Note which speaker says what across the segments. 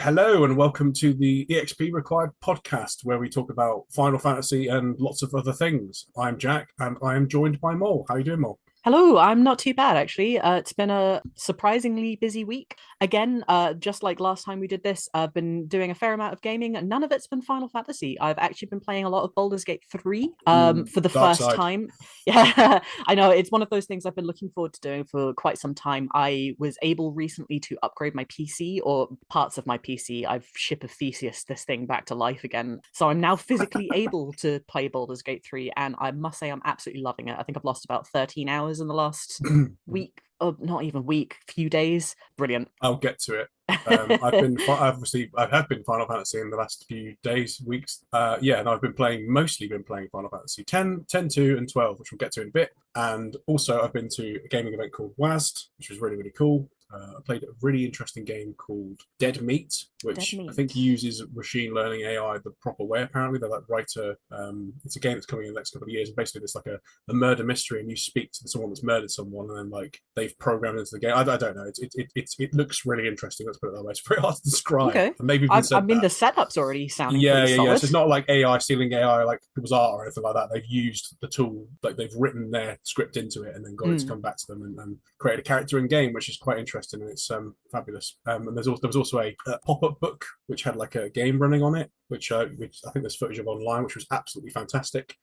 Speaker 1: Hello and welcome to the EXP Required podcast, where we talk about Final Fantasy and lots of other things. I'm Jack, and I am joined by Mol. How you doing, Mol?
Speaker 2: Hello, I'm not too bad actually. It's been a surprisingly busy week. Again, just like last time we did this, I've been doing a fair amount of gaming, and none of it's been Final Fantasy. I've actually been playing a lot of Baldur's Gate 3 for the
Speaker 1: Dark
Speaker 2: first
Speaker 1: side.
Speaker 2: time. Yeah, I know it's one of those things I've been looking forward to doing for quite some time. I was able recently to upgrade my PC or parts of my PC. I've ship of Theseus this thing back to life again. So I'm now physically able to play Baldur's Gate 3, and I must say I'm absolutely loving it. I think I've lost about 13 hours in the last week, or not even week, few days. Brilliant.
Speaker 1: I'll get to it. I have been Final Fantasy in the last few days, weeks. Yeah, and I've been mostly been playing Final Fantasy 10, 10 2, and 12, which we'll get to in a bit. And also, I've been to a gaming event called WASD, which was really, really cool. I played a really interesting game called Dead Meat,
Speaker 2: Dead
Speaker 1: which I think
Speaker 2: meat.
Speaker 1: uses machine learning AI the proper way. Apparently, they're like writer. It's a game that's coming in the next couple of years. And basically, it's like a murder mystery, and you speak to someone that's murdered someone, and then like they've programmed into the game. I don't know. It looks really interesting. Let's put it that way. It's pretty hard to describe.
Speaker 2: Okay.
Speaker 1: And maybe even
Speaker 2: I
Speaker 1: said
Speaker 2: mean,
Speaker 1: that.
Speaker 2: the setup's already sounding
Speaker 1: Yeah,
Speaker 2: pretty
Speaker 1: yeah, yeah.
Speaker 2: solid.
Speaker 1: So it's not like AI stealing AI like it was art or anything like that. They've used the tool, like they've written their script into it and then got it to
Speaker 2: Mm.
Speaker 1: come back to them and create a character in game, which is quite interesting and it's fabulous. And there was also a pop up book which had like a game running on it, which I think there's footage of online, which was absolutely fantastic.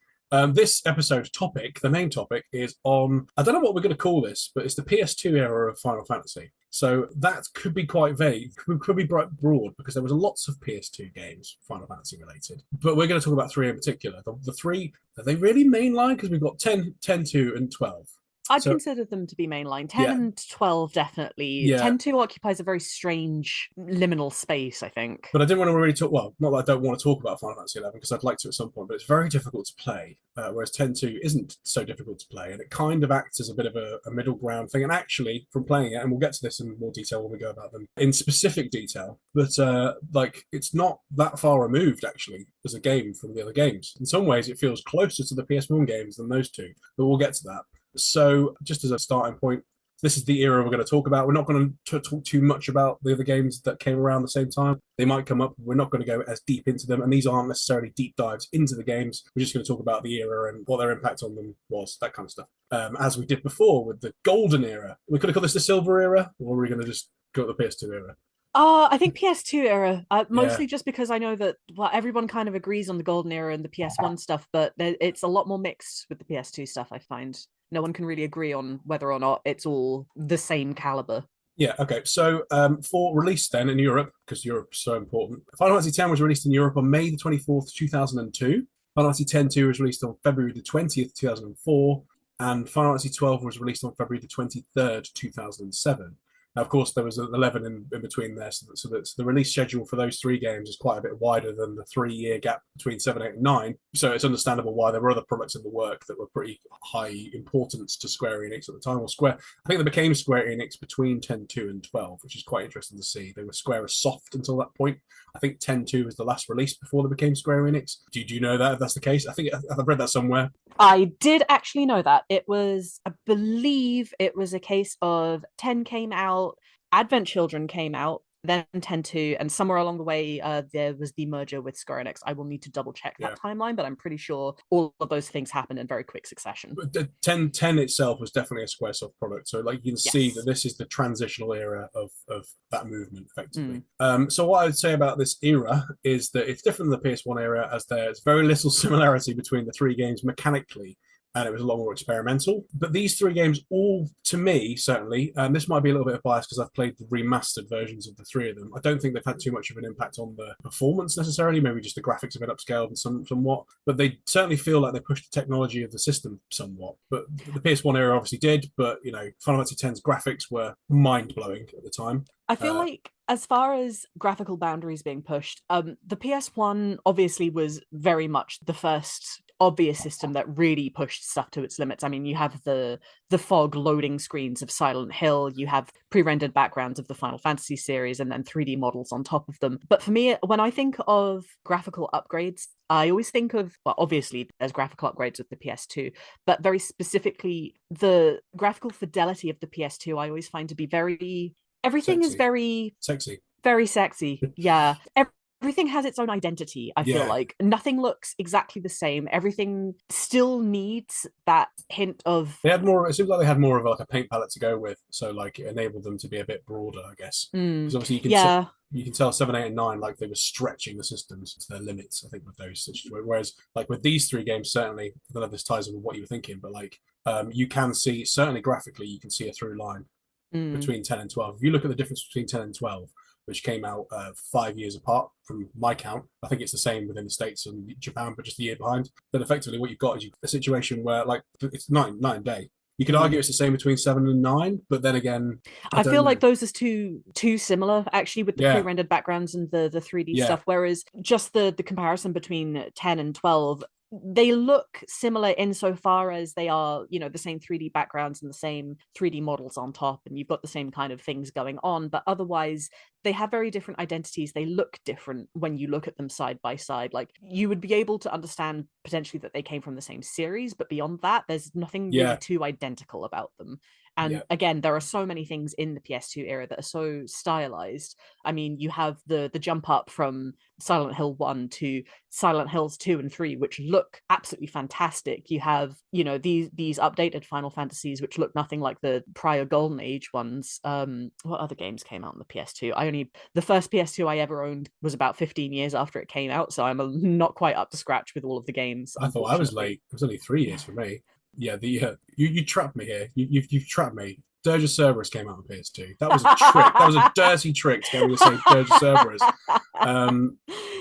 Speaker 1: This episode topic, the main topic, is on, I don't know what we're going to call this, but it's the PS2 era of Final Fantasy. So that could be quite vague, could be broad, because there was lots of PS2 games, Final Fantasy related. But we're going to talk about three in particular. The three, are they really mainline? Because we've got 10, 10, 2, and 12.
Speaker 2: I'd
Speaker 1: So,
Speaker 2: consider them to be mainline. 10
Speaker 1: yeah,
Speaker 2: and 12, definitely.
Speaker 1: yeah.
Speaker 2: 10-2 occupies a very strange liminal space, I think.
Speaker 1: But I didn't want to really talk. Well, not that I don't want to talk about Final Fantasy 11 because I'd like to at some point. But it's very difficult to play, whereas 10-2 isn't so difficult to play, and it kind of acts as a bit of a middle ground thing. And actually, from playing it, and we'll get to this in more detail when we go about them in specific detail. But like, it's not that far removed actually as a game from the other games. In some ways, it feels closer to the PS1 games than those two. But we'll get to that. So, just as a starting point, this is the era we're going to talk about. We're not going to talk too much about the other games that came around the same time. They might come up. We're not going to go as deep into them. And these aren't necessarily deep dives into the games. We're just going to talk about the era and what their impact on them was, that kind of stuff. As we did before with the golden era. We could have called this the silver era, or are we going to just go with the PS2 era?
Speaker 2: I think PS2 era,
Speaker 1: Yeah.
Speaker 2: mostly just because I know that everyone kind of agrees on the golden era and the PS1 stuff, but it's a lot more mixed with the PS2 stuff, I find. No one can really agree on whether or not it's all the same caliber.
Speaker 1: Yeah, okay. So for release then in Europe, because Europe's so important, Final Fantasy X was released in Europe on May the 24th, 2002. Final Fantasy X-2 was released on February the 20th, 2004. And Final Fantasy 12 was released on February the 23rd, 2007. Now, of course, there was an 11 in between there, so the release schedule for those three games is quite a bit wider than the 3 year gap between 7, 8, and 9. So it's understandable why there were other products in the work that were pretty high importance to Square Enix at the time. Or Square, I think they became Square Enix between 10, 2, and 12, which is quite interesting to see. They were Square Soft until that point. I think 10, 2 was the last release before they became Square Enix. Do you know that if that's the case? I've read that somewhere.
Speaker 2: I did actually know that. I believe it was a case of 10 came out, Advent Children came out, then 10-2, and somewhere along the way, there was the merger with Square Enix. I will need to double check
Speaker 1: Yeah.
Speaker 2: that timeline, but I'm pretty sure all of those things happened in very quick succession.
Speaker 1: But the 10 itself was definitely a Squaresoft product. So like you can see that
Speaker 2: Yes.
Speaker 1: this is the transitional era of that movement effectively.
Speaker 2: Mm.
Speaker 1: So what I would say about this era is that it's different than the PS1 era as there's very little similarity between the three games mechanically and it was a lot more experimental. But these three games, all to me, certainly, and this might be a little bit of bias because I've played the remastered versions of the three of them. I don't think they've had too much of an impact on the performance necessarily. Maybe just the graphics have been upscaled and somewhat, but they certainly feel like they pushed the technology of the system somewhat. But the PS1 era obviously did. But Final Fantasy X's graphics were mind blowing at the time.
Speaker 2: I feel
Speaker 1: Uh,
Speaker 2: like as far as graphical boundaries being pushed, the PS1 obviously was very much the first obvious system that really pushed stuff to its limits. I mean, you have the fog loading screens of Silent Hill, you have pre-rendered backgrounds of the Final Fantasy series, and then 3D models on top of them. But for me, when I think of graphical upgrades, I always think of, well, obviously there's graphical upgrades with the PS2, but very specifically the graphical fidelity of the PS2 I always find to be very, everything is
Speaker 1: Sexy,
Speaker 2: very
Speaker 1: sexy.
Speaker 2: Very sexy. Yeah. Everything has its own identity, I feel
Speaker 1: Yeah,
Speaker 2: like. Nothing looks exactly the same. Everything still needs that hint of
Speaker 1: they had more. It seems like they had more of like a paint palette to go with, so like it enabled them to be a bit broader, I guess. Because obviously
Speaker 2: yeah.
Speaker 1: you can tell 7, 8, and 9 like they were stretching the systems to their limits. I think with those situations, whereas like with these three games, certainly I don't know if this ties in with what you were thinking, but like you can see certainly graphically you can see a through line
Speaker 2: Mm.
Speaker 1: between 10 and 12. If you look at the difference between 10 and 12, which came out 5 years apart from my count, I think it's the same within the States and Japan, but just a year behind. Then effectively what you've got is a situation where like it's night and day. You could argue it's the same between 7 and 9, but then again, I
Speaker 2: I
Speaker 1: don't
Speaker 2: feel
Speaker 1: know.
Speaker 2: like those are too similar actually with the
Speaker 1: Yeah,
Speaker 2: pre-rendered backgrounds and the 3D
Speaker 1: yeah,
Speaker 2: stuff. Whereas just the comparison between 10 and 12, they look similar insofar as they are, the same 3D backgrounds and the same 3D models on top, and you've got the same kind of things going on. But otherwise, they have very different identities. They look different when you look at them side by side. Like you would be able to understand potentially that they came from the same series, but beyond that, there's nothing really
Speaker 1: yeah,
Speaker 2: too identical about them. And
Speaker 1: yeah.
Speaker 2: again, there are so many things in the PS2 era that are so stylized. I mean, you have the jump up from Silent Hill 1 to Silent Hills 2 and 3, which look absolutely fantastic. You have, these updated Final Fantasies, which look nothing like the prior Golden Age ones. What other games came out on the PS2? The first PS2 I ever owned was about 15 years after it came out, so I'm not quite up to scratch with all of the games,
Speaker 1: I thought I was
Speaker 2: unfortunately.
Speaker 1: late. It was only 3 years for me. Yeah, you trapped me here. You've trapped me. Dirge of Cerberus came out on PS2. That was a trick. That was a dirty trick to get me to say Dirge of Cerberus. Um,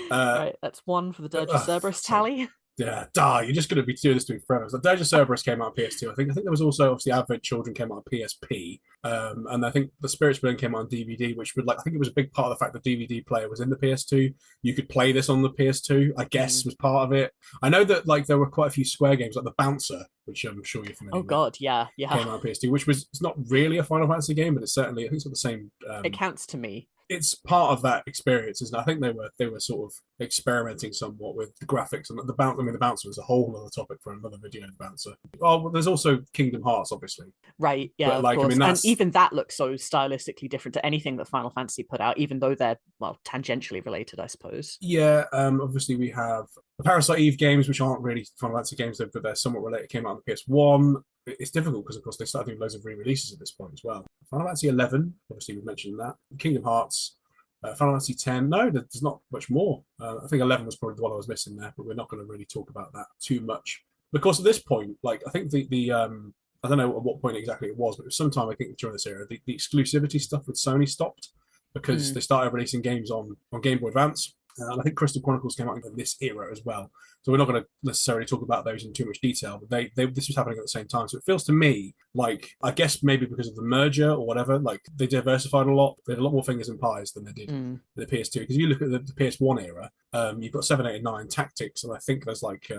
Speaker 2: Right, that's one for the Dirge of Cerberus
Speaker 1: so
Speaker 2: tally.
Speaker 1: yeah, you're just going to be doing this to me forever. So Dirge of Cerberus came out on PS2. I think there was also obviously Advent Children came out on PSP. And I think the Spirit Spilling came out on DVD, which would I think it was a big part of the fact the DVD player was in the PS2. You could play this on the PS2, I guess, was part of it. I know that like there were quite a few Square games like the Bouncer, which I'm sure you're
Speaker 2: Oh
Speaker 1: familiar with,
Speaker 2: god, yeah, yeah.
Speaker 1: came out on PS2, which was it's not really a Final Fantasy game, but it's certainly I think it's got the same
Speaker 2: It counts to me.
Speaker 1: it's part of that experience, isn't it? I think they were sort of experimenting somewhat with the graphics and the bounce. I mean, the bouncer is a whole other topic for another video. The bouncer. Well, there's also Kingdom Hearts, obviously,
Speaker 2: Right, yeah,
Speaker 1: but
Speaker 2: of
Speaker 1: like I
Speaker 2: course.
Speaker 1: mean,
Speaker 2: And
Speaker 1: that's
Speaker 2: even that looks so stylistically different to anything that Final Fantasy put out, even though they're, well, tangentially related, I suppose.
Speaker 1: yeah. Obviously, we have the Parasite Eve games, which aren't really Final Fantasy games, but they're somewhat related. Came out on the PS1. It's difficult because, of course, they started doing loads of re-releases at this point as well. Final Fantasy 11, obviously, we've mentioned that. Kingdom Hearts. Final Fantasy 10, no, there's not much more. I think 11 was probably the one I was missing there, but we're not going to really talk about that too much. Because at this point, like I think the I don't know at what point exactly it was, but it was sometime I think during this era, the exclusivity stuff with Sony stopped because they started releasing games on Game Boy Advance. And I think Crystal Chronicles came out in this era as well. So we're not going to necessarily talk about those in too much detail, but this was happening at the same time. So it feels to me like, I guess maybe because of the merger or whatever, like they diversified a lot. They had a lot more fingers in pies than they did with the PS2. Because if you look at the PS1 era, you've got 7, 8, and 9 Tactics, and I think there's like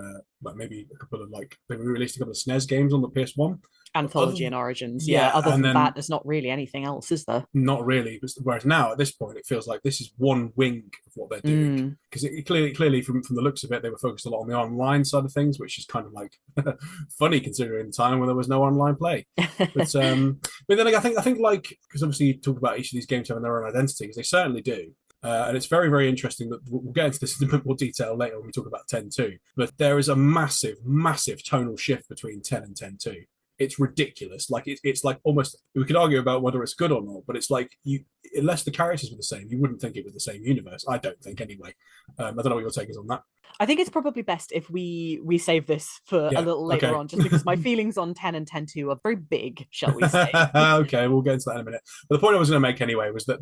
Speaker 1: maybe a couple of like they released a couple of SNES games on the PS1.
Speaker 2: Anthology and Origins, yeah.
Speaker 1: Yeah,
Speaker 2: Other
Speaker 1: and
Speaker 2: than that,
Speaker 1: then
Speaker 2: there's not really anything else, is there?
Speaker 1: not really. Whereas now at this point, it feels like this is one wing of what they're doing because it clearly from the looks of it, they were focused a lot on the online side of things, which is kind of like funny considering the time when there was no online play. But then I think like because obviously you talk about each of these games having their own identities, they certainly do. And it's very, very interesting that we'll get into this in a bit more detail later when we talk about 10.2. But there is a massive, massive tonal shift between 10 and 10.2. It's ridiculous. Like it's like almost we could argue about whether it's good or not, but it's like you unless the characters were the same, you wouldn't think it was the same universe. I don't think anyway. I don't know what your take is on that.
Speaker 2: I think it's probably best if we save this for a
Speaker 1: Yeah.
Speaker 2: little later
Speaker 1: Okay.
Speaker 2: on, just because my feelings on 10 and 10.2 are very big, shall we say.
Speaker 1: Okay, we'll get into that in a minute. But the point I was going to make anyway was that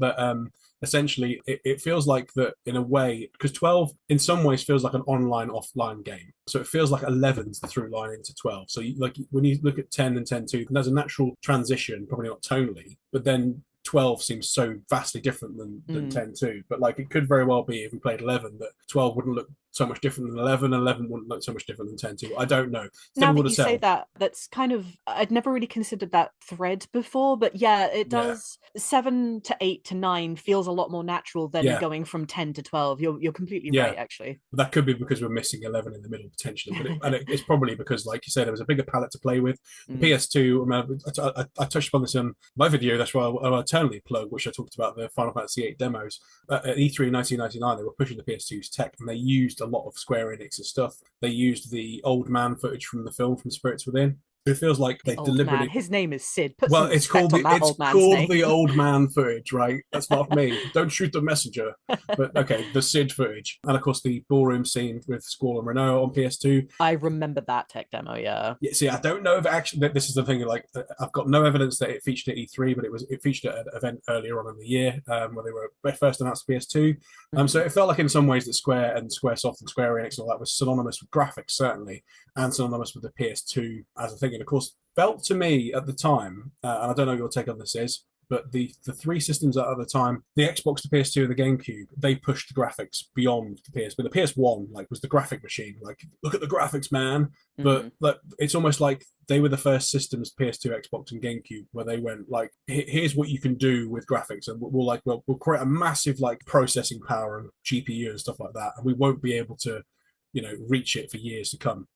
Speaker 1: essentially it feels like that in a way because 12 in some ways feels like an online offline game. So it feels like 11's the through line into 12. So like when you look at 10 and 10.2, there's a natural transition, probably not tonally, but then 12 seems so vastly different than 10.2. But like it could very well be if we played 11 that 12 wouldn't look so much different than 11. 11 wouldn't look so much different than 10 2. I don't know. It's
Speaker 2: Now that
Speaker 1: difficult to
Speaker 2: you say
Speaker 1: tell.
Speaker 2: that, that's kind of, I'd never really considered that thread before, but yeah, it
Speaker 1: Yeah,
Speaker 2: does. 7 to 8 to 9 feels a lot more natural than
Speaker 1: yeah,
Speaker 2: going from 10 to 12. You're completely
Speaker 1: yeah.
Speaker 2: right, actually.
Speaker 1: But that could be because we're missing 11 in the middle potentially. It's probably because, like you said, there was a bigger palette to play with. The
Speaker 2: Mm.
Speaker 1: PS2, I touched upon this in my video. That's why I'll eternally plug, which I talked about the Final Fantasy VIII demos. At E3 in 1999, they were pushing the PS2's tech, and they used a lot of Square Enix's stuff. They used the old man footage from the film from Spirits Within. It feels like
Speaker 2: The
Speaker 1: they
Speaker 2: old man.
Speaker 1: deliberately.
Speaker 2: His name is Sid. Put
Speaker 1: Well,
Speaker 2: some respect on that
Speaker 1: it's
Speaker 2: old man's
Speaker 1: called the
Speaker 2: name.
Speaker 1: old man footage, right? That's not me. Don't shoot the messenger. But okay, the Sid footage, and of course the ballroom scene with Squall and Renault on PS2.
Speaker 2: I remember that tech demo, yeah.
Speaker 1: Yeah, see, I don't know if actually this is the thing. Like, I've got no evidence that it featured at E3, but it featured at an event earlier on in the year where they were first announced PS2. So
Speaker 2: Mm-hmm.
Speaker 1: it felt like in some ways that Square and SquareSoft and Square Enix and all that was synonymous with graphics, certainly, and synonymous with the PS2 as a thing. And of course, felt to me at the time, and I don't know what your take on this is, but the three systems at the time, the Xbox, the PS2, and the GameCube, they pushed the graphics beyond the PS. But the PS1, like, was the graphic machine. Like, look at the graphics, man. But
Speaker 2: Mm.
Speaker 1: like, it's almost like they were the first systems, PS2, Xbox, and GameCube, where they went like, here's what you can do with graphics, and we'll create a massive like processing power and GPU and stuff like that, and we won't be able to, reach it for years to come.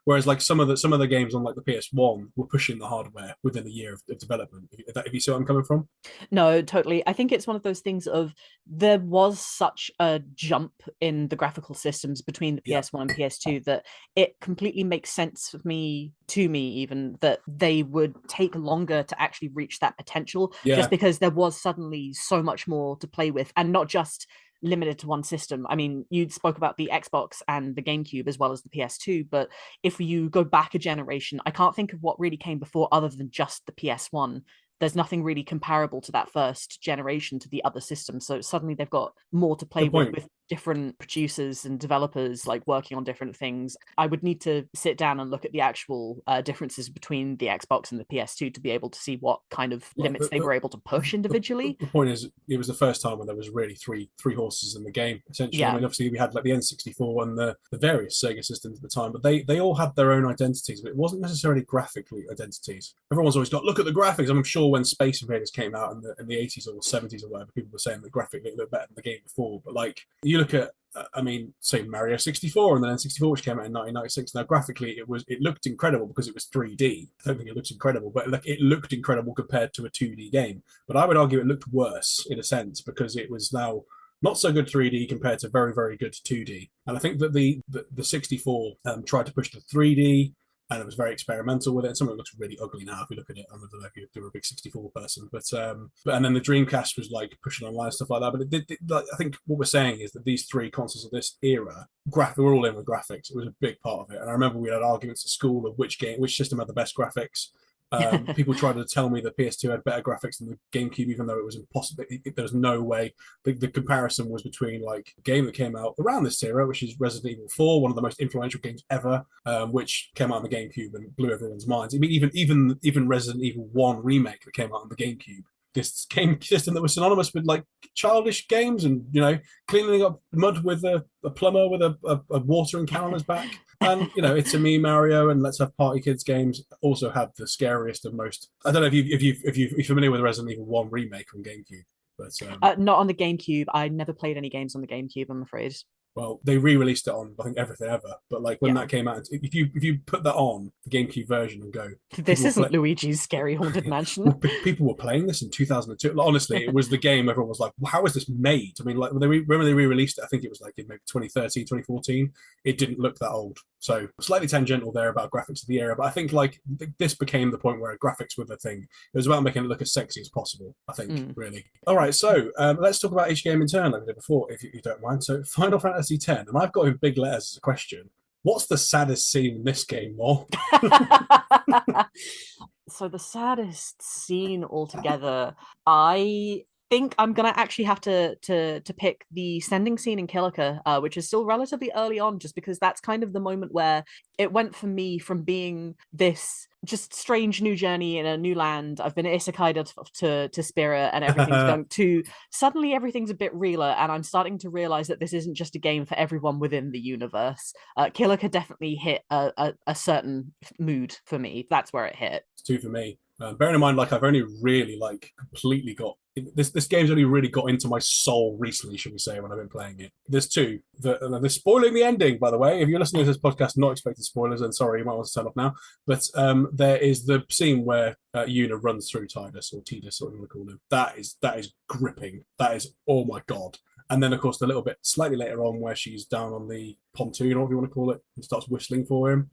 Speaker 1: Whereas like some of the games on like the PS1 were pushing the hardware within a year of development. If you see what I'm coming from.
Speaker 2: No, totally. I think it's one of those things of there was such a jump in the graphical systems between the
Speaker 1: Yeah,
Speaker 2: PS1 and PS2 that it completely makes sense to me even that they would take longer to actually reach that potential just
Speaker 1: yeah.
Speaker 2: because there was suddenly so much more to play with and not just limited to one system. I mean, you spoke about the Xbox and the GameCube as well as the PS2, but if you go back a generation, I can't think of what really came before other than just the PS1. There's nothing really comparable to that first generation to the other systems. So suddenly they've got more to play
Speaker 1: Good point.
Speaker 2: with different producers and developers like working on different things. I would need to sit down and look at the actual differences between the Xbox and the PS2 to be able to see what kind of
Speaker 1: Well,
Speaker 2: limits they were able to push individually.
Speaker 1: the point is, it was the first time when there was really three horses in the game. Essentially, I
Speaker 2: Yeah.
Speaker 1: mean, obviously we had like the N64 and the various Sega systems at the time, but they all had their own identities. But it wasn't necessarily graphically identities. Everyone's always got look at the graphics. I'm sure when Space Invaders came out in the 80s or 70s or whatever, people were saying the graphically looked better than the game before. But like you look at I mean, say Mario 64 and then N64, which came out in 1996. Now, graphically, it looked incredible because it was 3D. I don't think it looks incredible, but like it looked incredible compared to a 2D game. But I would argue it looked worse in a sense because it was now not so good 3D compared to very, very good 2D. And I think that the 64 tried to push the 3D, and it was very experimental with it. And some of it looks really ugly now if you look at it. I don't know if you're a big 64 person, but and then the Dreamcast was like pushing online and stuff like that. But like, I think what we're saying is that these three consoles of this era, we're all in with graphics. It was a big part of it. And I remember we had arguments at school of which system had the best graphics. People tried to tell me that PS2 had better graphics than the GameCube, even though it was impossible. There was no way. The comparison was between like a game that came out around this era, which is Resident Evil 4, one of the most influential games ever, which came out on the GameCube and blew everyone's minds. I mean, even Resident Evil 1 remake that came out on the GameCube, this game system that was synonymous with like childish games and cleaning up mud with a plumber with a watering can on his back. And it's a me Mario and Let's Have Party Kids games also had the scariest and most. I don't know if you're familiar with the Resident Evil 1 remake on GameCube, but
Speaker 2: Not on the GameCube. I never played any games on the GameCube, I'm afraid.
Speaker 1: well, they re-released it on I think Everything Ever. But like when
Speaker 2: Yeah.
Speaker 1: that came out, if you put that on the GameCube version and go,
Speaker 2: This
Speaker 1: people were
Speaker 2: isn't
Speaker 1: play,
Speaker 2: Luigi's Scary Haunted Mansion.
Speaker 1: well, people were playing this in 2002. Like, honestly, it was the game everyone was like, well, how is this made? I mean, like when they re-released it, I think it was like in maybe 2013, 2014. It didn't look that old. So slightly tangential there about graphics of the era, but I think like this became the point where graphics were the thing. It was about making it look as sexy as possible, I think, really. All right, so let's talk about each game in turn like we did before, if you don't mind. So Final Fantasy X, and I've got in big letters as a question. What's the saddest scene in this game, Mol?
Speaker 2: So the saddest scene altogether, I think I'm gonna actually have to pick the sending scene in Kilika, which is still relatively early on, just because that's kind of the moment where it went for me from being this just strange new journey in a new land. I've been isekai'd to Spira and everything's going to suddenly everything's a bit realer, and I'm starting to realize that this isn't just a game for everyone within the universe. Kilika definitely hit a certain mood for me. That's where it hit.
Speaker 1: It's two for me. Bearing in mind, like I've only really like completely got this game's only really got into my soul recently, should we say, when I've been playing it. There's two. They're spoiling the ending, by the way. If you're listening to this podcast, not expecting spoilers, then sorry, you might want to turn off now. But there is the scene where Yuna runs through Tidus or Tidus, what you want to call him. That is gripping. That is, oh my god. And then, of course, the little bit slightly later on where she's down on the pontoon, or whatever you want to call it, and starts whistling for him.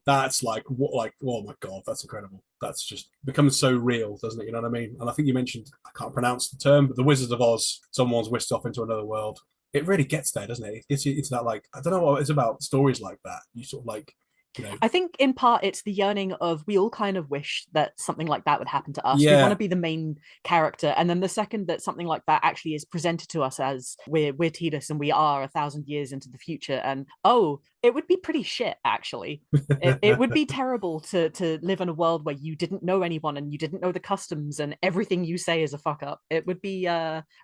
Speaker 1: That's like what, like, oh my god, that's incredible. That's just becomes so real, doesn't it? You know what I mean? And I think you mentioned, I can't pronounce the term, but the Wizard of Oz, someone's whisked off into another world. It really gets there, doesn't it? It gets you into that, like, I don't know what it's about, stories like that. You sort of like, you know.
Speaker 2: I think in part it's the yearning of, we all kind of wish that something like that would happen to us.
Speaker 1: Yeah.
Speaker 2: We want to be the main character, and then the second that something like that actually is presented to us as we're Tidus and we are 1,000 years into the future, and oh, it would be pretty shit actually. It would be terrible to live in a world where you didn't know anyone and you didn't know the customs and everything you say is a fuck up. It would be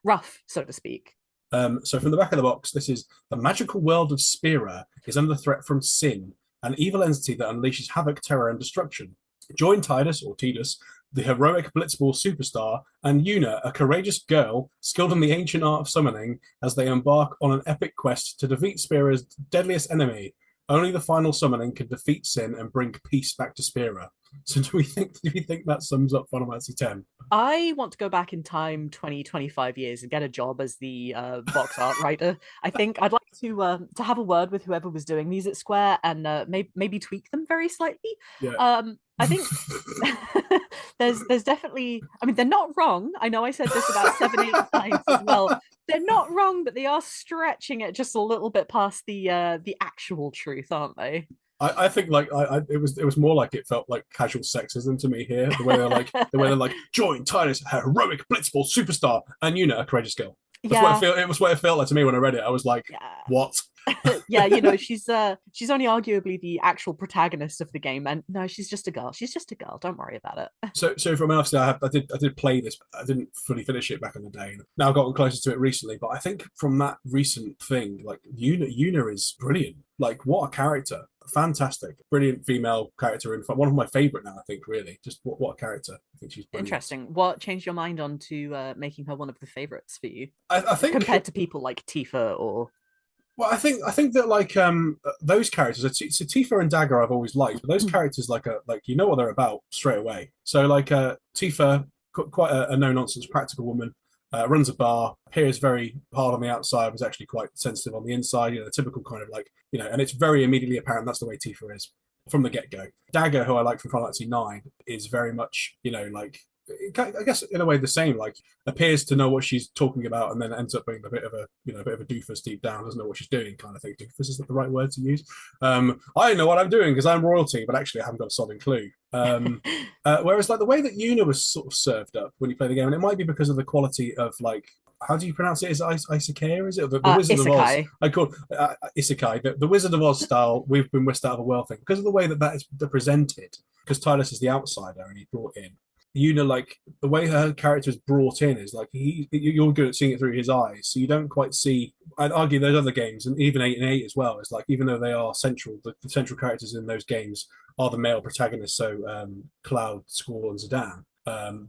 Speaker 2: rough, so to speak.
Speaker 1: So from the back of the box, this is: the magical world of Spira is under threat from sin, an evil entity that unleashes havoc, terror, and destruction. Join Tidus, or Tidus, the heroic blitzball superstar, and Yuna, a courageous girl skilled in the ancient art of summoning, as they embark on an epic quest to defeat Spira's deadliest enemy. Only the final summoning can defeat sin and bring peace back to Spira. So do we think that sums up Final Fantasy X?
Speaker 2: I want to go back in time 20, 25 years and get a job as the box art writer. I think I'd like to have a word with whoever was doing these at Square and maybe tweak them very slightly.
Speaker 1: Yeah.
Speaker 2: I think there's definitely, I mean, they're not wrong. I know I said this about 7-8 times as well. They're not wrong, but they are stretching it just a little bit past the actual truth, aren't they?
Speaker 1: I think like it was more like it felt like casual sexism to me here. The way they're like join Tidus, a heroic blitzball superstar, and Yuna, a courageous girl. It was what it felt like to me when I read it. I was like, what?
Speaker 2: Yeah, you know, she's only arguably the actual protagonist of the game, and no, she's just a girl. She's just a girl. Don't worry about it.
Speaker 1: So from obviously, I did play this. I didn't fully finish it back in the day. Now I've gotten closer to it recently, but I think from that recent thing, like Yuna is brilliant. Like, what a character! Fantastic, brilliant female character. In fact, one of my favorite now. I think really, just what a character. I think she's brilliant.
Speaker 2: Interesting. What changed your mind on to making her one of the favorites for you?
Speaker 1: I think
Speaker 2: compared to people like Tifa or.
Speaker 1: Well, I think that like those characters, so Tifa and Dagger I've always liked, but those characters like you know what they're about straight away. So like Tifa, quite a no nonsense practical woman, runs a bar, appears very hard on the outside, was actually quite sensitive on the inside. You know, the typical kind of like, you know, and it's very immediately apparent that's the way Tifa is from the get go. Dagger, who I like from Final Fantasy IX, is very much, you know, like, I guess in a way the same, like appears to know what she's talking about and then ends up being a bit of a doofus deep down, doesn't know what she's doing kind of thing. Doofus is that the right word to use? I know what I'm doing because I'm royalty, but actually I haven't got a sodding clue. Whereas like the way that Yuna was sort of served up when you play the game, and it might be because of the quality of like, how do you pronounce it? Is it Isekai? Is it the Wizard
Speaker 2: Isekai.
Speaker 1: of Oz? I call Isekai, the Wizard of Oz style. We've been whisked out of a world thing because of the way that is presented. Because Tidus is the outsider and he's brought in. Yuna, like the way her character is brought in is like you're good at seeing it through his eyes, so you don't quite see. I'd argue those other games, and even 8 and 8 as well, is like even though they are central, the central characters in those games are the male protagonists. So Cloud, Squall, and Zidane.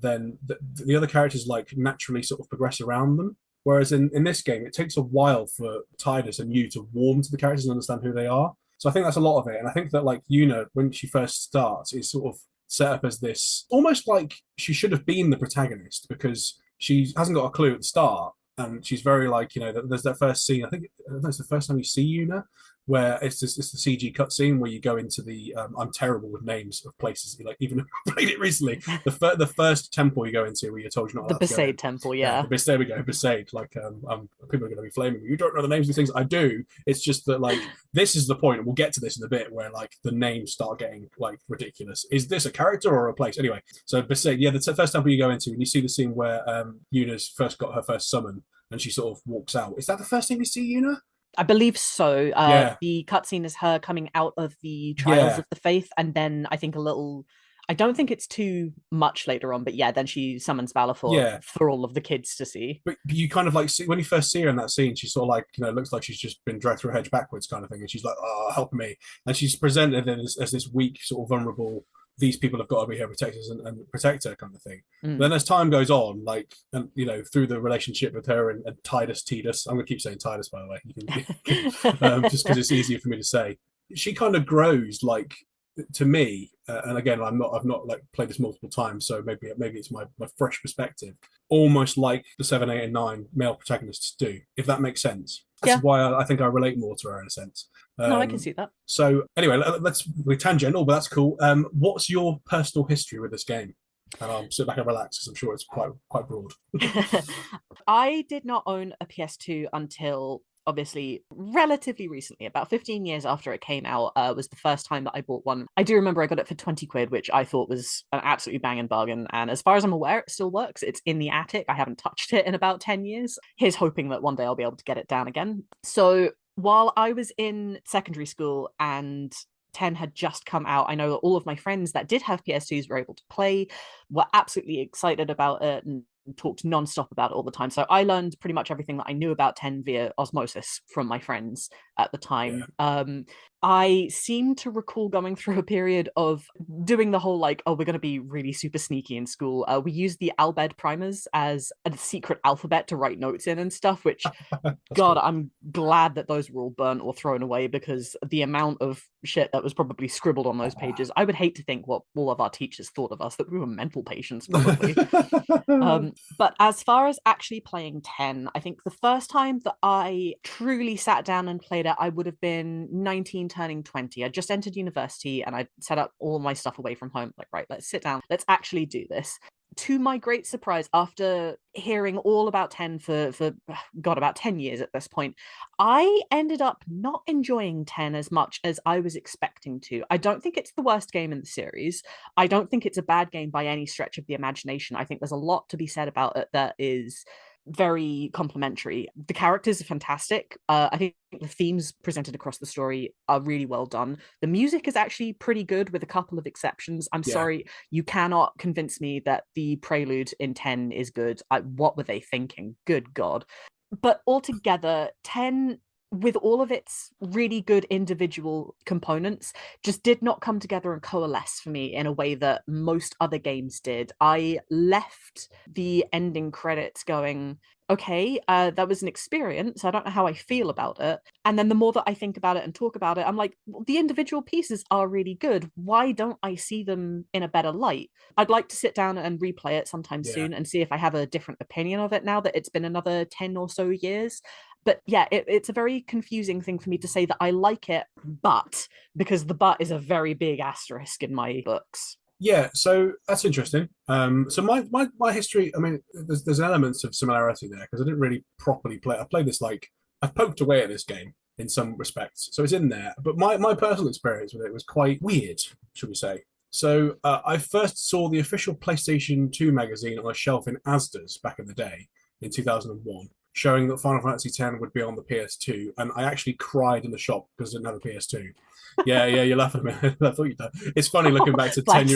Speaker 1: Then the other characters like naturally sort of progress around them. Whereas in this game, it takes a while for Tidus and you to warm to the characters and understand who they are. So I think that's a lot of it, and I think that like Yuna, when she first starts, is sort of set up as this almost like she should have been the protagonist because she hasn't got a clue at the start, and she's very like, you know, there's that first scene. I think that's the first time you see Yuna where it's the CG cutscene where you go into the I'm terrible with names of places, like even if I played it recently, the first temple you go into where you're told you're not
Speaker 2: The
Speaker 1: allowed to go
Speaker 2: Besaid
Speaker 1: in.
Speaker 2: Temple,
Speaker 1: Yeah,
Speaker 2: yeah.
Speaker 1: there we go, Besaid. Like, people are going to be flaming me. You don't know the names of these things. I do. It's just that, like, this is the point, and we'll get to this in a bit, where like the names start getting like ridiculous. Is this a character or a place? Anyway, so Besaid, yeah, the first temple you go into, and you see the scene where Yuna's first got her first summon, and she sort of walks out. Is that the first thing we see, Yuna?
Speaker 2: I believe so.
Speaker 1: Yeah,
Speaker 2: The cutscene is her coming out of the trials
Speaker 1: yeah,
Speaker 2: of the faith, and then I think a little. I don't think it's too much later on, but yeah, then she summons Valor
Speaker 1: yeah.
Speaker 2: for all of the kids to see.
Speaker 1: But you kind of like see when you first see her in that scene, she's sort of like, looks like she's just been dragged through a hedge backwards kind of thing, and she's like, "Oh, help me!" And she's presented as this weak, sort of vulnerable. These people have got to be her protectors and protect her kind of thing. But
Speaker 2: Mm.
Speaker 1: then as time goes on, like, and through the relationship with her and Tidus, I'm gonna keep saying Tidus, by the way, just because it's easier for me to say. She kind of grows, like, to me, and again, I've not like played this multiple times, so maybe it's my fresh perspective, almost like the 7, 8, and 9 male protagonists do, if that makes sense. That's
Speaker 2: Yeah,
Speaker 1: why I think I relate more to her in a sense.
Speaker 2: no, I can see that.
Speaker 1: So anyway, we're tangential, but that's cool. What's your personal history with this game? And I'll sit back and relax because I'm sure it's quite broad.
Speaker 2: I did not own a PS2 until obviously relatively recently, about 15 years after it came out, was the first time that I bought one. I do remember I got it for 20 quid, which I thought was an absolutely banging bargain. And as far as I'm aware, it still works. It's in the attic. I haven't touched it in about 10 years. Here's hoping that one day I'll be able to get it down again. So while I was in secondary school and 10 had just come out, I know that all of my friends that did have PS2s were able to play, were absolutely excited about it, and talked nonstop about it all the time. So I learned pretty much everything that I knew about 10 via osmosis from my friends at the
Speaker 1: Yeah,
Speaker 2: time. I seem to recall going through a period of doing the whole like, oh, we're going to be really super sneaky in school. We used the Albed primers as a secret alphabet to write notes in and stuff, which
Speaker 1: that's
Speaker 2: God,
Speaker 1: cool.
Speaker 2: I'm glad that those were all burnt or thrown away, because the amount of shit that was probably scribbled on those pages, I would hate to think what all of our teachers thought of us, that we were mental patients, probably. But as far as actually playing 10, I think the first time that I truly sat down and played it, I would have been 19 turning 20. I just entered university and I set up all my stuff away from home. Like, right, let's sit down. Let's actually do this. To my great surprise, after hearing all about 10 for God, about 10 years at this point, I ended up not enjoying 10 as much as I was expecting to. I don't think it's the worst game in the series. I don't think it's a bad game by any stretch of the imagination. I think there's a lot to be said about it that is very complimentary. The characters are fantastic. I think the themes presented across the story are really well done. The music is actually pretty good, with a couple of exceptions. I'm
Speaker 1: Yeah,
Speaker 2: sorry, you cannot convince me that the prelude in 10 is good. What were they thinking? Good God. But altogether, 10, with all of its really good individual components, just did not come together and coalesce for me in a way that most other games did. I left the ending credits going, okay, that was an experience. I don't know how I feel about it. And then the more that I think about it and talk about it, I'm like, well, the individual pieces are really good. Why don't I see them in a better light? I'd like to sit down and replay it sometime
Speaker 1: yeah.
Speaker 2: soon and see if I have a different opinion of it now that it's been another 10 or so years. But yeah, it's a very confusing thing for me to say that I like it, but, because the but is a very big asterisk in my books.
Speaker 1: Yeah, so that's interesting. So my history, I mean, there's elements of similarity there because I didn't really properly play. I played this like I've poked away at this game in some respects, so it's in there. But my personal experience with it was quite weird, should we say? So I first saw the official PlayStation 2 magazine on a shelf in Asda's back in the day in 2001, showing that Final Fantasy X would be on the PS2, and I actually cried in the shop because I didn't have a PS2. Yeah, yeah, you're laughing at me. I thought you'd. It's funny looking back to
Speaker 2: Bless.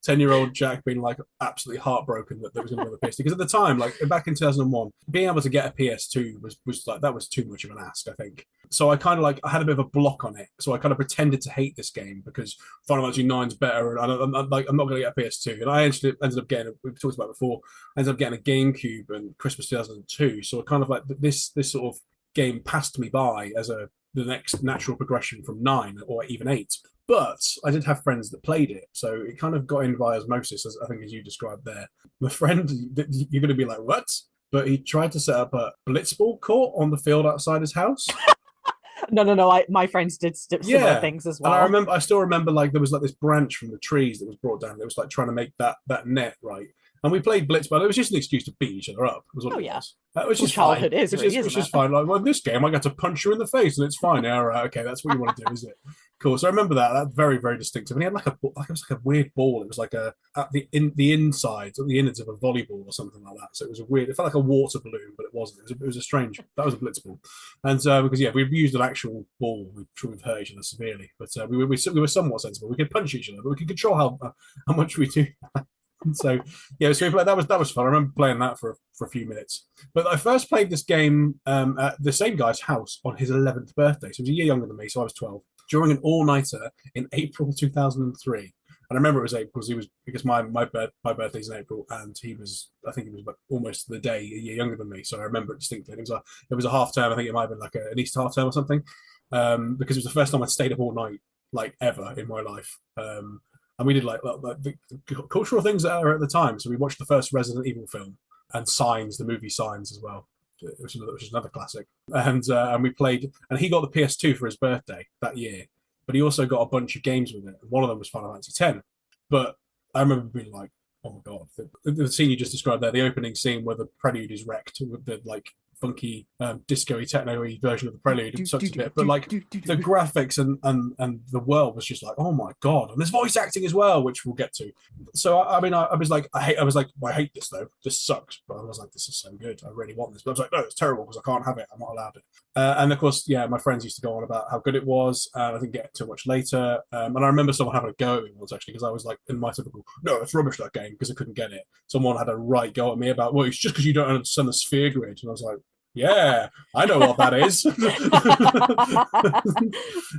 Speaker 1: 10-year-old Jack being like absolutely heartbroken that was going to be on the PS2 because at the time, like back in 2001, being able to get a PS2 was like that was too much of an ask, I think. So I kind of like I had a bit of a block on it. So I kind of pretended to hate this game because Final Fantasy 9's better, and I'm like I'm not going to get a PS2. And I actually ended up getting we've talked about it before. Ended up getting a GameCube in Christmas 2002. So I kind of like this sort of game passed me by as the next natural progression from 9 or even 8. But I did have friends that played it, so it kind of got in by osmosis, as I think as you described there. My friend, you're going to be like, what? But he tried to set up a blitzball court on the field outside his house.
Speaker 2: No. My friends did similar
Speaker 1: Yeah.
Speaker 2: things as
Speaker 1: And
Speaker 2: well.
Speaker 1: I still remember like there was like this branch from the trees that was brought down. That was like trying to make that net right. And we played blitz, but it was just an excuse to beat each other up. Was what
Speaker 2: Oh
Speaker 1: it
Speaker 2: yeah.
Speaker 1: was. Which
Speaker 2: Well,
Speaker 1: is fine.
Speaker 2: childhood is really, isn't
Speaker 1: Which is
Speaker 2: it?
Speaker 1: fine. Like, well, in this game, I got to punch you in the face, and it's fine. Yeah, all right, okay, that's what you want to do, is it? Cool. So I remember that. That's very, very distinctive. And he had like it was like a weird ball. It was like a at the insides, at the innards of a volleyball or something like that. So it was a weird. It felt like a water balloon, but it wasn't. It was a strange. That was a blitz ball. And because yeah, we've used an actual ball, we've hurt each other severely. But we were somewhat sensible. We could punch each other, but we could control how much we do. So yeah, so that was fun. I remember playing that for a few minutes. But I first played this game at the same guy's house on his 11th birthday. So he was a year younger than me, so I was 12. During an all-nighter in April 2003. And I remember it was April because my birthday's in April, and I think he was almost the day a year younger than me. So I remember it distinctly. It was a half term. I think it might have been like an Easter half term or something, because it was the first time I'd stayed up all night like ever in my life. And we did like the cultural things that are at the time. So we watched the first Resident Evil film and Signs, the movie Signs as well, which is another classic. And we played, and he got the PS2 for his birthday that year, but he also got a bunch of games with it. And one of them was Final Fantasy X. But I remember being like, oh my god, the scene you just described there, the opening scene where the prelude is wrecked with the like funky disco-y techno-y version of the prelude, it sucks a bit, but like the graphics and the world was just like, oh my god, and there's voice acting as well, which we'll get to. So I mean, I was like, I hate this though, this sucks, but I was like, this is so good, I really want this, but I was like, no, it's terrible because I can't have it, I'm not allowed it. And of course, yeah, my friends used to go on about how good it was. I didn't get too much later, and I remember someone having a go at me once actually, because I was like, in my typical, no, it's rubbish that game, because I couldn't get it. Someone had a right go at me about, well, it's just because you don't understand the sphere grid, and I was like, yeah, I know what that is.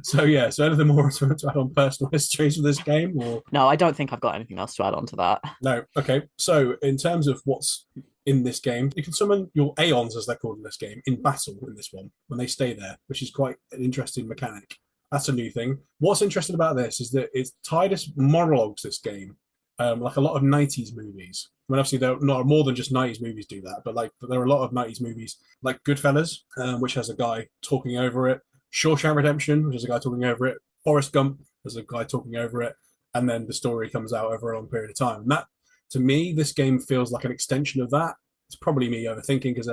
Speaker 1: So anything more to add on personal histories of this game, or
Speaker 2: No, I don't think I've got anything else to add on to that.
Speaker 1: no? Okay, so in terms of what's in this game, you can summon your Aeons, as they're called in this game, in battle in this one when they stay there, which is quite an interesting mechanic. That's a new thing. What's interesting about this is that it's tied as monologues, this game, like a lot of 90s movies. I mean, obviously, there are not more than just 90s movies do that, but there are a lot of 90s movies like Goodfellas, which has a guy talking over it, Shawshank Redemption, which has a guy talking over it, Forrest Gump, there's a guy talking over it, and then the story comes out over a long period of time. And that, to me, this game feels like an extension of that. It's probably me overthinking because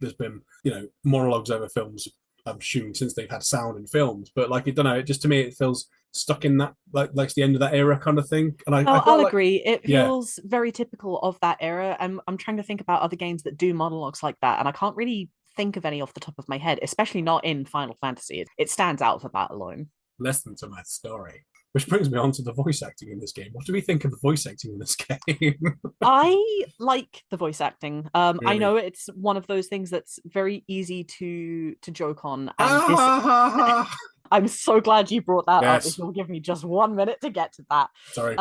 Speaker 1: there's been, monologues over films, I'm assuming, since they've had sound in films, but like, I don't know, it just, to me, it feels stuck in that like the end of that era kind of thing. And I quite
Speaker 2: I'll agree. It
Speaker 1: yeah,
Speaker 2: feels very typical of that era. I'm trying to think about other games that do monologues like that, and I can't really think of any off the top of my head, especially not in Final Fantasy. It stands out for that alone.
Speaker 1: listen to my story. Which brings me on to the voice acting in this game. What do we think of the voice acting in this game?
Speaker 2: I like the voice acting. I
Speaker 1: Really?
Speaker 2: know it's one of those things that's very easy to joke on, and this
Speaker 1: Ah,
Speaker 2: I'm so glad you brought that up. If
Speaker 1: yes.
Speaker 2: you'll give me just 1 minute to get to that.
Speaker 1: Sorry.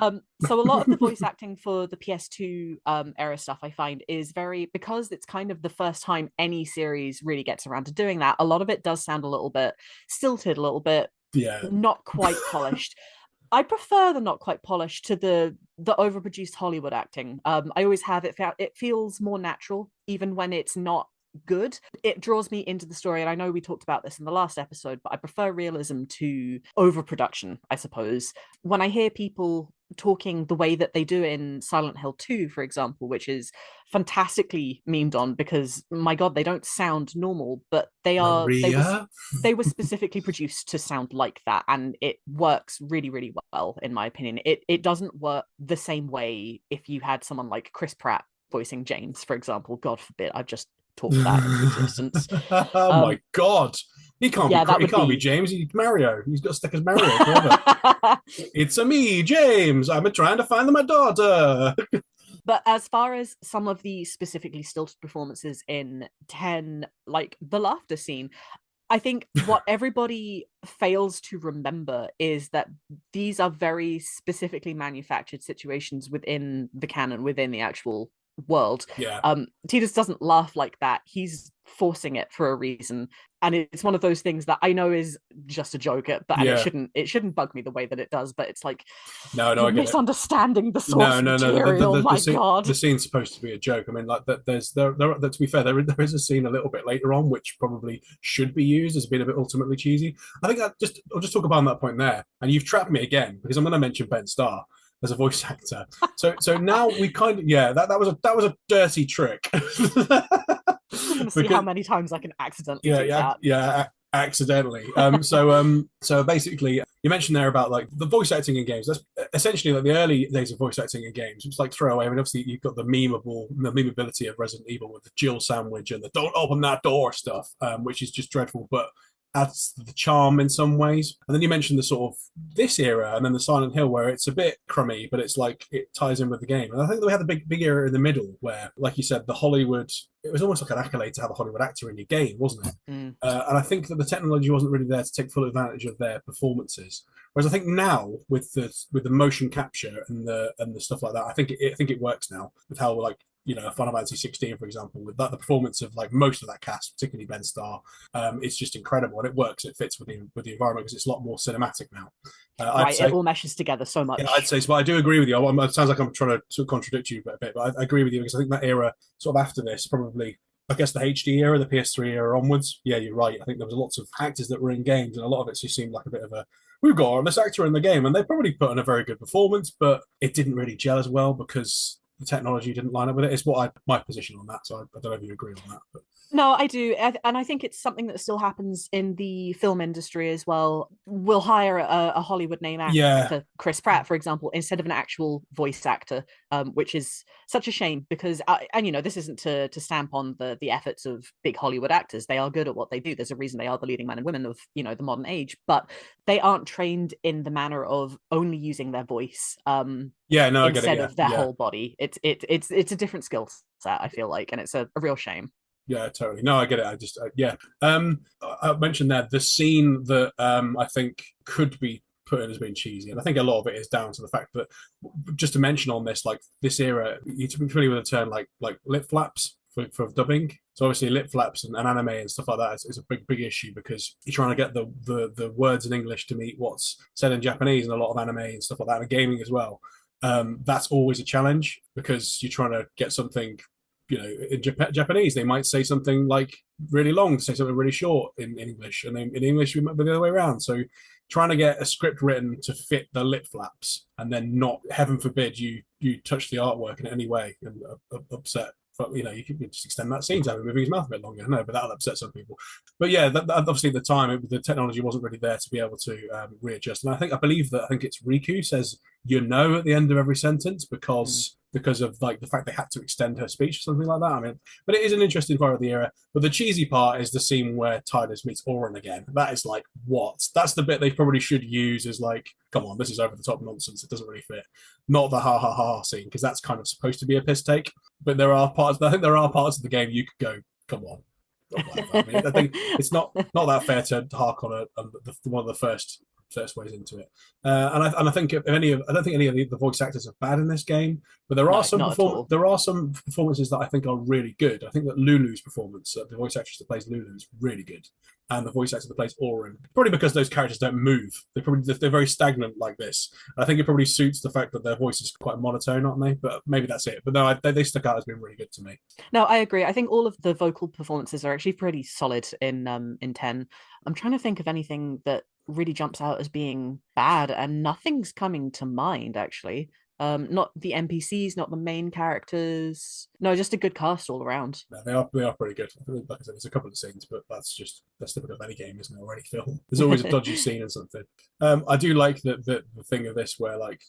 Speaker 2: So a lot of the voice acting for the PS2 era stuff I find is very, because it's kind of the first time any series really gets around to doing that. A lot of it does sound a little bit stilted, a little bit
Speaker 1: Yeah.
Speaker 2: not quite polished. I prefer the not quite polished to the overproduced Hollywood acting. I always have it. It feels more natural, even when it's not good. It draws me into the story, and I know we talked about this in the last episode, but I prefer realism to overproduction, I suppose. When I hear people talking the way that they do in Silent Hill 2, for example, which is fantastically memed on because, my god, they don't sound normal, but
Speaker 1: Maria?
Speaker 2: they were specifically produced to sound like that, and it works really, really well, in my opinion. It doesn't work the same way if you had someone like Chris Pratt voicing James, for example. God forbid, I've just talked that into existence.
Speaker 1: Oh my god. He can't
Speaker 2: Yeah, that
Speaker 1: he
Speaker 2: would
Speaker 1: can't be
Speaker 2: be
Speaker 1: James. He's Mario. He's got to stick as Mario forever. It's a me, James. I'm trying to find my daughter.
Speaker 2: But as far as some of the specifically stilted performances in 10, like the laughter scene, I think what everybody fails to remember is that these are very specifically manufactured situations within the canon, within the actual world.
Speaker 1: Yeah.
Speaker 2: Tidus doesn't laugh like that. He's forcing it for a reason. and it's one of those things that I know is just a joke, but and
Speaker 1: Yeah.
Speaker 2: it shouldn't bug me the way that it does. But it's like
Speaker 1: No, no,
Speaker 2: you're
Speaker 1: I get it.
Speaker 2: misunderstanding the
Speaker 1: No,
Speaker 2: source
Speaker 1: no, no.
Speaker 2: material. My
Speaker 1: The
Speaker 2: God.
Speaker 1: scene's supposed to be a joke. I mean, like that. To be fair, there is a scene a little bit later on which probably should be used as being a bit ultimately cheesy. I think I'll just talk about that point there. And you've trapped me again because I'm going to mention Ben Starr as a voice actor. So now we kind of that was a dirty trick.
Speaker 2: I'm gonna see how
Speaker 1: Because
Speaker 2: many times I can accidentally
Speaker 1: yeah,
Speaker 2: do
Speaker 1: yeah,
Speaker 2: that.
Speaker 1: yeah, accidentally. So basically, you mentioned there about like the voice acting in games. That's essentially like the early days of voice acting in games. It's like throwaway. I mean, obviously you've got the memeability of Resident Evil with the Jill sandwich and the "don't open that door" stuff, which is just dreadful, but adds the charm in some ways. And then you mentioned the sort of this era and then the Silent Hill where it's a bit crummy, but it's like it ties in with the game. And I think that we had the big era in the middle where, like you said, the Hollywood, it was almost like an accolade to have a Hollywood actor in your game, wasn't it?
Speaker 2: Mm.
Speaker 1: And I think that the technology wasn't really there to take full advantage of their performances. Whereas I think now with the motion capture and the stuff like that, I think it works now with how like Final Fantasy 16, for example, with that the performance of like most of that cast, particularly Ben Starr, it's just incredible and it works. It fits with the environment because it's a lot more cinematic now. I'd
Speaker 2: Right, it
Speaker 1: say,
Speaker 2: all meshes together so
Speaker 1: yeah, I'd
Speaker 2: much.
Speaker 1: say, so, but I do agree with you. It sounds like I'm trying to sort of contradict you a bit, but I agree with you because I think that era, sort of after this, probably I guess the HD era, the PS3 era onwards. Yeah, you're right. I think there was lots of actors that were in games, and a lot of it just seemed like a bit of a we've got this actor in the game, and they probably put in a very good performance, but it didn't really gel as well because the technology didn't line up with it. It's my position on that. So I don't know if you agree on that, but
Speaker 2: No, I do. And I think it's something that still happens in the film industry as well. We'll hire a Hollywood name
Speaker 1: yeah,
Speaker 2: actor, Chris Pratt, for example, instead of an actual voice actor, which is such a shame because, and this isn't to stamp on the efforts of big Hollywood actors. They are good at what they do. There's a reason they are the leading men and women of, the modern age, but they aren't trained in the manner of only using their voice
Speaker 1: yeah, no, I get it.
Speaker 2: instead
Speaker 1: Yeah,
Speaker 2: of their
Speaker 1: yeah.
Speaker 2: whole body. It's a different skill set, I feel like, and it's a real shame.
Speaker 1: Yeah, totally. No, I get it. Yeah. I mentioned there the scene that I think could be put in as being cheesy, and I think a lot of it is down to the fact that just to mention on this, like this era, you're familiar with the term like lip flaps for dubbing. So obviously lip flaps and anime and stuff like that is a big issue because you're trying to get the words in English to meet what's said in Japanese and a lot of anime and stuff like that, and gaming as well. That's always a challenge because you're trying to get something in Japanese, they might say something like really long, say something really short in English, and then in English, we might be the other way around. So, trying to get a script written to fit the lip flaps, and then not, heaven forbid, you touch the artwork in any way and upset. But you could just extend that scene to have him moving his mouth a bit longer. No, but that'll upset some people. But yeah, obviously at the time, the technology wasn't really there to be able to readjust. And I believe that I think it's Riku says at the end of every sentence
Speaker 2: Mm.
Speaker 1: because of like the fact they had to extend her speech or something like that. I mean, but it is an interesting part of the era. But the cheesy part is the scene where Tidus meets Auron again. That is like what? That's the bit they probably should use as like, come on, this is over the top nonsense. It doesn't really fit. Not the ha ha ha scene because that's kind of supposed to be a piss take. But there are parts. I think there are parts of the game you could go, come on, or whatever. I mean, I think it's not that fair to hark on one of the first ways into it. And I think if any of I don't think any of the voice actors are bad in this game, but
Speaker 2: No, not at all.
Speaker 1: there are some performances that I think are really good. I think that Lulu's performance, the voice actress that plays Lulu, is really good, and the voice actor that plays Auron, probably because those characters don't move. They're very stagnant like this. I think it probably suits the fact that their voice is quite monotone, aren't they? But maybe that's it. But no, they stuck out as being really good to me.
Speaker 2: No, I agree. I think all of the vocal performances are actually pretty solid in 10. I'm trying to think of anything that really jumps out as being bad, and nothing's coming to mind actually. Not the NPCs, not the main characters. No, just a good cast all around.
Speaker 1: No, they are pretty good. Like I said, there's a couple of scenes, but that's typical of any game, isn't it? Or any film. There's always a dodgy scene or something. I do like the thing of this where like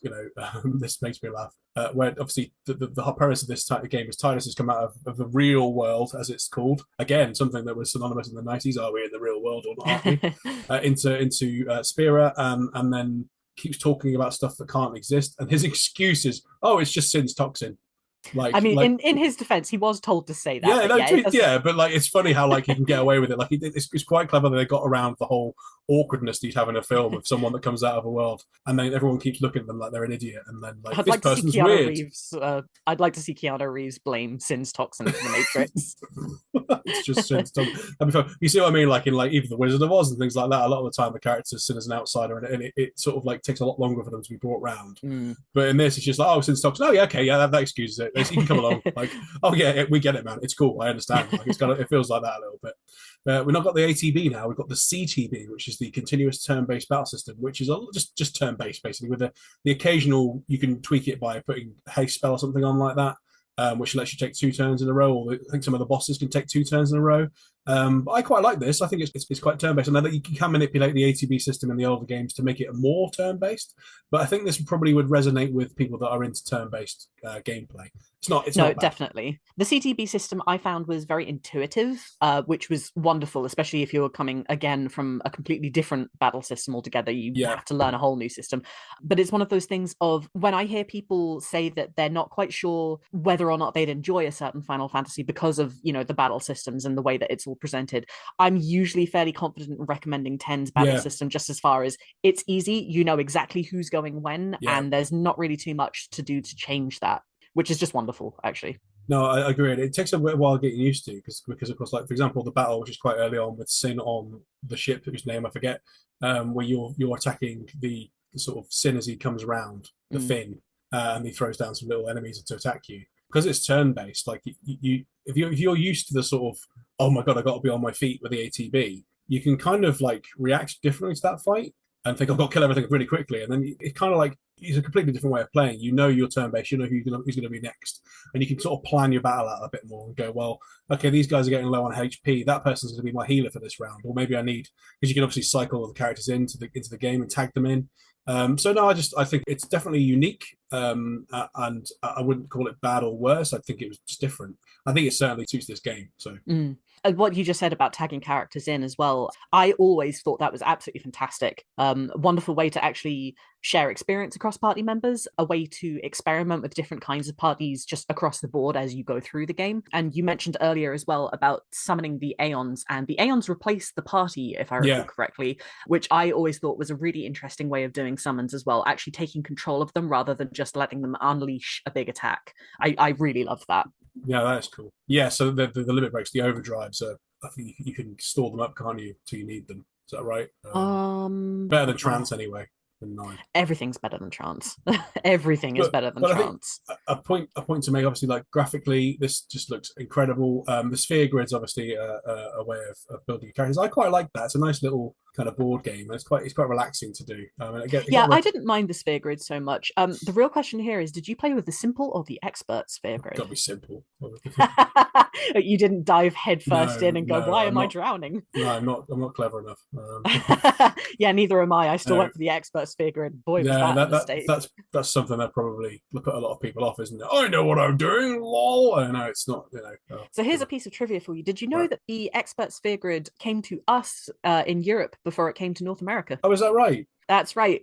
Speaker 1: this makes me laugh. Where obviously the premise of this type of game is Tidus has come out of the real world, as it's called. Again, something that was synonymous in the 90s. Are we in the real world or not? Aren't we? Into Spira, and then keeps talking about stuff that can't exist. And his excuse is, oh, it's just Sin's toxin.
Speaker 2: I mean,
Speaker 1: Like
Speaker 2: in his defense, he was told to say that,
Speaker 1: yeah,
Speaker 2: but
Speaker 1: no,
Speaker 2: yeah, it doesn't.
Speaker 1: yeah, but like it's funny how like he can get away with it. Like it's quite clever that they got around the whole awkwardness that you'd have in a film of someone that comes out of a world, and then everyone keeps looking at them like they're an idiot, and then like
Speaker 2: I'd
Speaker 1: this
Speaker 2: like to see
Speaker 1: person's
Speaker 2: Keanu
Speaker 1: weird.
Speaker 2: Reeves. I'd like to see Keanu Reeves blame Sin's toxin for the Matrix.
Speaker 1: It's just Sin's toxin. I mean, you see what I mean? Like in like even the Wizard of Oz and things like that. A lot of the time, the character's seen as an outsider, and it sort of like takes a lot longer for them to be brought round.
Speaker 2: Mm.
Speaker 1: But in this, it's just like, oh, Sin's toxin. Oh yeah, okay, yeah, that excuses it. You can come along. Like, oh yeah, we get it, man. It's cool. I understand. Like it feels like that a little bit. We've not got the ATB now. We've got the CTB, which is the continuous turn-based battle system, which is just turn-based basically. With the occasional, you can tweak it by putting haste spell or something on like that, which lets you take 2 turns in a row. Or I think some of the bosses can take 2 turns in a row. But I quite like this. I think it's quite turn-based. I know that you can manipulate the ATB system in the older games to make it more turn-based, but I think this probably would resonate with people that are into turn-based gameplay. It's
Speaker 2: No,
Speaker 1: not bad.
Speaker 2: definitely. The CTB system I found was very intuitive, which was wonderful, especially if you're coming again from a completely different battle system altogether. You
Speaker 1: Yeah,
Speaker 2: have to learn a whole new system. But it's one of those things of when I hear people say that they're not quite sure whether or not they'd enjoy a certain Final Fantasy because of, the battle systems and the way that it's all presented, I'm usually fairly confident in recommending 10's battle
Speaker 1: yeah,
Speaker 2: system just as far as it's easy, you know exactly who's going when,
Speaker 1: yeah.
Speaker 2: and there's not really too much to do to change that, which is just wonderful, actually.
Speaker 1: No, I agree. It takes a while getting used to because of course, like for example, the battle which is quite early on with Sin on the ship whose name I forget, where you're attacking the sort of Sin as he comes around the
Speaker 2: Mm.
Speaker 1: fin, and he throws down some little enemies to attack you because it's turn based. Like if you're used to the sort of oh my god, I got to be on my feet with the ATB, you can kind of like react differently to that fight and think I've got to kill everything really quickly, and then it kind of like it's a completely different way of playing. You know your turn based, you know who's going to be next, and you can sort of plan your battle out a bit more and go, well, okay, these guys are getting low on HP. That person's going to be my healer for this round, or maybe I need because you can obviously cycle all the characters into the game and tag them in. So no, I think it's definitely unique, and I wouldn't call it bad or worse. I think it was just different. I think it certainly suits this game. So
Speaker 2: Mm. And what you just said about tagging characters in as well, I always thought that was absolutely fantastic. Wonderful way to actually share experience across party members, a way to experiment with different kinds of parties just across the board as you go through the game. And you mentioned earlier as well about summoning the Aeons, and the Aeons replace the party, if I recall
Speaker 1: yeah,
Speaker 2: correctly, which I always thought was a really interesting way of doing summons as well, actually taking control of them rather than just letting them unleash a big attack. I really love that.
Speaker 1: yeah, that's cool. Yeah, so the limit breaks, the overdrives, I think you can store them up, can't you, till you need them? Is that right? Better than
Speaker 2: Oh,
Speaker 1: trance anyway. Than nine.
Speaker 2: everything's better than trance. Everything is better than
Speaker 1: But I think
Speaker 2: trance.
Speaker 1: a point to make, obviously, like graphically, this just looks incredible. The sphere grid's obviously a way of building your characters. I quite like that. It's a nice little kind of board game. It's quite relaxing to do. And it
Speaker 2: Yeah,
Speaker 1: got
Speaker 2: I didn't mind the sphere grid so much. The real question here is, did you play with the simple or the expert sphere
Speaker 1: got
Speaker 2: grid?
Speaker 1: to be simple.
Speaker 2: You didn't dive headfirst
Speaker 1: No,
Speaker 2: in and go,
Speaker 1: no,
Speaker 2: why
Speaker 1: I'm
Speaker 2: am I
Speaker 1: not.
Speaker 2: drowning?
Speaker 1: No, I'm not clever enough.
Speaker 2: Yeah, neither am I. I still
Speaker 1: No,
Speaker 2: went for the expert sphere grid. Boy, was
Speaker 1: yeah,
Speaker 2: that a
Speaker 1: that
Speaker 2: mistake.
Speaker 1: that's something that probably put a lot of people off, isn't it? I know what I'm doing. Lol. I know it's not. Oh,
Speaker 2: So here's a
Speaker 1: God.
Speaker 2: piece of trivia for you. Did you know
Speaker 1: Right.
Speaker 2: that the expert sphere grid came to us in Europe before it came to North America?
Speaker 1: Oh, is that right?
Speaker 2: That's right.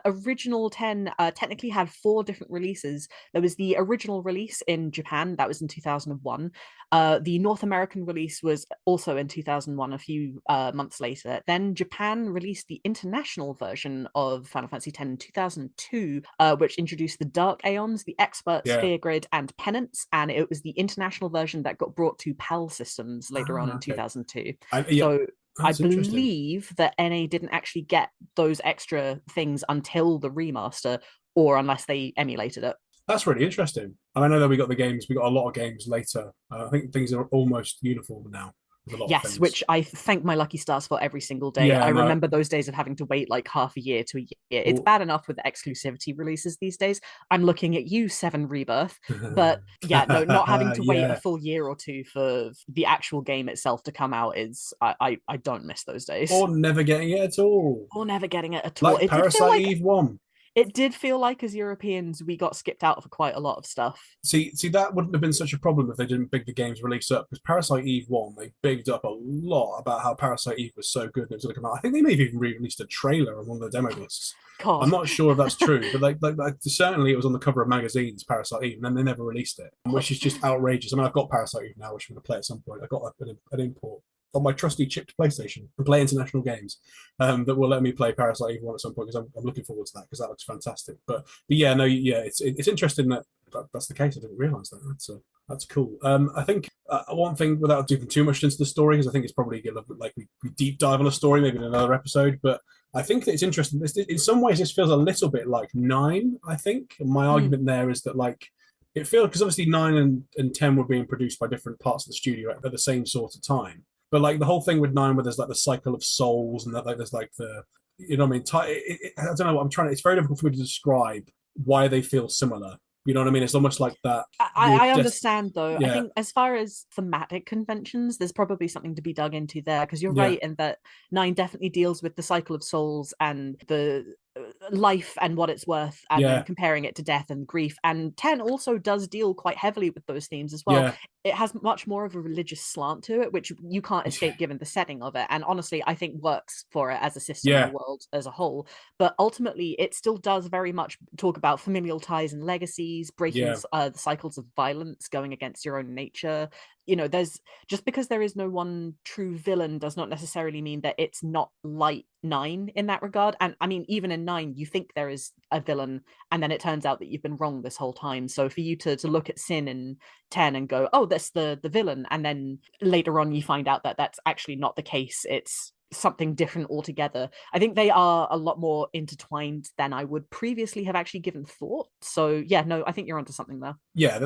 Speaker 2: Original 10 technically had 4 different releases. There was the original release in Japan, that was in 2001. The North American release was also in 2001, a few months later. Then Japan released the international version of Final Fantasy X in 2002, which introduced the Dark Aeons, the Expert
Speaker 1: Yeah.
Speaker 2: Sphere Grid, and Penance. And it was the international version that got brought to PAL systems later on
Speaker 1: Ah,
Speaker 2: in
Speaker 1: okay.
Speaker 2: 2002.
Speaker 1: Yeah,
Speaker 2: So I
Speaker 1: that's interesting.
Speaker 2: believe that NA didn't actually get those extra things until the remaster, or unless they emulated it.
Speaker 1: That's really interesting. And I know that we got a lot of games later. I think things are almost uniform now with a lot of
Speaker 2: Yes,
Speaker 1: things.
Speaker 2: which I thank my lucky stars for every single day.
Speaker 1: Yeah,
Speaker 2: I
Speaker 1: no.
Speaker 2: remember those days of having to wait like half a year to a year. It's
Speaker 1: Well,
Speaker 2: bad enough with exclusivity releases these days. I'm looking at you, Seven Rebirth. But yeah, no, not having to wait a
Speaker 1: yeah.
Speaker 2: full year or two for the actual game itself to come out is I don't miss those days.
Speaker 1: Or never getting it at all.
Speaker 2: Or never getting it at all.
Speaker 1: Like
Speaker 2: It did feel
Speaker 1: Parasite
Speaker 2: like
Speaker 1: Eve 1.
Speaker 2: It did feel like as Europeans we got skipped out for quite a lot of stuff.
Speaker 1: See, that wouldn't have been such a problem if they didn't big the game's release up. Because Parasite Eve 1, they bigged up a lot about how Parasite Eve was so good and it was going to come out. I think they may have even re-released a trailer on one of the demo discs.
Speaker 2: God.
Speaker 1: I'm not sure if that's true, but like certainly it was on the cover of magazines, Parasite Eve, and then they never released it, which is just outrageous. I mean, I've got Parasite Eve now, which I'm going to play at some point. I got an import on my trusty chipped PlayStation and play international games that will let me play Parasite Eve 1 at some point, because I'm looking forward to that, because that looks fantastic. But yeah, no, yeah, it's interesting that's the case. I didn't realise that. That's cool. I think one thing, without dipping too much into the story, because I think it's probably going to like we deep dive on a story maybe in another episode, but I think that it's interesting. In some ways, this feels a little bit like 9, I think. And my argument there is that, like, it feels, because obviously 9 and 10 were being produced by different parts of the studio at the same sort of time. But like the whole thing with 9, where there's like the cycle of souls, and that like there's like the, you know what I mean? I don't know what I'm trying to. It's very difficult for me to describe why they feel similar. You know what I mean? It's almost like that.
Speaker 2: I understand, though.
Speaker 1: Yeah.
Speaker 2: I think as far as thematic conventions, there's probably something to be dug into there, because you're right in that 9 definitely deals with the cycle of souls and the life and what it's worth, and then comparing it to death and grief. And 10 also does deal quite heavily with those themes as well. It has much more of a religious slant to it, which you can't escape given the setting of it, and honestly I think works for it as a system in the world as a whole. But ultimately it still does very much talk about familial ties and legacies, breaking the cycles of violence, going against your own nature. You know, there's just because there is no one true villain does not necessarily mean that it's not like 9 in that regard. And I mean, even in 9 you think there is a villain, and then it turns out that you've been wrong this whole time. So for you to look at Sin in 10 and go, oh, that's the villain, and then later on you find out that that's actually not the case, it's something different altogether. I think they are a lot more intertwined than I would previously have actually given thought. So yeah, no, I think you're onto something there.
Speaker 1: Yeah,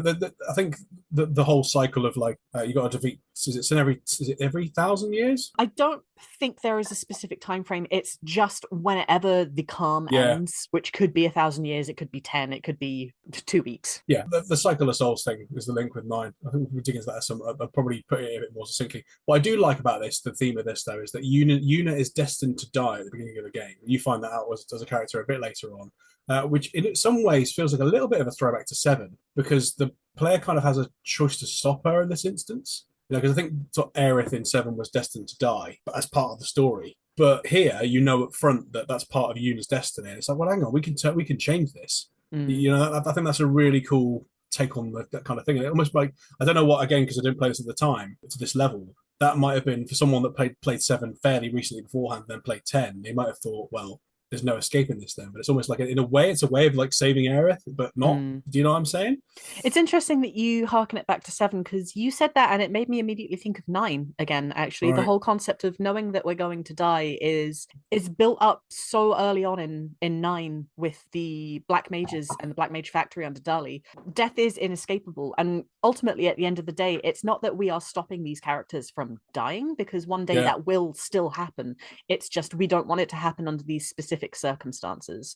Speaker 1: I think the whole cycle of like you got to defeat. Is it every 1,000 years?
Speaker 2: I don't think there is a specific time frame. It's just whenever the calm ends, which could be 1,000 years, it could be 10, it could be 2 weeks.
Speaker 1: Yeah, the cycle of souls thing is the link with 9. I think we're digging into that. I'll probably put it a bit more succinctly. What I do like about this, the theme of this though, is that Yuna is destined to die at the beginning of the game. You find that out as a character a bit later on. Which in some ways feels like a little bit of a throwback to 7, because the player kind of has a choice to stop her in this instance. You know, because I think Aerith in 7 was destined to die, but as part of the story. But here, you know up front that that's part of Yuna's destiny. And it's like, well, hang on, we can change this. You know, I think that's a really cool take on that kind of thing. And it almost like, I don't know what, again, because I didn't play this at the time, to this level, that might have been for someone that played 7 fairly recently beforehand, then played 10. They might have thought, well, there's no escaping this then. But it's almost like, in a way, it's a way of like saving Aerith, but not. Do you know what I'm saying?
Speaker 2: It's interesting that you harken it back to 7, because you said that and it made me immediately think of 9 again, actually. Right. The whole concept of knowing that we're going to die is built up so early on in 9 with the Black Mages and the Black Mage Factory under Dali. Death is inescapable. And ultimately, at the end of the day, it's not that we are stopping these characters from dying, because one day that will still happen. It's just we don't want it to happen under these specific circumstances.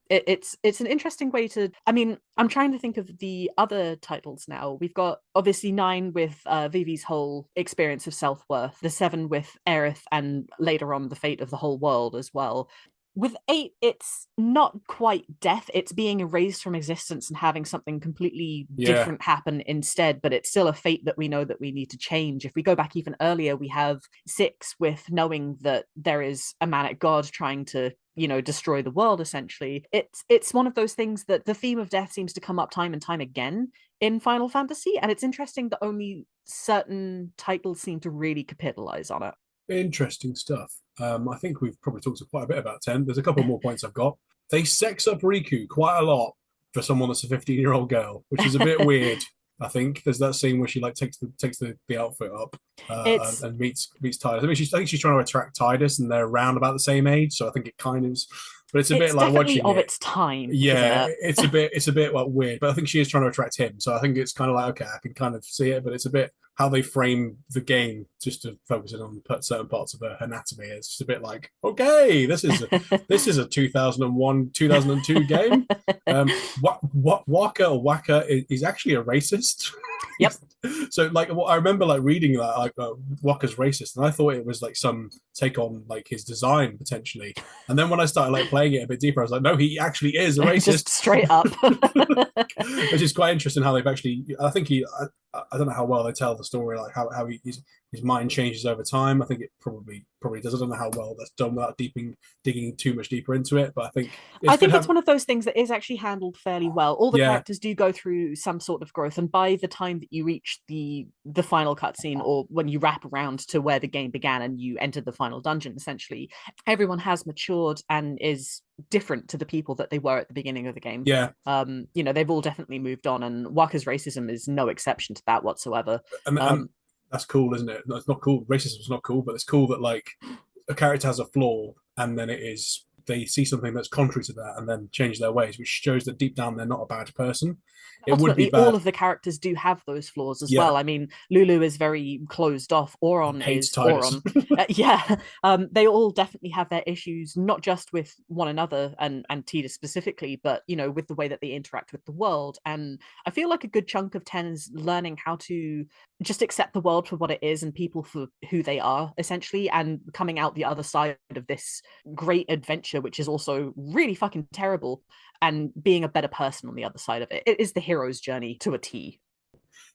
Speaker 2: It's an interesting way to, I mean, I'm trying to think of the other titles now. We've got obviously 9 with Vivi's whole experience of self-worth, the 7 with Aerith, and later on the fate of the whole world as well. With 8, it's not quite death. It's being erased from existence and having something completely different happen instead, but it's still a fate that we know that we need to change. If we go back even earlier, we have 6 with knowing that there is a manic god trying to, you know, destroy the world, essentially. It's one of those things that the theme of death seems to come up time and time again in Final Fantasy, and it's interesting that only certain titles seem to really capitalize on it.
Speaker 1: Interesting stuff. I think we've probably talked quite a bit about 10. There's a couple more points I've got. They sex up Riku quite a lot for someone that's a 15-year-old girl, which is a bit weird. I think there's that scene where she like takes the outfit up and meets Tidus. I think she's trying to attract Tidus, and they're around about the same age, so I think it kind of. But it's a bit like watching
Speaker 2: of its time.
Speaker 1: Yeah, it's a bit like weird, but I think she is trying to attract him. So I think it's kind of like, okay, I can kind of see it, but it's a bit how they frame the game just to focus it on certain parts of her anatomy. It's just a bit like, okay, this is a 2001 2002 game. Waka is actually a racist.
Speaker 2: Yep.
Speaker 1: So like, I remember like reading that like Wakka's racist, and I thought it was like some take on like his design potentially. And then when I started like playing it a bit deeper, I was like, no, he actually is a racist.
Speaker 2: Just straight up.
Speaker 1: Which is quite interesting how they've actually. I think I don't know how well they tell the story, like how his mind changes over time. I think it probably does. I don't know how well that's done without digging too much deeper into it. But I think
Speaker 2: I think it's one of those things that is actually handled fairly well. All the characters do go through some sort of growth, and by the time that you reach the final cutscene, or when you wrap around to where the game began and you enter the final dungeon, essentially, everyone has matured and is different to the people that they were at the beginning of the game.
Speaker 1: Yeah.
Speaker 2: They've all definitely moved on, and Wakka's racism is no exception to that whatsoever.
Speaker 1: And that's cool, isn't it? It's not cool. Racism is not cool, but it's cool that like a character has a flaw, and then they see something that's contrary to that, and then change their ways, which shows that deep down they're not a bad person.
Speaker 2: It would be bad. All of the characters do have those flaws as well. I mean, Lulu is very closed off. Auron is Auron. They all definitely have their issues, not just with one another and Tidus specifically, but with the way that they interact with the world. And I feel like a good chunk of 10 is learning how to just accept the world for what it is and people for who they are, essentially, and coming out the other side of this great adventure, which is also really fucking terrible, and being a better person on the other side of it. It is the hero's journey to a T.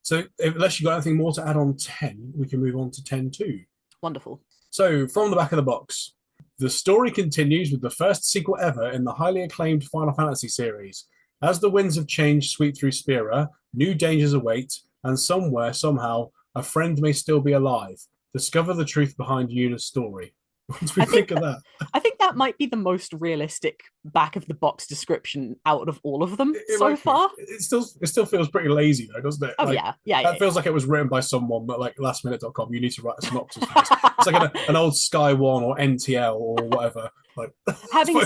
Speaker 1: So unless you got anything more to add on 10, we can move on to 10-2.
Speaker 2: Wonderful.
Speaker 1: So from the back of the box, the story continues with the first sequel ever in the highly acclaimed Final Fantasy series. As the winds of change sweep through Spira, new dangers await, and somewhere, somehow, a friend may still be alive. Discover the truth behind Yuna's story. What do we think of that?
Speaker 2: I think that might be the most realistic back of the box description out of all of them so far.
Speaker 1: It still feels pretty lazy though, doesn't it?
Speaker 2: Oh,
Speaker 1: That feels like it was written by someone, but like lastminute.com, you need to write a synopsis for this. It's like an old Sky One or NTL or whatever. Like
Speaker 2: having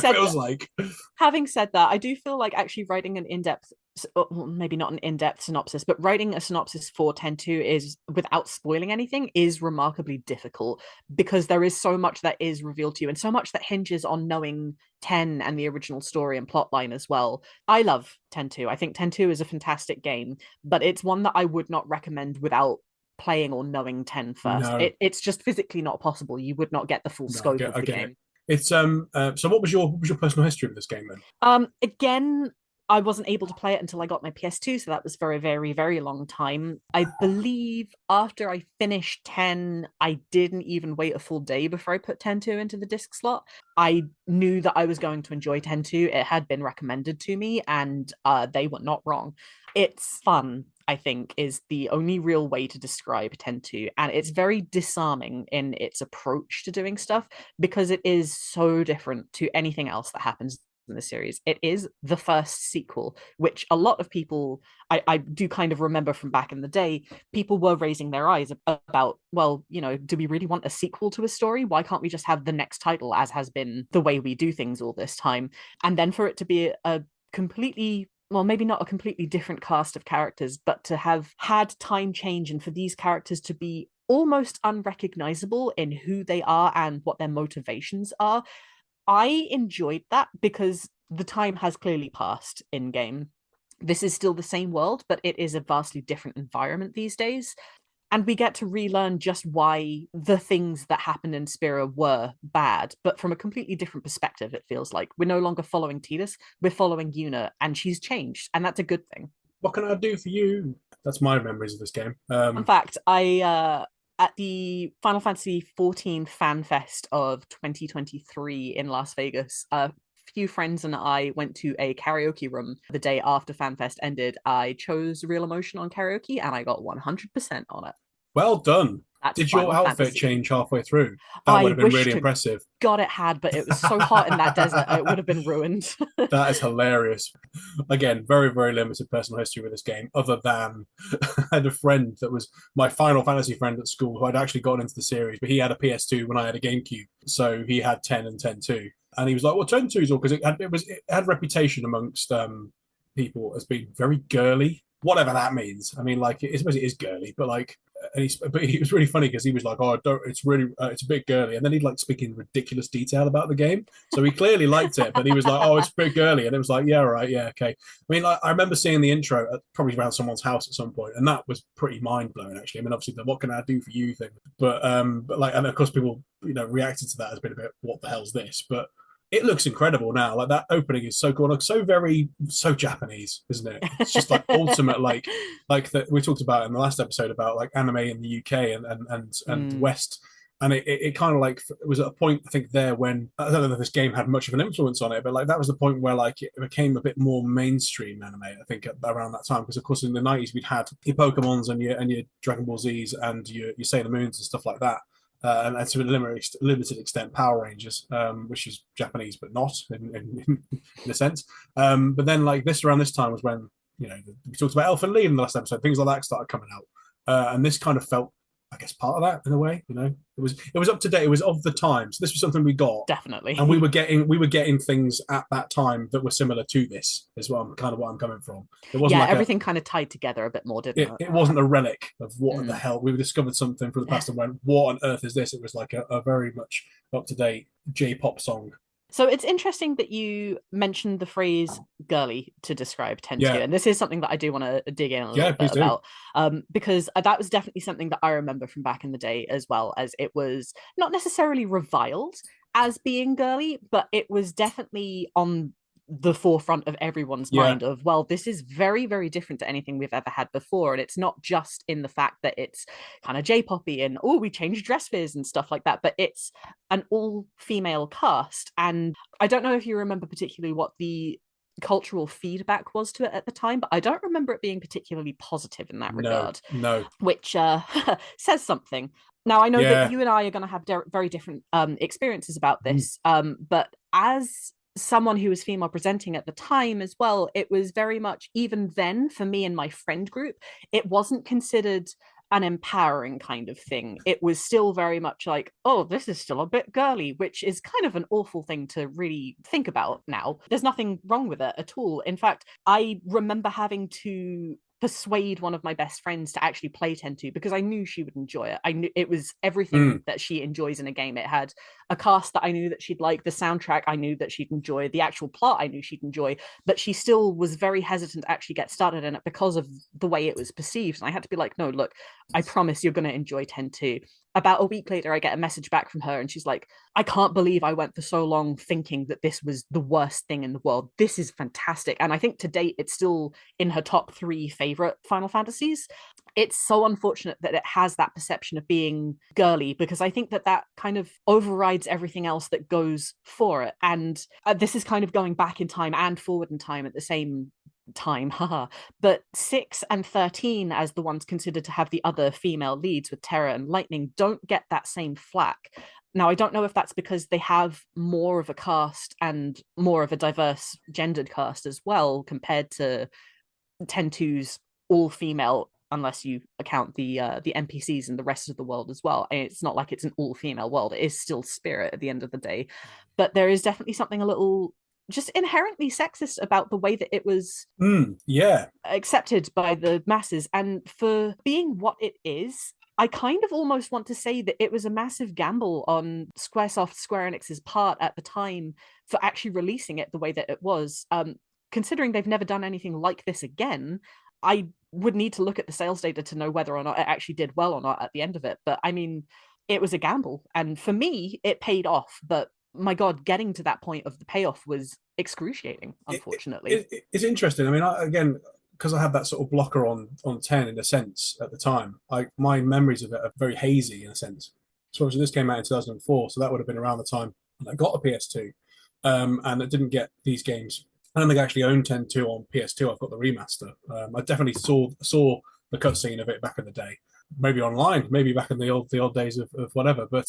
Speaker 2: said that, I do feel like actually writing an in-depth, well, maybe not an in-depth synopsis, but writing a synopsis for 10-2 is, without spoiling anything, is remarkably difficult, because there is so much that is revealed to you and so much that hinges on knowing 10 and the original story and plotline as well. I love 10-2. I think 10-2 is a fantastic game, but it's one that I would not recommend without playing or knowing 10 first. No. It's just physically not possible. You would not get the full scope of the game.
Speaker 1: It's so what was your personal history of this game then?
Speaker 2: Again, I wasn't able to play it until I got my PS2, so that was for a very, very long time. I believe after I finished 10, I didn't even wait a full day before I put 10-2 into the disc slot. I knew that I was going to enjoy 10-2. It had been recommended to me, and they were not wrong. It's fun, I think, is the only real way to describe 10-2, and it's very disarming in its approach to doing stuff, because it is so different to anything else that happens in the series. It is the first sequel, which a lot of people, I do kind of remember from back in the day, people were raising their eyes about, well, do we really want a sequel to a story? Why can't we just have the next title, as has been the way we do things all this time? And then for it to be a completely, well, maybe not a completely different cast of characters, but to have had time change, and for these characters to be almost unrecognizable in who they are and what their motivations are, I enjoyed that, because the time has clearly passed in game. This is still the same world, but it is a vastly different environment these days. And we get to relearn just why the things that happened in Spira were bad, but from a completely different perspective, it feels like. We're no longer following Tidus, we're following Yuna, and she's changed, and that's a good thing.
Speaker 1: What can I do for you? That's my memories of this game.
Speaker 2: In fact, at the Final Fantasy XIV Fan Fest of 2023 in Las Vegas, a few friends and I went to a karaoke room the day after FanFest ended. I chose Real Emotion on karaoke, and I got 100% on it.
Speaker 1: Well done. Did your outfit change halfway through? That would have been really impressive.
Speaker 2: God, it had, but it was so hot in that desert, it would have been ruined.
Speaker 1: That is hilarious. Again, very, very limited personal history with this game, other than I had a friend that was my Final Fantasy friend at school who I'd actually gotten into the series, but he had a PS2 when I had a GameCube. So he had 10 and 10-2. And he was like, well, 10-2 is all, because it had reputation amongst people as being very girly. Whatever that means. I mean, like, I suppose it is girly, but like, but he was really funny because he was like, "Oh, don't, it's really, it's a bit girly," and then he'd like speak in ridiculous detail about the game. So he clearly liked it, but he was like, "Oh, it's a bit girly," and it was like, "Yeah, right, yeah, okay." I mean, like, I remember seeing the intro probably around someone's house at some point, and that was pretty mind blowing. Actually, I mean, obviously the "what can I do for you" thing, but like, and of course people reacted to that as being a bit, "What the hell's this?" But it looks incredible now. Like that opening is so cool, like so Japanese, isn't it? It's just like ultimate, like that we talked about in the last episode about like anime in the UK and West. And it kind of like it was at a point I think there when I don't know if this game had much of an influence on it, but like that was the point where like it became a bit more mainstream anime. I think around that time because of course in the 90s we'd had your Pokemons and your Dragon Ball Z's and your Sailor Moons and stuff like that. And to a limited extent, Power Rangers, which is Japanese but not in a sense. But then, like this around this time was when we talked about Elfen Lied in the last episode. Things like that started coming out, and this kind of felt, I guess, part of that in a way. It was up to date. It was of the time. So this was something we got
Speaker 2: Definitely,
Speaker 1: and we were getting things at that time that were similar to this. Is what I'm coming from. It wasn't like
Speaker 2: everything kind of tied together a bit more, didn't it?
Speaker 1: It wasn't a relic of what the hell we discovered something from the past and went, what on earth is this? It was like a very much up to date J-pop song.
Speaker 2: So it's interesting that you mentioned the phrase girly to describe Ten 2, and this is something that I do want to dig in a little bit about, because that was definitely something that I remember from back in the day, as well as it was not necessarily reviled as being girly, but it was definitely on the forefront of everyone's mind of, well, this is very, very different to anything we've ever had before. And it's not just in the fact that it's kind of J-poppy and, oh, we changed dress fizz and stuff like that, but it's an all-female cast. And I don't know if you remember particularly what the cultural feedback was to it at the time, but I don't remember it being particularly positive in that regard.
Speaker 1: No.
Speaker 2: Which says something. Now, I know that you and I are going to have very different experiences about this, but as someone who was female presenting at the time as well, it was very much, even then for me and my friend group, it wasn't considered an empowering kind of thing. It was still very much like, oh, this is still a bit girly, which is kind of an awful thing to really think about now. There's nothing wrong with it at all. In fact, I remember having to persuade one of my best friends to actually play 10-2 because I knew she would enjoy it. I knew it was everything that she enjoys in a game. It had a cast that I knew that she'd like, the soundtrack I knew that she'd enjoy, the actual plot I knew she'd enjoy, but she still was very hesitant to actually get started in it because of the way it was perceived. And I had to be like, no, look, I promise you're going to enjoy 10-2. About a week later, I get a message back from her and she's like, I can't believe I went for so long thinking that this was the worst thing in the world. This is fantastic. And I think to date, it's still in her top 3 favorite Final Fantasies. It's so unfortunate that it has that perception of being girly, because I think that kind of overrides everything else that goes for it. And this is kind of going back in time and forward in time at the same time, but 6 and 13 as the ones considered to have the other female leads with Terra and Lightning don't get that same flack. Now, I don't know if that's because they have more of a cast and more of a diverse gendered cast as well compared to 10-2's all-female, unless you account the NPCs and the rest of the world as well. And it's not like it's an all-female world. It is still Spirit at the end of the day. But there is definitely something a little just inherently sexist about the way that it was accepted by the masses. And for being what it is, I kind of almost want to say that it was a massive gamble on Square Enix's part at the time for actually releasing it the way that it was. Considering they've never done anything like this again, I would need to look at the sales data to know whether or not it actually did well or not at the end of it. But I mean, it was a gamble. And for me, it paid off. But my God, getting to that point of the payoff was excruciating, unfortunately.
Speaker 1: It's interesting. I mean, again, because I had that sort of blocker on 10 in a sense at the time, my memories of it are very hazy in a sense. So obviously this came out in 2004, so that would have been around the time I got a PS2, and I didn't get these games. I don't think I actually owned 10-2 on PS2. I've got the remaster. I definitely saw the cutscene of it back in the day, maybe online, maybe back in the old days of whatever. But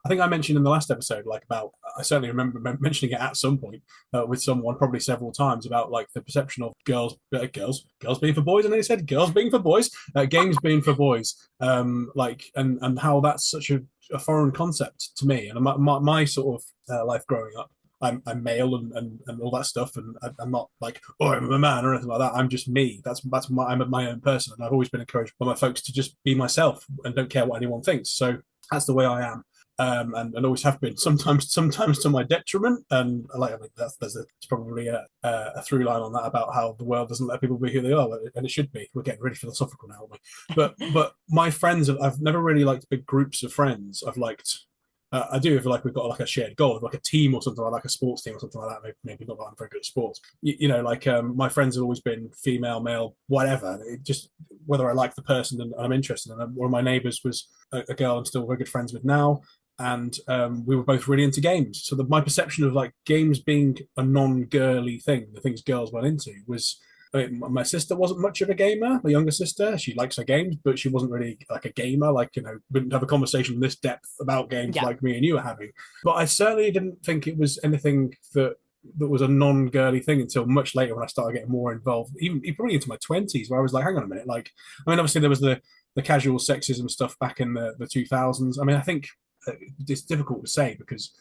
Speaker 1: I think I mentioned in the last episode, like about, I certainly remember mentioning it at some point with someone, probably several times, about like the perception of girls being for boys, and they said girls being for boys, games being for boys, like and how that's such a foreign concept to me and my sort of life growing up. I'm male and all that stuff, and I'm not like, oh, I'm a man or anything like that. I'm just me. I'm my own person, and I've always been encouraged by my folks to just be myself and don't care what anyone thinks. So that's the way I am. And always have been. Sometimes to my detriment. And like, I mean, there's probably a through line on that about how the world doesn't let people be who they are, and it should be. We're getting really philosophical now, aren't we? But my friends, I've never really liked big groups of friends. I've liked. I do feel like we've got like a shared goal, like a team or something like a sports team or something like that. Maybe not that I'm very good at sports. Like my friends have always been female, male, whatever. It just whether I like the person and I'm interested. And one of my neighbours was a girl I'm still very good friends with now, and we were both really into games. So my perception of like games being a non-girly thing, the things girls went into, was I mean, my sister wasn't much of a gamer. My younger sister, she likes her games, but she wasn't really like a gamer. Like, wouldn't have a conversation this depth about games
Speaker 2: Yeah.
Speaker 1: like me and you are having. But I certainly didn't think it was anything that was a non-girly thing until much later when I started getting more involved, even probably into my 20s, where I was like, hang on a minute. Like, I mean, obviously there was the casual sexism stuff back in the 2000s. I mean, I think it's difficult to say because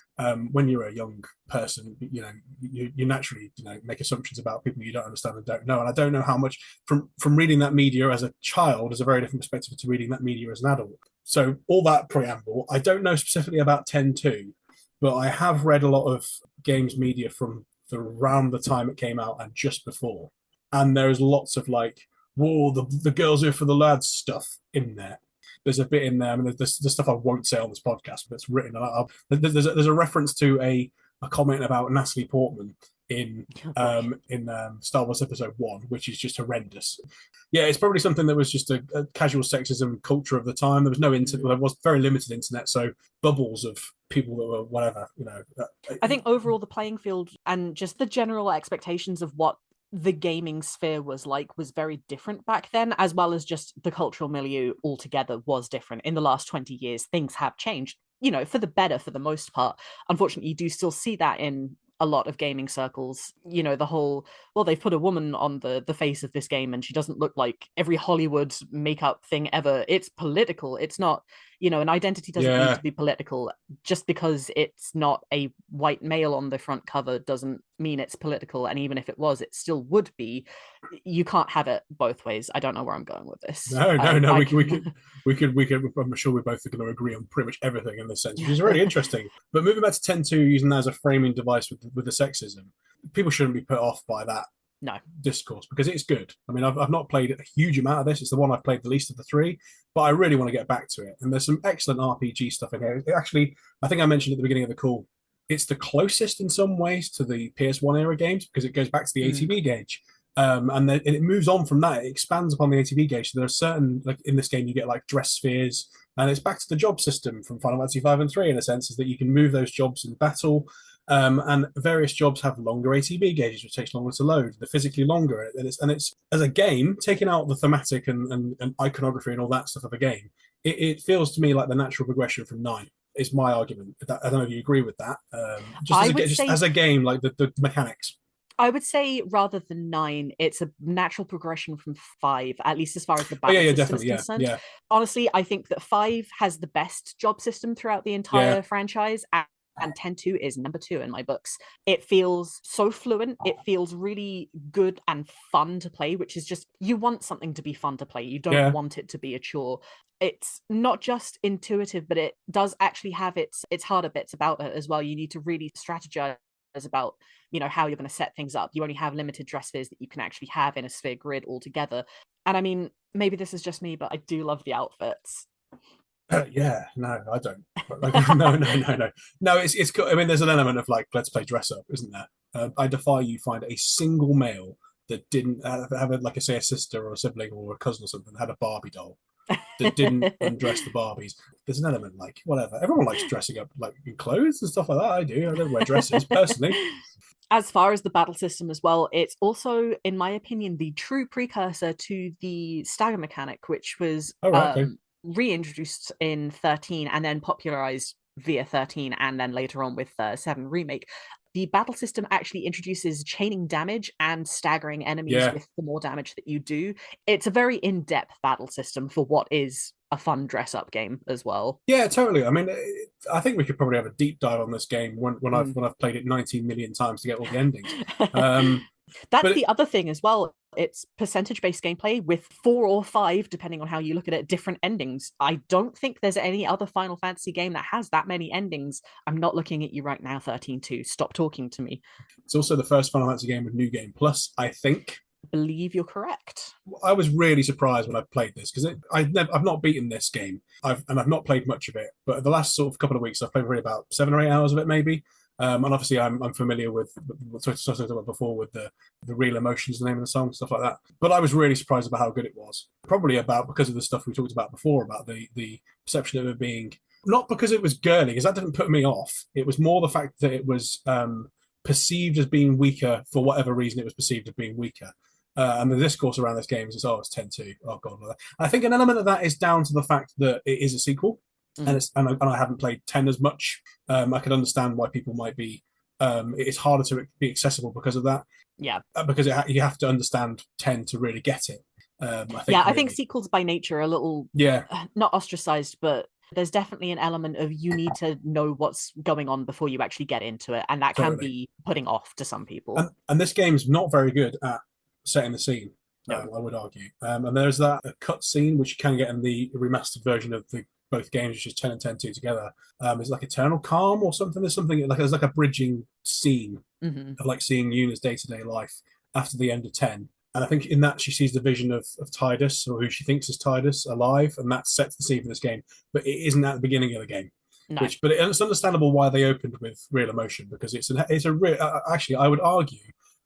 Speaker 1: when you're a young person, you naturally make assumptions about people you don't understand and don't know. And I don't know how much from reading that media as a child is a very different perspective to reading that media as an adult. So all that preamble, I don't know specifically about 10.2, but I have read a lot of games media from around the time it came out and just before. And there's lots of like, whoa, the girls are for the lads stuff in there. There's a bit in there. I mean, there's stuff I won't say on this podcast, but it's written. There's a reference to a comment about Natalie Portman in Star Wars Episode 1, which is just horrendous. Yeah, it's probably something that was just a casual sexism culture of the time. There was no internet. There was very limited internet, so bubbles of people that were whatever.
Speaker 2: I think overall the playing field and just the general expectations of what the gaming sphere was very different back then, as well as just the cultural milieu altogether was different. In the last 20 years, things have changed, for the better for the most part. Unfortunately, you do still see that in a lot of gaming circles, the whole, well, they've put a woman on the face of this game and she doesn't look like every Hollywood makeup thing ever. It's political. It's not, an identity doesn't need to be political. Just because it's not a white male on the front cover doesn't mean it's political. And even if it was, it still would be. You can't have it both ways. I don't know where I'm going with this.
Speaker 1: No. We could. I'm sure we're both going to agree on pretty much everything in this sense, which is really interesting. But moving back to 10.2, using that as a framing device with the sexism, people shouldn't be put off by that discourse because it's good. I mean, I've not played a huge amount of this. It's the one I've played the least of the three, but I really want to get back to it. And there's some excellent RPG stuff in here. Actually, I think I mentioned at the beginning of the call, it's the closest in some ways to the PS1 era games because it goes back to the ATB gauge. And it moves on from that. It expands upon the ATB gauge. So there are certain, like in this game, you get like dress spheres, and it's back to the job system from Final Fantasy 5 and 3 in a sense, is that you can move those jobs in battle. And various jobs have longer ATB gauges, which takes longer to load. They're physically longer, and it's as a game, taking out the thematic and iconography and all that stuff of a game, it feels to me like the natural progression from 9. Is my argument. I don't know if you agree with that. As a game, like the mechanics.
Speaker 2: I would say rather than 9, it's a natural progression from 5, at least as far as the battle system is concerned.
Speaker 1: Yeah.
Speaker 2: Honestly, I think that 5 has the best job system throughout the entire franchise, and 10.2 is number 2 in my books. It feels so fluent. It feels really good and fun to play, which is just, you want something to be fun to play. You don't want it to be a chore. It's not just intuitive, but it does actually have its harder bits about it as well. You need to really strategize about how you're going to set things up. You only have limited dress spheres that you can actually have in a sphere grid altogether. And I mean, maybe this is just me, but I do love the outfits.
Speaker 1: No, I don't. No. It's. I mean, there's an element of like, let's play dress up, isn't there? I defy you find a single male that didn't have like a sister or a sibling or a cousin or something that had a Barbie doll that didn't undress the Barbies. There's an element like whatever. Everyone likes dressing up like in clothes and stuff like that. I do. I don't wear dresses personally.
Speaker 2: As far as the battle system as well, it's also, in my opinion, the true precursor to the stagger mechanic, which was reintroduced in 13 and then popularized via 13 and then later on with 7 Remake. The battle system actually introduces chaining damage and staggering enemies with the more damage that you do. It's a very in-depth battle system for what is a fun dress up game as well.
Speaker 1: Yeah, totally. I mean, I think we could probably have a deep dive on this game when
Speaker 2: Mm.
Speaker 1: I've played it 19 million times to get all the endings. Um,
Speaker 2: That's
Speaker 1: but
Speaker 2: the other thing as well. It's percentage-based gameplay with 4 or 5, depending on how you look at it, different endings. I don't think there's any other Final Fantasy game that has that many endings. I'm not looking at you right now, 13-2. Stop talking to me.
Speaker 1: it's also the first Final Fantasy game with New Game Plus, I think.
Speaker 2: I believe you're correct.
Speaker 1: I was really surprised when I played this because I've not beaten this game. I've not played much of it, but the last sort of couple of weeks I've played really about 7 or 8 hours of it maybe. And obviously I'm familiar with what I talked about before with the Real Emotions, the name of the song, stuff like that. But I was really surprised about how good it was. Probably about because of the stuff we talked about before about the perception of it being not because it was girly, because that didn't put me off. It was more the fact that it was perceived as being weaker for whatever reason it was perceived as being weaker. And the discourse around this game is, it's 10-2. Oh, God. I think an element of that is down to the fact that it is a sequel, and I haven't played 10 as much. I can understand why people might be. It's harder to be accessible because of that.
Speaker 2: Yeah.
Speaker 1: Because you have to understand 10 to really get it.
Speaker 2: I think sequels by nature are a little not ostracized, but there's definitely an element of you need to know what's going on before you actually get into it, and that can be putting off to some people.
Speaker 1: And this game's not very good at setting the scene. No. I would argue. And there's that cut scene which you can get in the remastered version of both games, which is 10 and 10-2 together. It's like Eternal Calm or something. There's like a bridging scene of like seeing Yuna's day-to-day life after the end of 10. And I think in that she sees the vision of Tidus, or who she thinks is Tidus, alive, and that sets the scene for this game. But it isn't at the beginning of the game. No. But it's understandable why they opened with Real Emotion, because it's a real. Actually, I would argue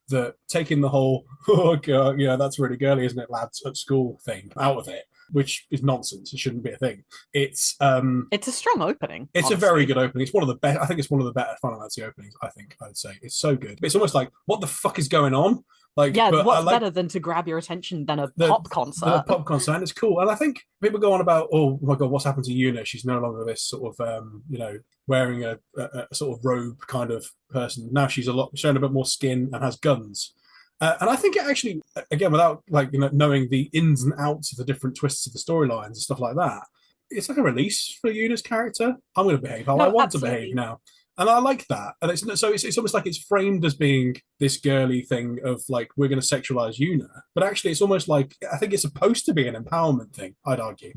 Speaker 1: that taking the whole God, that's really girly, isn't it, lads at school thing out of it, which is nonsense. It shouldn't be a thing. It's
Speaker 2: a strong opening.
Speaker 1: It's honestly a very good opening. It's one of the best. I think it's one of the better Final Fantasy openings. I'd say it's so good. It's almost like, what the fuck is going on?
Speaker 2: Like, yeah, what's better than to grab your attention than a pop concert?
Speaker 1: A pop concert, and it's cool. And I think people go on about, oh my God, what's happened to Yuna? She's no longer this sort of, wearing a sort of robe kind of person. Now she's showing a bit more skin and has guns. And I think it actually, again, without knowing the ins and outs of the different twists of the storylines and stuff like that, it's like a release for Yuna's character. I'm going to behave how I want to behave now. And I like that. And it's almost like it's framed as being this girly thing of like, we're going to sexualize Yuna. But actually, it's almost like, I think it's supposed to be an empowerment thing, I'd argue.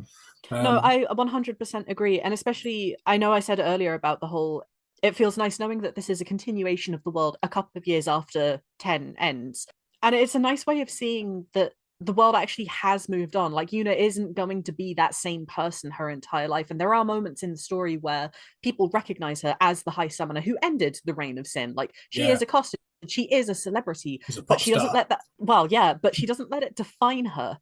Speaker 2: No, I 100% agree. And especially, I know I said earlier about the whole, it feels nice knowing that this is a continuation of the world a couple of years after 10 ends. And it's a nice way of seeing that the world actually has moved on. Like, Yuna isn't going to be that same person her entire life. And there are moments in the story where people recognize her as the High Summoner who ended the reign of sin. Like, she is accosted, she is a celebrity, but she doesn't let that, but she doesn't let it define her.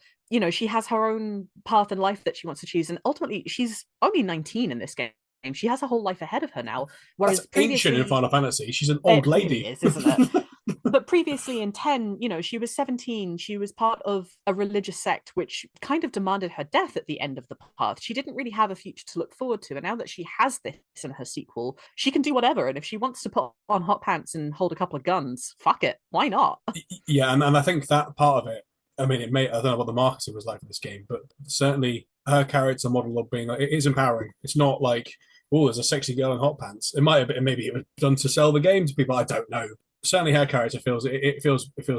Speaker 2: She has her own path in life that she wants to choose. And ultimately, she's only 19 in this game. She has a whole life ahead of her now. Whereas
Speaker 1: that's ancient in Final Fantasy. She's an old lady.
Speaker 2: Really is, isn't it? But previously in 10, she was 17. She was part of a religious sect which kind of demanded her death at the end of the path. She didn't really have a future to look forward to. And now that she has this in her sequel, she can do whatever. And if she wants to put on hot pants and hold a couple of guns, fuck it. Why not?
Speaker 1: Yeah, and I think that part of it, I mean, I don't know what the marketing was like for this game, but certainly her character model of being like, it is empowering. It's not like, oh, there's a sexy girl in hot pants. It might have been, maybe it was done to sell the game to people. I don't know. Certainly her character feels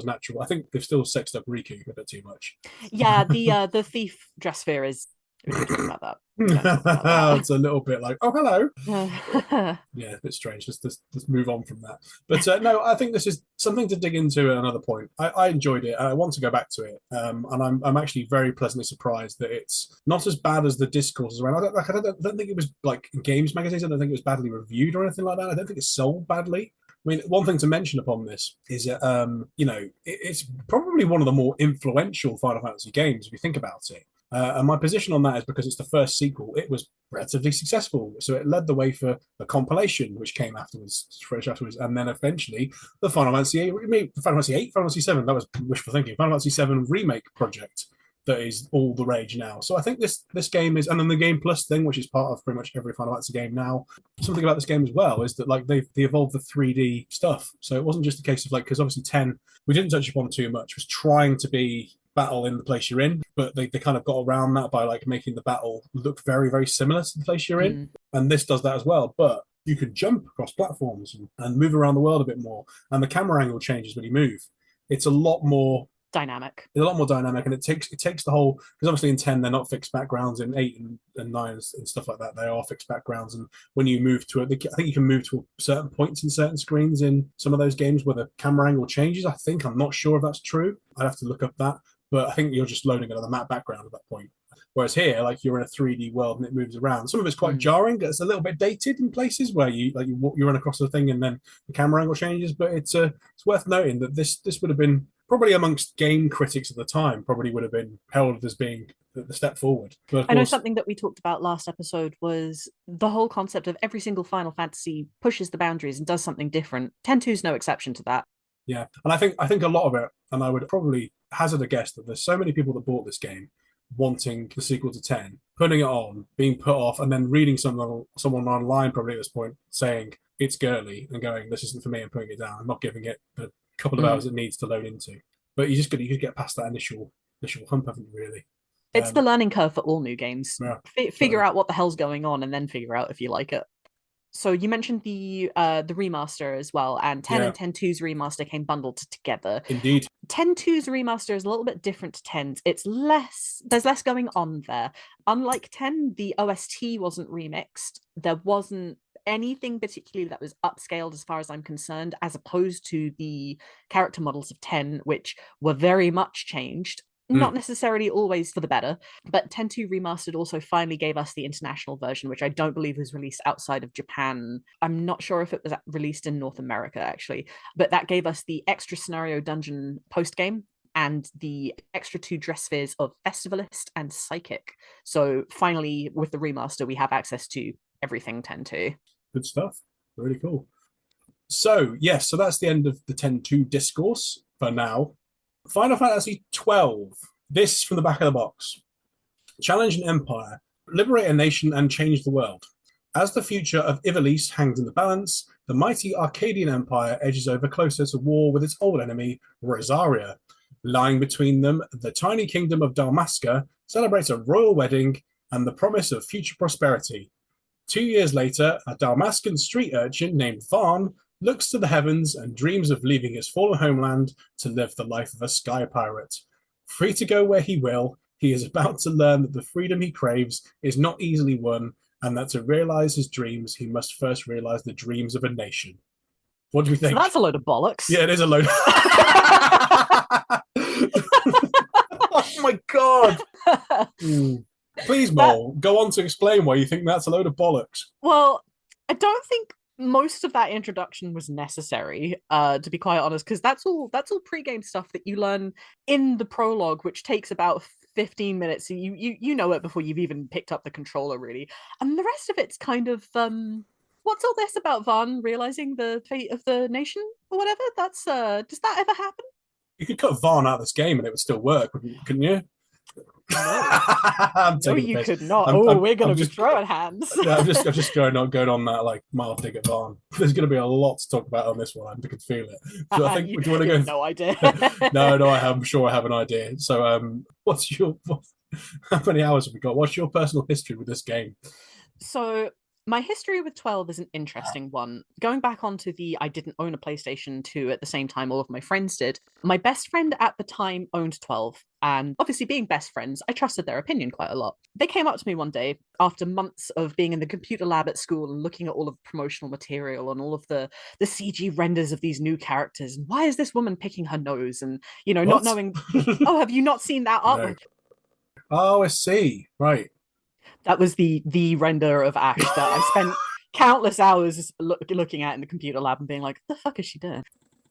Speaker 1: natural. I think they've still sexed up Riku a bit too much.
Speaker 2: Yeah, the thief dress sphere is about that.
Speaker 1: It's a little bit like, oh, hello. Yeah, a bit strange. Let's move on from that. But no, I think this is something to dig into at another point. I enjoyed it. I want to go back to it. And I'm actually very pleasantly surprised that it's not as bad as the discourses around. I don't think it was like in games magazines. I don't think it was badly reviewed or anything like that. I don't think it's sold badly. I mean, one thing to mention upon this is that, it's probably one of the more influential Final Fantasy games if you think about it. And my position on that is because it's the first sequel, it was relatively successful. So it led the way for a compilation, which came fresh afterwards. And then eventually the Final Fantasy 8, Final Fantasy 8, Final Fantasy 7, that was wishful thinking, Final Fantasy 7 remake project that is all the rage now. So I think this game is, and then the Game Plus thing, which is part of pretty much every Final Fantasy game now. Something about this game as well is that like they evolved the 3D stuff. So it wasn't just a case of like, because obviously 10, we didn't touch upon too much, was trying to be battle in the place you're in, but they kind of got around that by like making the battle look very, very similar to the place you're in. And this does that as well. But you can jump across platforms and move around the world a bit more. And the camera angle changes when you move. It's a lot more
Speaker 2: dynamic.
Speaker 1: It's a lot more dynamic, and it takes the whole, because obviously in 10 they're not fixed backgrounds, in 8 and 9 and stuff like that they are fixed backgrounds. And when you move to it, I think you can move to certain points in certain screens in some of those games where the camera angle changes. I'm not sure if that's true. I'd have to look up that, but I think you're just loading another map background at that point. Whereas here, like, you're in a 3D world and it moves around. Some of it's quite jarring. It's a little bit dated in places where you run across the thing and then the camera angle changes. But it's worth noting that this would have been, probably amongst game critics at the time, probably would have been heralded as being the step forward. But
Speaker 2: I know something that we talked about last episode was the whole concept of every single Final Fantasy pushes the boundaries and does something different. 10-2 is no exception to that.
Speaker 1: Yeah, and I think a lot of it, and I would probably hazard a guess that there's so many people that bought this game wanting the sequel to 10, putting it on, being put off, and then reading someone online probably at this point saying it's girly and going, this isn't for me, and putting it down and not giving it the couple of hours it needs to load into. But you could get past that initial hump, haven't you, really?
Speaker 2: It's the learning curve for all new games.
Speaker 1: Yeah,
Speaker 2: figure out what the hell's going on and then figure out if you like it. So you mentioned the remaster as well, and 10 and 10-2's remaster came bundled together.
Speaker 1: Indeed.
Speaker 2: 10-2's remaster is a little bit different to 10's. There's less going on there. Unlike 10, the OST wasn't remixed. There wasn't anything particularly that was upscaled as far as I'm concerned, as opposed to the character models of 10, which were very much changed. Not necessarily always for the better, but 10-2 Remastered also finally gave us the international version, which I don't believe was released outside of Japan. I'm not sure if it was released in North America, actually, but that gave us the extra scenario dungeon post-game and the extra 2 dress spheres of Festivalist and Psychic. So finally, with the remaster, we have access to everything 10-2.
Speaker 1: Good stuff. Really cool. So, yes, so that's the end of the 10-2 discourse for now. Final Fantasy 12. This from the back of the box. Challenge an empire, liberate a nation, and change the world. As the future of Ivalice hangs in the balance, the mighty Arcadian Empire edges over closer to war with its old enemy, Rosaria. Lying between them, the tiny kingdom of Dalmasca celebrates a royal wedding and the promise of future prosperity. 2 years later, a Dalmascan street urchin named Varn looks to the heavens and dreams of leaving his fallen homeland to live the life of a sky pirate. Free to go where he will, he is about to learn that the freedom he craves is not easily won, and that to realize his dreams, he must first realize the dreams of a nation. What do we think?
Speaker 2: So that's a load of bollocks.
Speaker 1: Yeah, it is a load. Oh my god! Please, Mol, go on to explain why you think that's a load of bollocks.
Speaker 2: Well, I don't think most of that introduction was necessary, to be quite honest, because that's all pre-game stuff that you learn in the prologue, which takes about 15 minutes. So you know it before you've even picked up the controller, really. And the rest of it's kind of what's all this about Varn realizing the fate of the nation or whatever? That's does that ever happen?
Speaker 1: You could cut Varn out of this game and it would still work, couldn't you?
Speaker 2: No, you could not. We're going to be throwing hands.
Speaker 1: Yeah, I'm just going on that like mile dig at Varn. There's going to be a lot to talk about on this one. I can feel it. So I think, do you want to go?
Speaker 2: No idea.
Speaker 1: No, I'm sure I have an idea. So, how many hours have we got? What's your personal history with this game?
Speaker 2: So, my history with 12 is an interesting one. Going back onto I didn't own a PlayStation 2 at the same time all of my friends did. My best friend at the time owned 12. And obviously being best friends, I trusted their opinion quite a lot. They came up to me one day after months of being in the computer lab at school and looking at all of the promotional material and all of the CG renders of these new characters. And why is this woman picking her nose? And, not knowing, oh, have you not seen that artwork?
Speaker 1: No. Oh, I see. Right.
Speaker 2: That was the render of Ash that I spent countless hours looking at in the computer lab and being like, what the fuck is she doing?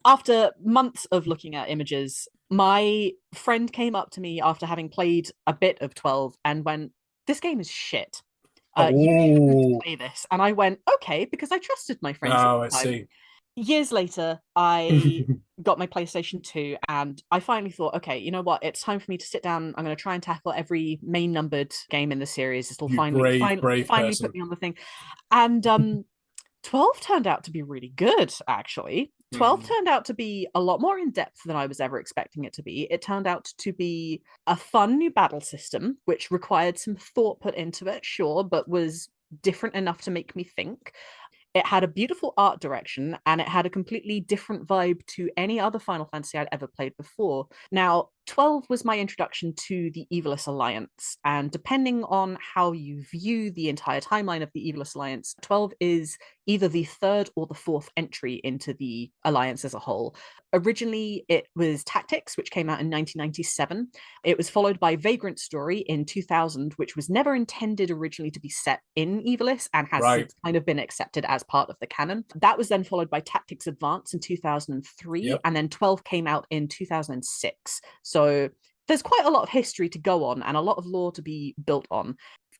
Speaker 2: After months of looking at images, my friend came up to me after having played a bit of 12 and went, this game is shit. You should play this. And I went, okay, because I trusted my friends.
Speaker 1: Oh, I see.
Speaker 2: Years later, I got my PlayStation 2 and I finally thought, okay, you know what? It's time for me to sit down. I'm going to try and tackle every main numbered game in the series. This will finally put me on the thing. And 12 turned out to be really good, actually. 12
Speaker 1: Mm.
Speaker 2: turned out to be a lot more in depth than I was ever expecting it to be. It turned out to be a fun new battle system, which required some thought put into it, sure, but was different enough to make me think. It had a beautiful art direction and it had a completely different vibe to any other Final Fantasy I'd ever played before. Now, 12 was my introduction to the Evilus Alliance, and depending on how you view the entire timeline of the Evilus Alliance, 12 is either the third or the fourth entry into the Alliance as a whole. Originally, it was Tactics, which came out in 1997. It was followed by Vagrant Story in 2000, which was never intended originally to be set in Evilus and has
Speaker 1: Right.
Speaker 2: since kind of been accepted as part of the canon. That was then followed by Tactics Advance in 2003,
Speaker 1: Yep.
Speaker 2: and then 12 came out in 2006. So there's quite a lot of history to go on and a lot of lore to be built on.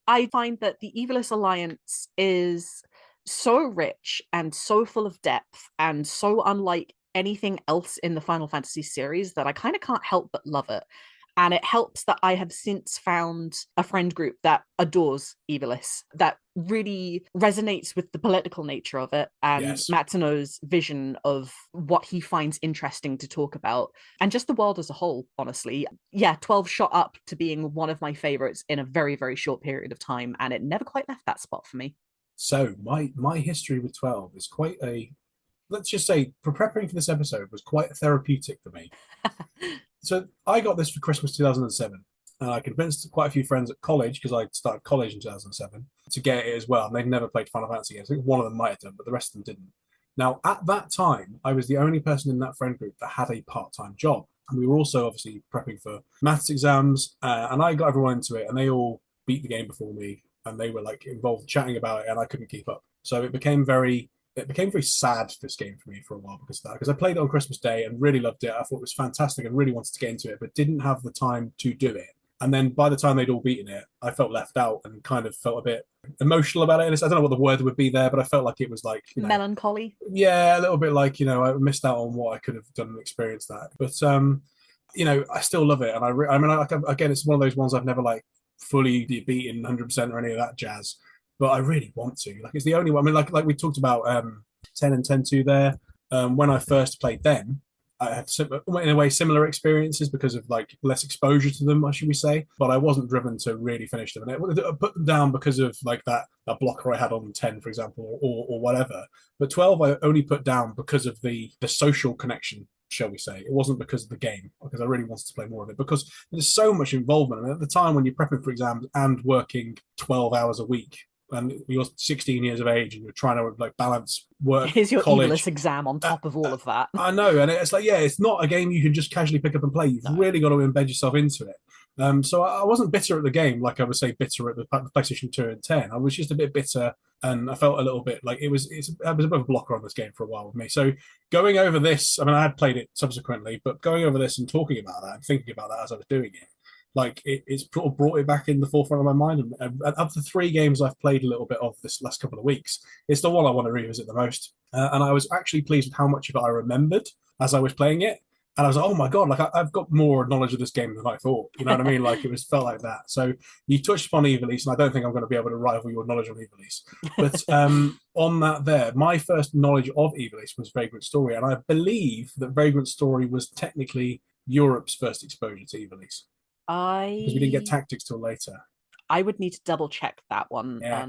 Speaker 2: I find that the Evilus Alliance is so rich and so full of depth and so unlike anything else in the Final Fantasy series that I kind of can't help but love it. And it helps that I have since found a friend group that adores Evilus, that really resonates with the political nature of it and
Speaker 1: Yes.
Speaker 2: Matsuno's vision of what he finds interesting to talk about and just the world as a whole, honestly. Yeah, 12 shot up to being one of my favorites in a very, very short period of time, and it never quite left that spot for me.
Speaker 1: So my history with 12 is quite a, let's just say, for preparing for this episode was quite therapeutic for me. So I got this for Christmas 2007, and I convinced quite a few friends at college, because I started college in 2007, to get it as well. And they'd never played Final Fantasy games. I think one of them might have done, but the rest of them didn't. Now, at that time, I was the only person in that friend group that had a part-time job. And we were also obviously prepping for maths exams, and I got everyone into it, and they all beat the game before me, and they were like involved chatting about it, and I couldn't keep up. So it became very sad, this game, for me for a while because of that. Because I played it on Christmas Day and really loved it. I thought it was fantastic and really wanted to get into it, but didn't have the time to do it. And then by the time they'd all beaten it, I felt left out and kind of felt a bit emotional about it. And I don't know what the word would be there, but I felt like it was like,
Speaker 2: Melancholy.
Speaker 1: yeah, a little bit like, I missed out on what I could have done and experienced that. But, I still love it. And again, it's one of those ones I've never like fully beaten 100% or any of that jazz, but I really want to. Like, it's the only one. I mean, like we talked about 10 and 10-2 there. When I first played them, I had in a way similar experiences because of like less exposure to them, should we say? But I wasn't driven to really finish them, and I put them down because of like that blocker I had on 10, for example, or whatever. But 12, I only put down because of the social connection, shall we say. It wasn't because of the game, because I really wanted to play more of it, because there's so much involvement. And at the time when you're prepping for exams and working 12 hours a week, and you're 16 years of age and you're trying to like balance work,
Speaker 2: Here's your
Speaker 1: college.
Speaker 2: Evilus exam on top of all of that.
Speaker 1: I know, and it's like, yeah, it's not a game you can just casually pick up and play. You've
Speaker 2: No.
Speaker 1: really got to embed yourself into it. So I wasn't bitter at the game, like I would say bitter at the PlayStation 2 and 10. I was just a bit bitter, and I felt a little bit like it was a bit of a blocker on this game for a while with me. So going over this, I mean, I had played it subsequently, but going over this and talking about that and thinking about that as I was doing it, like it's sort of brought it back in the forefront of my mind. And of the three games I've played a little bit of this last couple of weeks, it's the one I want to revisit the most. And I was actually pleased with how much of it I remembered as I was playing it. And I was like, oh my God, like I've got more knowledge of this game than I thought. You know what I mean? Like felt like that. So you touched upon Ivalice, and I don't think I'm going to be able to rival your knowledge on Ivalice. But on that there, my first knowledge of Ivalice was Vagrant Story. And I believe that Vagrant Story was technically Europe's first exposure to Ivalice, because we didn't get
Speaker 2: I
Speaker 1: Tactics till later.
Speaker 2: I would need to double check that one.
Speaker 1: Yeah.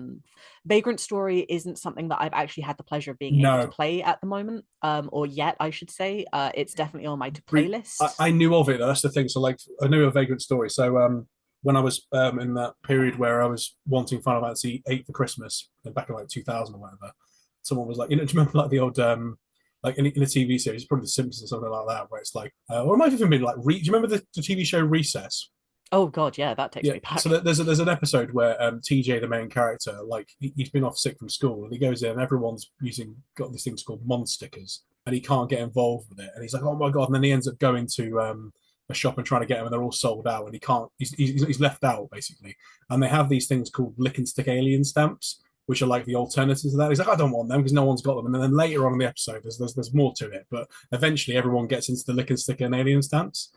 Speaker 2: Vagrant Story isn't something that I've actually had the pleasure of being able to
Speaker 1: No.
Speaker 2: play at the moment, or yet, I should say. It's definitely on my to play list.
Speaker 1: I knew of it, though. That's the thing. So, like, I knew of Vagrant Story. So, when I was in that period where I was wanting Final Fantasy 8 for Christmas, back in like 2000 or whatever, someone was like, do you remember like the old like in a TV series, probably The Simpsons or something like that, where it's like, or it might have even been like, do you remember the TV show Recess?
Speaker 2: Oh God, yeah, that takes me back.
Speaker 1: So there's an episode where TJ, the main character, like he's been off sick from school, and he goes in, and everyone's got these things called Mon stickers, and he can't get involved with it, and he's like, oh my God, and then he ends up going to a shop and trying to get them, and they're all sold out, and he can't. He's left out basically, and they have these things called lick and stick alien stamps, which are like the alternative to that. He's like, I don't want them because no one's got them. And then later on in the episode, there's more to it, but eventually everyone gets into the lick and stick and alien stamps.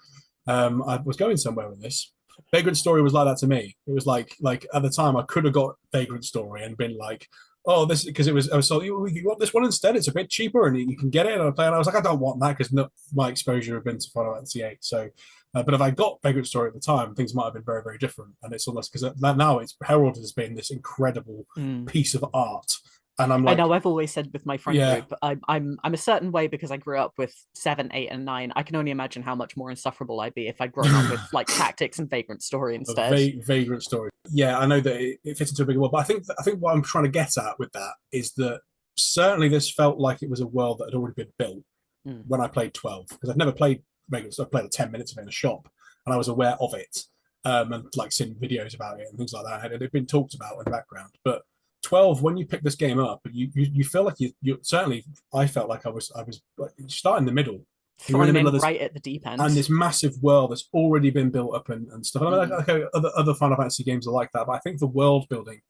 Speaker 1: I was going somewhere with this. Vagrant Story was like that to me. It was like at the time I could have got Vagrant Story and been like, oh, this because I was told you want this one instead. It's a bit cheaper and you can get it. And I was like, I don't want that because my exposure had been to Final Fantasy VIII. So, but if I got Vagrant Story at the time, things might have been very, very different. And it's almost because now it's heralded as being this incredible piece of art. And I'm
Speaker 2: I
Speaker 1: like,
Speaker 2: know I've always said with my friend
Speaker 1: yeah,
Speaker 2: group, I'm a certain way because I grew up with 7, 8, and 9. I can only imagine how much more insufferable I'd be if I'd grown up with like Tactics and Vagrant Story
Speaker 1: a
Speaker 2: instead.
Speaker 1: Vagrant Story. Yeah, I know that it fits into a bigger world, but I think what I'm trying to get at with that is that certainly this felt like it was a world that had already been built
Speaker 2: Mm.
Speaker 1: when I played 12 because I've never played Vagrant. So I played like 10 minutes of it in a shop, and I was aware of it, and like seen videos about it and things like that, and it had been talked about in the background. But 12, when you pick this game up, you feel like you certainly I felt like I was like, you start in the middle. You're in the
Speaker 2: Thrown
Speaker 1: middle
Speaker 2: in
Speaker 1: of this
Speaker 2: right at the deep
Speaker 1: and
Speaker 2: end.
Speaker 1: this massive world that's already been built up and stuff. And I mean,
Speaker 2: Mm.
Speaker 1: okay, other Final Fantasy games are like that, but I think the world building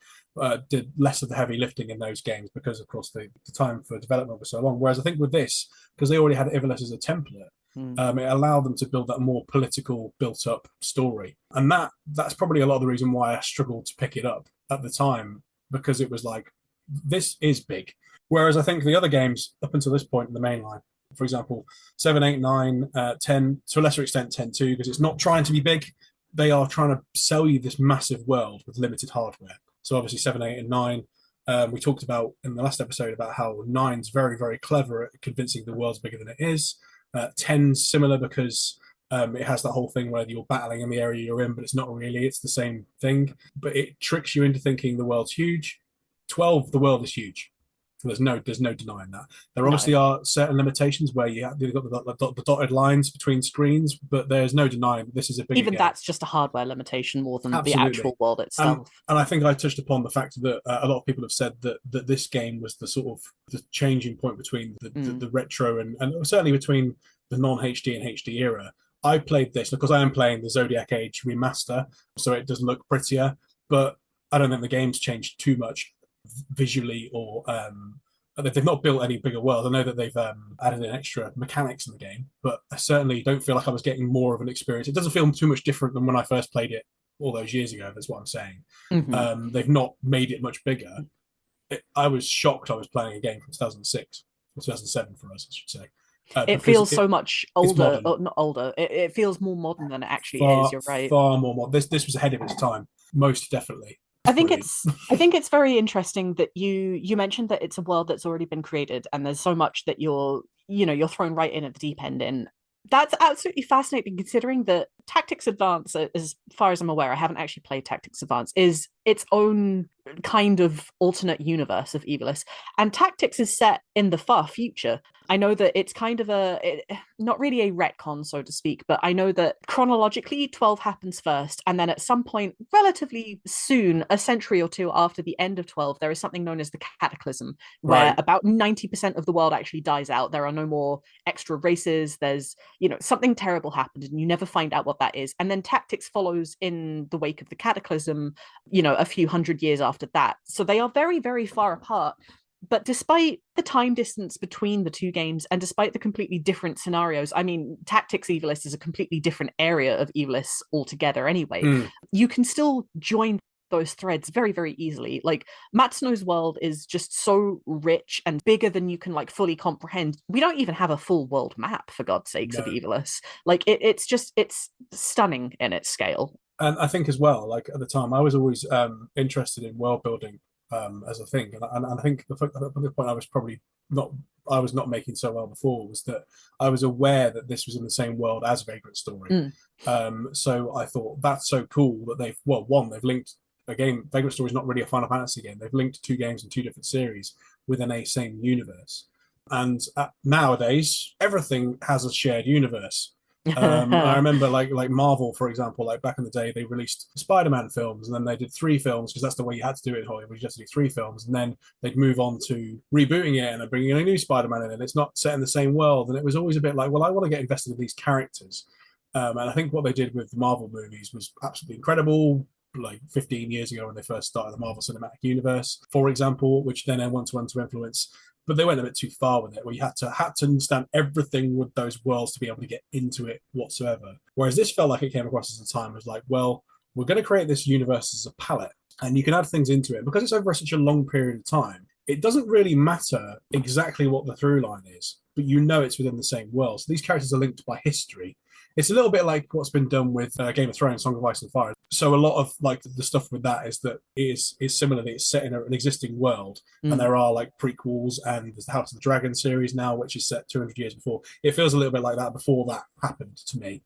Speaker 1: did less of the heavy lifting in those games because, of course, the time for development was so long. Whereas I think with this, because they already had Ivalice as a template,
Speaker 2: Mm.
Speaker 1: it allowed them to build that more political, built-up story, and that's probably a lot of the reason why I struggled to pick it up at the time because it was like this is big. Whereas I think the other games up until this point in the main line, for example, 7, 8, 9, 10, to a lesser extent 10 too, because it's not trying to be big. They are trying to sell you this massive world with limited hardware. So obviously 7, 8, and 9. We talked about in the last episode about how nine's very, very clever at convincing the world's bigger than it is. 10's similar because it has that whole thing where you're battling in the area you're in, but it's not really. It's the same thing, but it tricks you into thinking the world's huge. 12, the world is huge. There's no denying that. There
Speaker 2: No.
Speaker 1: obviously are certain limitations where you've got the dotted lines between screens, but there's no denying that this is a bigger
Speaker 2: Even
Speaker 1: game.
Speaker 2: that's just a hardware limitation more than the
Speaker 1: Absolutely.
Speaker 2: actual world
Speaker 1: And
Speaker 2: itself.
Speaker 1: and I think I touched upon the fact that a lot of people have said that this game was the sort of the changing point between
Speaker 2: Mm.
Speaker 1: the retro and certainly between the non HD and HD era. I played this because I am playing the Zodiac Age remaster, so it does look prettier, but I don't think the game's changed too much visually or they've not built any bigger world. I know that they've added in extra mechanics in the game, but I certainly don't feel like I was getting more of an experience. It doesn't feel too much different than when I first played it all those years ago. That's what I'm saying.
Speaker 2: Mm-hmm.
Speaker 1: They've not made it much bigger. I was shocked I was playing a game from 2006 or 2007 for us, I should say,
Speaker 2: It
Speaker 1: because
Speaker 2: feels so much
Speaker 1: it's
Speaker 2: older,
Speaker 1: modern,
Speaker 2: or not older. It feels more modern than it actually is.
Speaker 1: far
Speaker 2: You're right.
Speaker 1: far more modern. This was ahead of its time, most definitely.
Speaker 2: I think
Speaker 1: Brilliant.
Speaker 2: it's very interesting that you mentioned that it's a world that's already been created and there's so much that you're thrown right in at the deep end in. That's absolutely fascinating considering that Tactics Advance, as far as I'm aware, I haven't actually played Tactics Advance, is its own kind of alternate universe of Evilus. And Tactics is set in the far future. I know that it's kind of not really a retcon, so to speak, but I know that chronologically 12 happens first. And then at some point, relatively soon, a century or two after the end of 12, there is something known as the Cataclysm, where
Speaker 1: Right.
Speaker 2: about 90% of the world actually dies out. There are no more extra races. There's, something terrible happened and you never find out what that is. And then Tactics follows in the wake of the Cataclysm, a few hundred years after that. So they are very, very far apart. But despite the time distance between the two games and despite the completely different scenarios, I mean, Tactics Evilist is a completely different area of Evilist altogether anyway,
Speaker 1: Mm.
Speaker 2: you can still join those threads very, very easily. Like Matsuno's world is just so rich and bigger than you can like fully comprehend. We don't even have a full world map, for God's sakes, of
Speaker 1: No.
Speaker 2: Evilus. Like it's stunning in its scale.
Speaker 1: And I think as well, like at the time, I was always interested in world building as a thing, and I think the point I was not making so well before was that I was aware that this was in the same world as Vagrant Story.
Speaker 2: Mm.
Speaker 1: So I thought that's so cool that they've linked a game. Vagrant Story is not really a Final Fantasy game. They've linked two games in two different series within a same universe. And nowadays, everything has a shared universe. I remember like Marvel, for example, like back in the day, they released Spider-Man films, and then they did three films because that's the way you had to do it in Hollywood. You just had to do three films, and then they'd move on to rebooting it and bringing in a new Spider-Man in, and it's not set in the same world. And it was always a bit like, well, I want to get invested in these characters, and I think what they did with the Marvel movies was absolutely incredible. Like 15 years ago when they first started the Marvel Cinematic Universe, for example, which then went on to influence, but they went a bit too far with it, where you had to understand everything with those worlds to be able to get into it whatsoever. Whereas this felt like it came across as a time as like, well, we're going to create this universe as a palette, and you can add things into it. Because it's over such a long period of time, it doesn't really matter exactly what the through line is, but you know it's within the same world. So these characters are linked by history. It's a little bit like what's been done with Game of Thrones, Song of Ice and Fire. So a lot of like the stuff with that is that it is similarly it's set in an existing world, and there are like prequels, and there's the House of the Dragon series now, which is set 200 years before. It feels a little bit like that before that happened to me,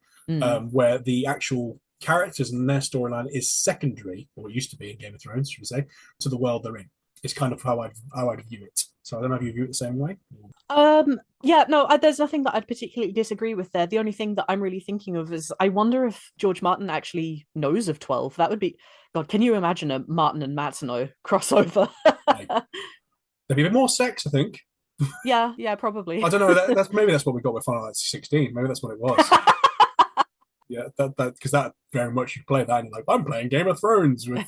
Speaker 1: where the actual characters and their storyline is secondary, or it used to be in Game of Thrones, should we say, to the world they're in. It's kind of how I'd view it. So I don't know if you view it the same way.
Speaker 2: Yeah, no, there's nothing that I'd particularly disagree with there. The only thing that I'm really thinking of is I wonder if George Martin actually knows of 12. That would be, God, can you imagine a Martin and Matsuno crossover?
Speaker 1: Like, there'd be a bit more sex, I think.
Speaker 2: Yeah, probably.
Speaker 1: I don't know. That's maybe that's what we got with Final Fantasy 16. Maybe that's what it was. Yeah, that because that very much you play that and you're like, I'm playing Game of Thrones with.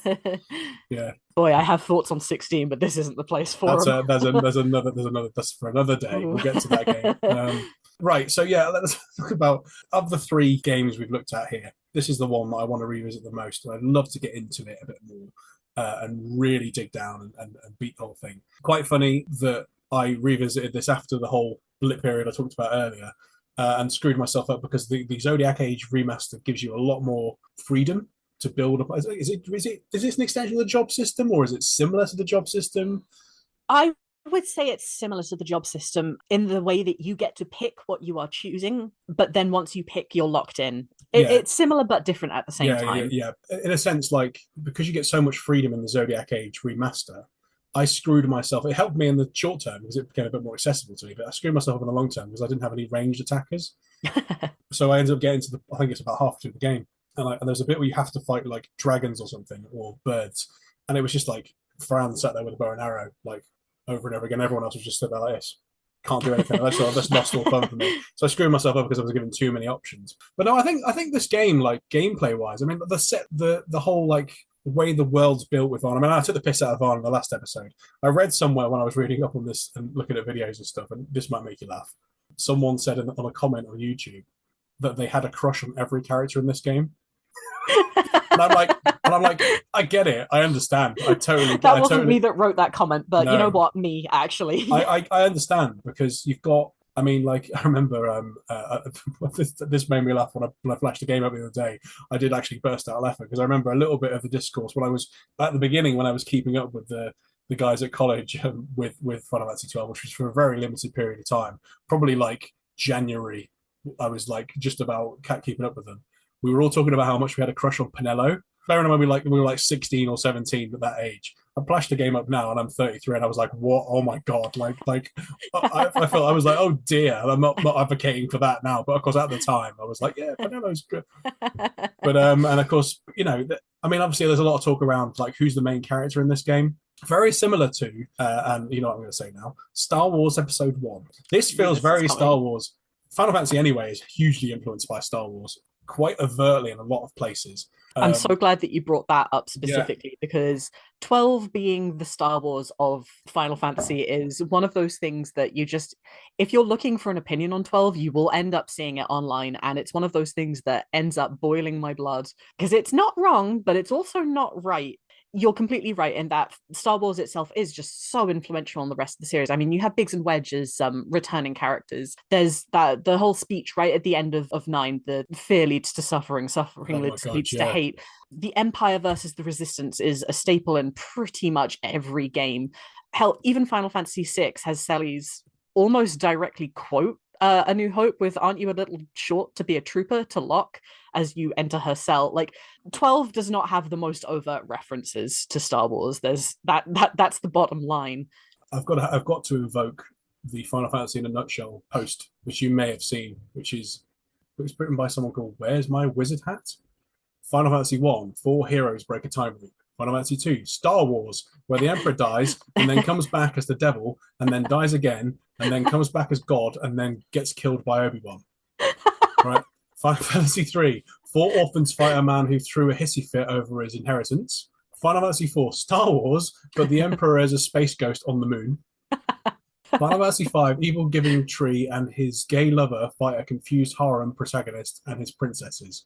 Speaker 1: Yeah.
Speaker 2: Boy, I have thoughts on 16, but this isn't the place for them.
Speaker 1: There's another that's for another day.
Speaker 2: Ooh.
Speaker 1: We'll get to that game. Right. So yeah, let's talk about of the three games we've looked at here. This is the one that I want to revisit the most, and I'd love to get into it a bit more and really dig down and beat the whole thing. Quite funny that I revisited this after the whole blip period I talked about earlier. And screwed myself up because the Zodiac Age remaster gives you a lot more freedom to build up. Is this an extension of the job system, or is it similar to the job system?
Speaker 2: I would say it's similar to the job system in the way that you get to pick what you are choosing, but then once you pick, you're locked in. It's similar but different at the same time.
Speaker 1: Yeah. In a sense, like because you get so much freedom in the Zodiac Age remaster, I screwed myself. It helped me in the short term because it became a bit more accessible to me, but I screwed myself up in the long term because I didn't have any ranged attackers. So I ended up getting to I think it's about half through the game, and there's a bit where you have to fight like dragons or something or birds, and it was just like Fran sat there with a bow and arrow like over and over again. Everyone else was just stood there like this. Can't do anything. That's lost all fun for me. So I screwed myself up because I was given too many options. But no, I think this game, like gameplay wise, I mean the whole like way the world's built with Varn. I mean, I took the piss out of Varn in the last episode. I read somewhere when I was reading up on this and looking at videos and stuff, and this might make you laugh. Someone said on a comment on YouTube that they had a crush on every character in this game. and I'm like, I get it. I understand.
Speaker 2: That wasn't me that wrote that comment, but no. You know what? Me, actually.
Speaker 1: I understand because you've got I mean, like I remember this made me laugh when I flashed the game up the other day. I did actually burst out laughing because I remember a little bit of the discourse when I was at the beginning when I was keeping up with the guys at college with Final Fantasy 12, which was for a very limited period of time, probably like January. I was like just about keeping up with them. We were all talking about how much we had a crush on Pinello. Bearing in mind we were like 16 or 17 at that age. I flashed the game up now and I'm 33 and I was like, what? Oh my God. I felt, I was like, oh dear. I'm not advocating for that now. But of course at the time I was like, yeah, Pinello's good. But, and of course, you know, I mean, obviously there's a lot of talk around like who's the main character in this game. Very similar to, and you know what I'm going to say now, Star Wars Episode 1. This feels very Star Wars. Final Fantasy anyway is hugely influenced by Star Wars, quite overtly in a lot of places.
Speaker 2: I'm so glad that you brought that up specifically because 12 being the Star Wars of Final Fantasy is one of those things that you just, if you're looking for an opinion on 12, you will end up seeing it online. And it's one of those things that ends up boiling my blood because it's not wrong, but it's also not right. You're completely right in that Star Wars itself is just so influential on the rest of the series. I mean, you have Biggs and Wedge as returning characters. There's the whole speech right at the end of 9, the fear leads to suffering, leads to hate. The Empire versus the Resistance is a staple in pretty much every game. Hell, even Final Fantasy VI has Celi's almost directly quote A New Hope with "Aren't you a little short to be a trooper?" to Locke as you enter her cell. Like 12 does not have the most overt references to Star Wars. There's that's the bottom line.
Speaker 1: I've got to invoke the Final Fantasy in a Nutshell post, which you may have seen, which is written by someone called Where's My Wizard Hat? Final Fantasy 1, 4 heroes break a time loop. Final Fantasy 2, Star Wars, where the Emperor dies and then comes back as the devil and then dies again and then comes back as God and then gets killed by Obi-Wan. Right? Final Fantasy 3, 4 orphans fight a man who threw a hissy fit over his inheritance. Final Fantasy 4, Star Wars, but the Emperor is a space ghost on the moon. Final Fantasy V, Evil Giving Tree and his gay lover fight a confused harem protagonist and his princesses.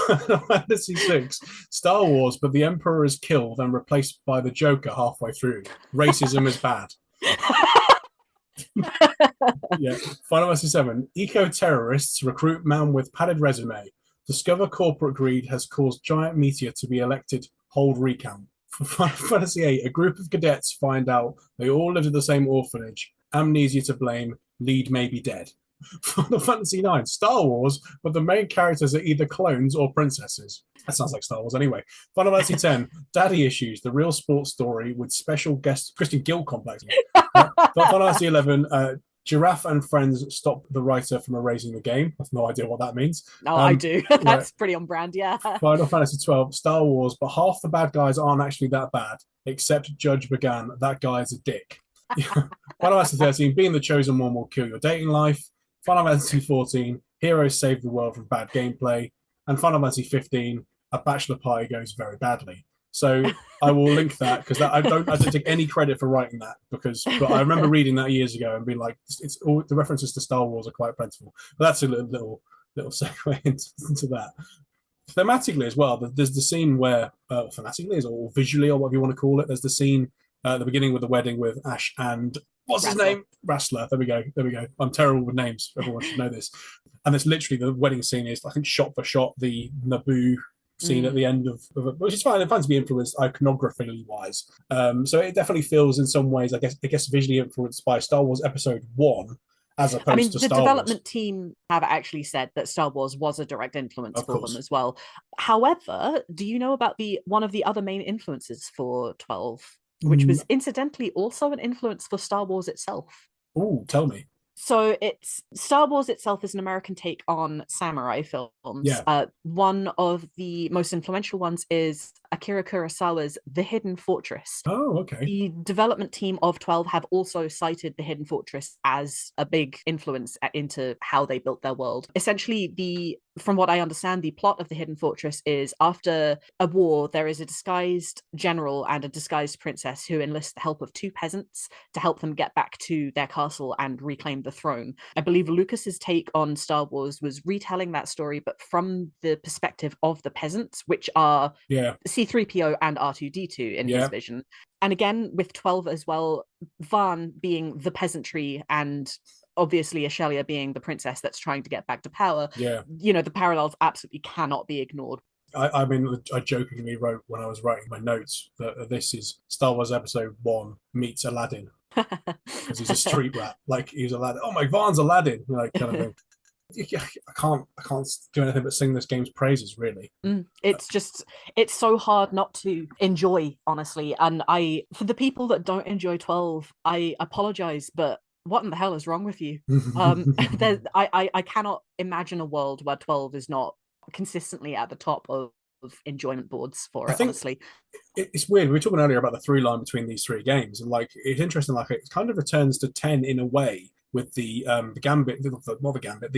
Speaker 1: Final Fantasy VI, Star Wars, but the Emperor is killed and replaced by the Joker halfway through. Racism is bad. Yeah. Final Fantasy VII, eco-terrorists recruit man with padded resume. Discover corporate greed has caused giant meteor to be elected. Hold recount. For Final Fantasy VIII, a group of cadets find out they all lived at the same orphanage. Amnesia to blame. Lead may be dead. Final Fantasy IX, Star Wars, but the main characters are either clones or princesses. That sounds like Star Wars anyway. Final Fantasy X, Daddy Issues, the real sports story with special guest Christian Guild complex. Final Fantasy XI, Giraffe and friends stop the writer from erasing the game. I have no idea what that means.
Speaker 2: No, I do. That's pretty on brand, yeah.
Speaker 1: Final Fantasy XII, Star Wars, but half the bad guys aren't actually that bad, except Judge Began. That guy's a dick. Final Fantasy 13, being the chosen one will kill your dating life. Final Fantasy 14, heroes save the world from bad gameplay. And Final Fantasy 15, a bachelor party goes very badly. So I will link that because I don't take any credit for writing that but I remember reading that years ago and being like, it's all the references to Star Wars are quite plentiful. But that's a little segue into that. Thematically as well, there's the scene where thematically or visually or whatever you want to call it. There's the scene at the beginning with the wedding with Ash and what's his name? Rassler. There we go. I'm terrible with names. Everyone should know this. And it's literally the wedding scene is I think shot for shot the Naboo scene at the end of it, which is fine. It finds to be influenced iconography wise. So it definitely feels in some ways, I guess, visually influenced by Star Wars Episode 1 as opposed to Star Wars.
Speaker 2: The development team have actually said that Star Wars was a direct influence for them as well. However, do you know about one of the other main influences for 12, which was incidentally also an influence for Star Wars itself?
Speaker 1: Oh, tell me.
Speaker 2: So it's Star Wars itself is an American take on samurai films.
Speaker 1: Yeah.
Speaker 2: One of the most influential ones is Akira Kurosawa's The Hidden Fortress.
Speaker 1: Oh, okay.
Speaker 2: The development team of 12 have also cited The Hidden Fortress as a big influence into how they built their world. Essentially, from what I understand, the plot of The Hidden Fortress is after a war, there is a disguised general and a disguised princess who enlist the help of two peasants to help them get back to their castle and reclaim the throne. I believe Lucas's take on Star Wars was retelling that story, but from the perspective of the peasants, which are C-3PO and R2-D2 in his vision. And again, with 12 as well, Vaan being the peasantry and obviously Ashelia being the princess that's trying to get back to power.
Speaker 1: Yeah.
Speaker 2: The parallels absolutely cannot be ignored.
Speaker 1: I mean, I jokingly wrote when I was writing my notes that this is Star Wars Episode 1 meets Aladdin. Because he's a street rat. Like, he's Aladdin. Oh, my Vaughn's Aladdin. Like, kind of thing. I can't do anything but sing this game's praises, really.
Speaker 2: It's so hard not to enjoy, honestly. And for the people that don't enjoy 12, I apologize, but what in the hell is wrong with you? I cannot imagine a world where 12 is not consistently at the top of enjoyment boards for it, honestly.
Speaker 1: It's weird. We were talking earlier about the through line between these three games, and like it's interesting. Like it kind of returns to 10 in a way with the Gambit, not the Gambit,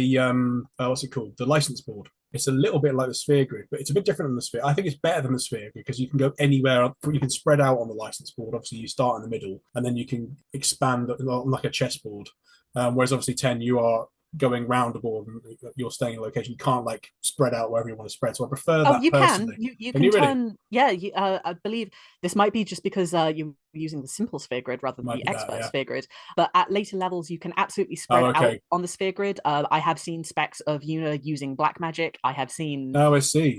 Speaker 1: what's it called? The license board. It's a little bit like the Sphere Grid, but it's a bit different than the Sphere. I think it's better than the Sphere Grid because you can go anywhere. You can spread out on the license board. Obviously, you start in the middle, and then you can expand like a chessboard. Whereas obviously 10, you are going round the board and you're staying in a location. You can't like spread out wherever you want to spread. So I prefer that.
Speaker 2: You
Speaker 1: personally.
Speaker 2: can. You can turn. Really? I believe this might be just because you're using the simple Sphere Grid rather than the expert Sphere Grid. But at later levels, you can absolutely spread out on the Sphere Grid. I have seen specs of Yuna using black magic. I have seen.
Speaker 1: Oh, I see.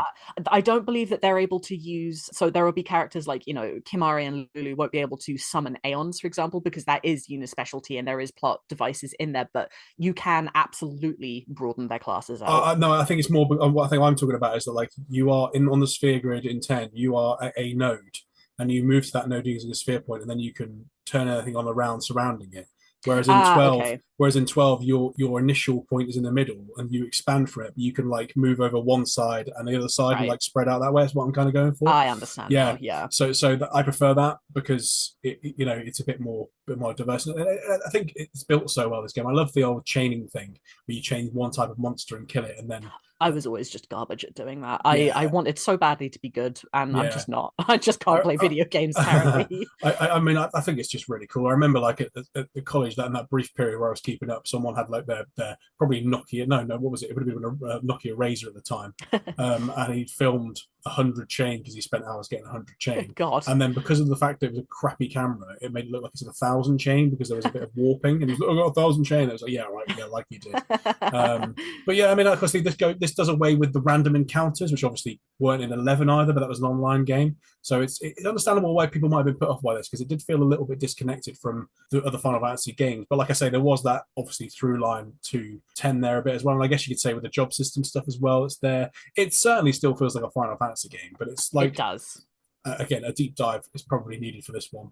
Speaker 2: I don't believe that they're able to use. So there will be characters like Kimari and Lulu won't be able to summon Aeons, for example, because that is Yuna's specialty, and there is plot devices in there. But you can absolutely broaden their classes out.
Speaker 1: No, I think it's more. What I think I'm talking about is that like you are on the Sphere Grid in 10. You are a node. And you move to that node using a sphere point, and then you can turn anything on around surrounding it. Whereas in 12, Whereas in 12, your initial point is in the middle, and you expand for it. You can like move over one side and the other side, and
Speaker 2: Right.
Speaker 1: like spread out that way. That's what I'm kind of going for.
Speaker 2: I understand
Speaker 1: Yeah.
Speaker 2: now. Yeah.
Speaker 1: So I prefer that because it's a bit more diverse. And I think it's built so well, this game. I love the old chaining thing where you chain one type of monster and kill it, and then
Speaker 2: I was always just garbage at doing that. I
Speaker 1: yeah,
Speaker 2: wanted so badly to be good, and I'm
Speaker 1: yeah.
Speaker 2: just not. I just can't
Speaker 1: I,
Speaker 2: play video games apparently.
Speaker 1: I mean, I think it's just really cool. I remember like at the college that in that brief period where I was keeping up, someone had like their probably Nokia. No, what was it? It would have been a Nokia Razor at the time, and he filmed 100 chain because he spent hours getting 100 chain.
Speaker 2: Good God.
Speaker 1: And then because of the fact that it was a crappy camera, it made it look like it's a 1,000 chain because there was a bit of warping. And he's like, "Oh, I got 1,000 chain." I was like, "Yeah, right, yeah, like you did." But yeah, I mean, obviously this does away with the random encounters, which obviously weren't in 11 either, but that was an online game. So it's understandable why people might have been put off by this because it did feel a little bit disconnected from the other Final Fantasy games. But like I say, there was that obviously through line to 10 there a bit as well. And I guess you could say with the job system stuff as well, it's there. It certainly still feels like a Final Fantasy game, but it's
Speaker 2: It
Speaker 1: like,
Speaker 2: does.
Speaker 1: again, a deep dive is probably needed for this one.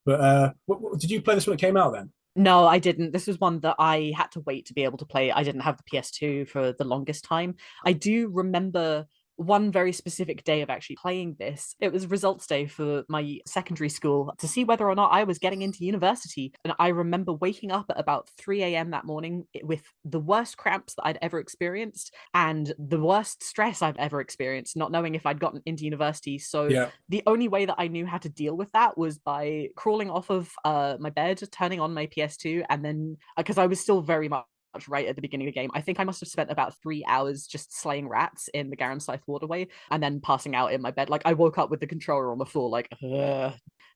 Speaker 1: But did you play this when it came out then?
Speaker 2: No, I didn't. This was one that I had to wait to be able to play. I didn't have the PS2 for the longest time. I do remember one very specific day of actually playing this. It was results day for my secondary school to see whether or not I was getting into university. And I remember waking up at about 3 a.m. that morning with the worst cramps that I'd ever experienced and the worst stress I've ever experienced, not knowing if I'd gotten into university. So
Speaker 1: Yeah.
Speaker 2: the only way that I knew how to deal with that was by crawling off of my bed, turning on my PS2, and then because I was still very much right at the beginning of the game. I think I must have spent about 3 hours just slaying rats in the Garan Scythe waterway and then passing out in my bed. Like I woke up with the controller on the floor, like, ugh.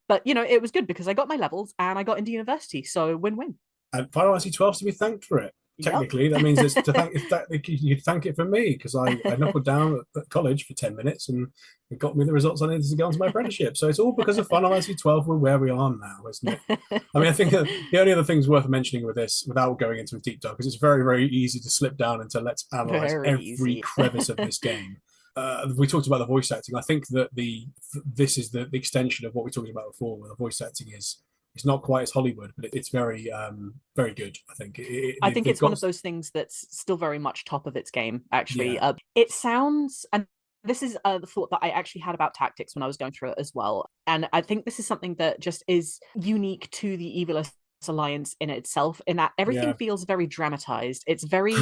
Speaker 2: But it was good because I got my levels and I got into university. So win-win.
Speaker 1: And Final Fantasy 12 to be thanked for it.
Speaker 2: Yep.
Speaker 1: Technically, that means it's to thank. You thank it for me because I knuckled down at college for 10 minutes and it got me the results I needed to go on to my apprenticeship. So it's all because of Final Fantasy 12. We're where we are now, isn't it? I mean, I think the only other things worth mentioning with this, without going into a deep dive, because it's very, very easy to slip down into let's analyze
Speaker 2: Very
Speaker 1: every
Speaker 2: easy.
Speaker 1: crevice of this game. We talked about the voice acting. I think that this is the extension of what we talked about before, where the voice acting is it's not quite as Hollywood, but it's very very good. I think
Speaker 2: I think
Speaker 1: they've
Speaker 2: it's one
Speaker 1: got
Speaker 2: of those things that's still very much top of its game, actually.
Speaker 1: yeah
Speaker 2: It sounds, and this is the thought that I actually had about tactics when I was going through it as well. And I think this is something that just is unique to the Evilus Alliance in itself, in that everything
Speaker 1: yeah.
Speaker 2: feels very dramatized. It's very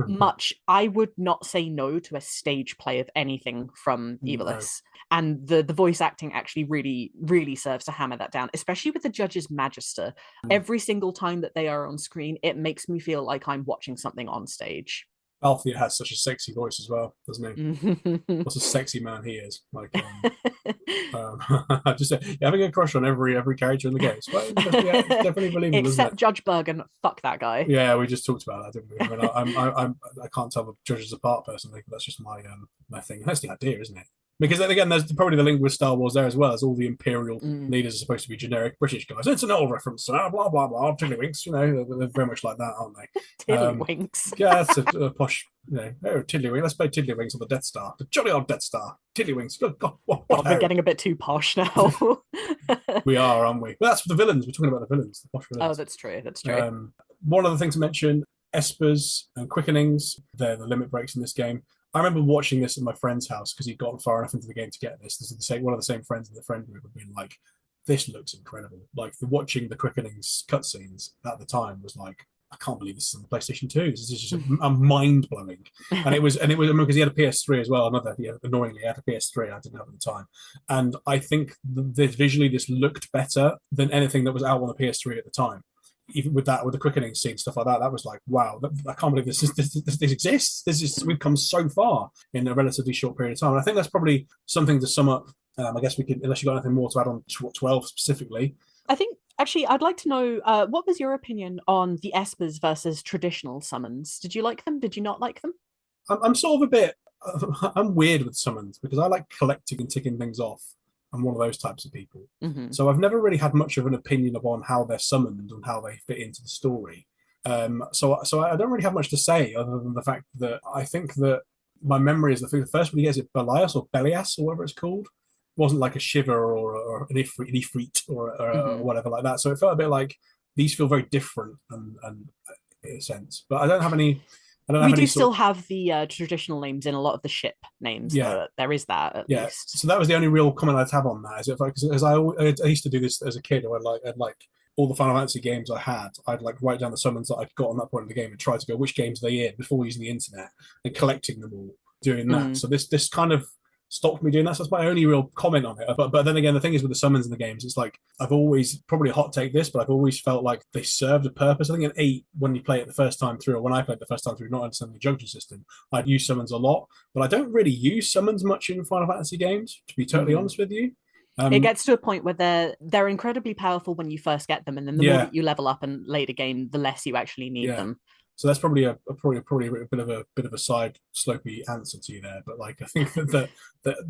Speaker 2: much, I would not say no to a stage play of anything from
Speaker 1: No.
Speaker 2: Evilus. And the voice acting actually really, really serves to hammer that down, especially with the judge's magister. Every single time that they are on screen, it makes me feel like I'm watching something on stage.
Speaker 1: Althea has such a sexy voice as well, doesn't he? What a sexy man he is. Like, just having a crush on every character in the game. Yeah, it's definitely believable, isn't it?
Speaker 2: Except Judge Bergen, fuck that guy.
Speaker 1: Yeah, we just talked about that, didn't we? I mean, I can't tell the judges apart personally, but that's just my thing. That's the idea, isn't it? Because then again, there's probably the link with Star Wars there as well, as all the Imperial leaders are supposed to be generic British guys. It's an old reference, blah blah blah, tiddlywinks. They're very much like that, aren't they?
Speaker 2: Tiddlywinks.
Speaker 1: Yeah, that's a posh. Oh, tiddlywink. Let's play tiddlywinks on the Death Star, the jolly old Death Star. Tiddlywinks. Good God, what
Speaker 2: We're getting a bit too posh now.
Speaker 1: we are, aren't we? Well, that's for the villains. We're talking about the villains, the posh villains.
Speaker 2: Oh, that's true. That's true.
Speaker 1: One other thing to mention: espers and quickenings. They're the limit breaks in this game. I remember watching this at my friend's house because he'd gotten far enough into the game to get this. This is one of the same friends in the friend group had been like, "This looks incredible." Like watching the quickenings cutscenes at the time was like, I can't believe this is on the PlayStation 2. This is just a mind blowing. And it was because he had a PS3 as well. Annoyingly, he had a PS3. I didn't have at the time. And I think visually this looked better than anything that was out on the PS3 at the time. Even with the quickening scene, stuff like that, that was like, wow, I can't believe this exists. We've come so far in a relatively short period of time. And I think that's probably something to sum up. I guess we could, unless you've got anything more to add on 12 specifically.
Speaker 2: I think actually I'd like to know what was your opinion on the espers versus traditional summons? Did you like them? Did you not like them?
Speaker 1: I'm sort of a bit, I'm weird with summons because I like collecting and ticking things off. I'm one of those types of people. So I've never really had much of an opinion upon how they're summoned and how they fit into the story. So I don't really have much to say other than the fact that I think that my memory is the first one he gets it Belias or Belias or whatever it's called. It wasn't like a shiver or an ifrit or whatever like that. So it felt a bit like these feel very different and in a sense. But I don't have any. I don't
Speaker 2: We
Speaker 1: have any
Speaker 2: do
Speaker 1: sort.
Speaker 2: still have the traditional names in a lot of the ship names,
Speaker 1: Yeah,
Speaker 2: though. There is that at
Speaker 1: yeah.
Speaker 2: least.
Speaker 1: So that was the only real comment I'd have on that. Is if like, as I used to do this as a kid, where I'd like all the Final Fantasy games I had, I'd like write down the summons that I'd got on that point in the game and try to go which games are they in before using the internet and collecting them all, doing that.
Speaker 2: Mm.
Speaker 1: So this kind of stopped me doing that. So that's my only real comment on it. But then again, the thing is with the summons in the games, it's like I've always probably a hot take this, but I've always felt like they served a purpose. I think in 8, when you play it the first time through, or when I played the first time through, not understanding the junction system, I'd use summons a lot, but I don't really use summons much in Final Fantasy games, to be totally
Speaker 2: Mm-hmm.
Speaker 1: honest with you.
Speaker 2: It gets to a point where they're incredibly powerful when you first get them, and then the more
Speaker 1: Yeah,
Speaker 2: that you level up and later game, the less you actually need
Speaker 1: yeah.
Speaker 2: them.
Speaker 1: So that's probably probably a bit of a side slopey answer to you there, but like I think that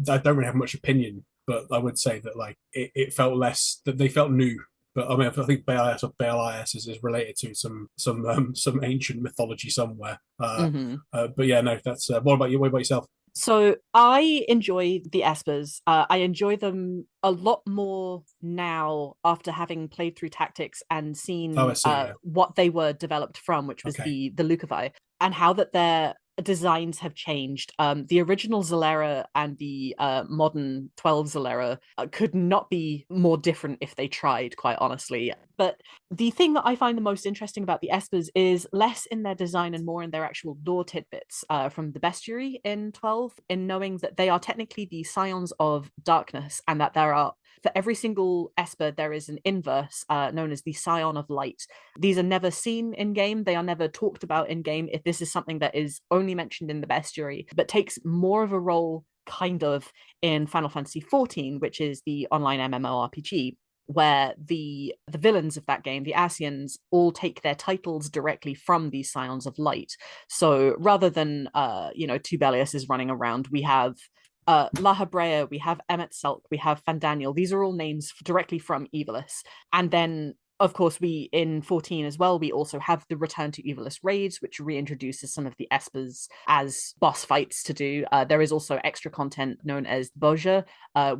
Speaker 1: I don't really have much opinion, but I would say that like it felt less that they felt new. But I mean, I think Baelis or Baelis is related to some ancient mythology somewhere.
Speaker 2: Mm-hmm.
Speaker 1: But yeah, no, that's what about you? What about yourself?
Speaker 2: So I enjoy the espers. I enjoy them a lot more now after having played through Tactics and
Speaker 1: Oh, I
Speaker 2: seen
Speaker 1: see. Yeah.
Speaker 2: what they were developed from, which was
Speaker 1: Okay.
Speaker 2: the Lucavi, and how that their designs have changed. The original Zalera and the modern 12 Zalera could not be more different if they tried, quite honestly. But the thing that I find the most interesting about the espers is less in their design and more in their actual lore tidbits from the bestiary in 12, in knowing that they are technically the scions of darkness, and that there are, for every single esper, there is an inverse known as the scion of light. These are never seen in game, they are never talked about in game. If this is something that is only mentioned in the bestiary, but takes more of a role kind of in Final Fantasy XIV, which is the online MMORPG, where the villains of that game, the Asians, all take their titles directly from these Scions of Light. So rather than two Belliuses running around, we have La Habrea, we have Emmet Selk, we have Fandaniel. These are all names directly from Evilis. And then, of course, we in 14 as well, we also have the Return to Evilis raids, which reintroduces some of the espers as boss fights to do. There is also extra content known as Boja,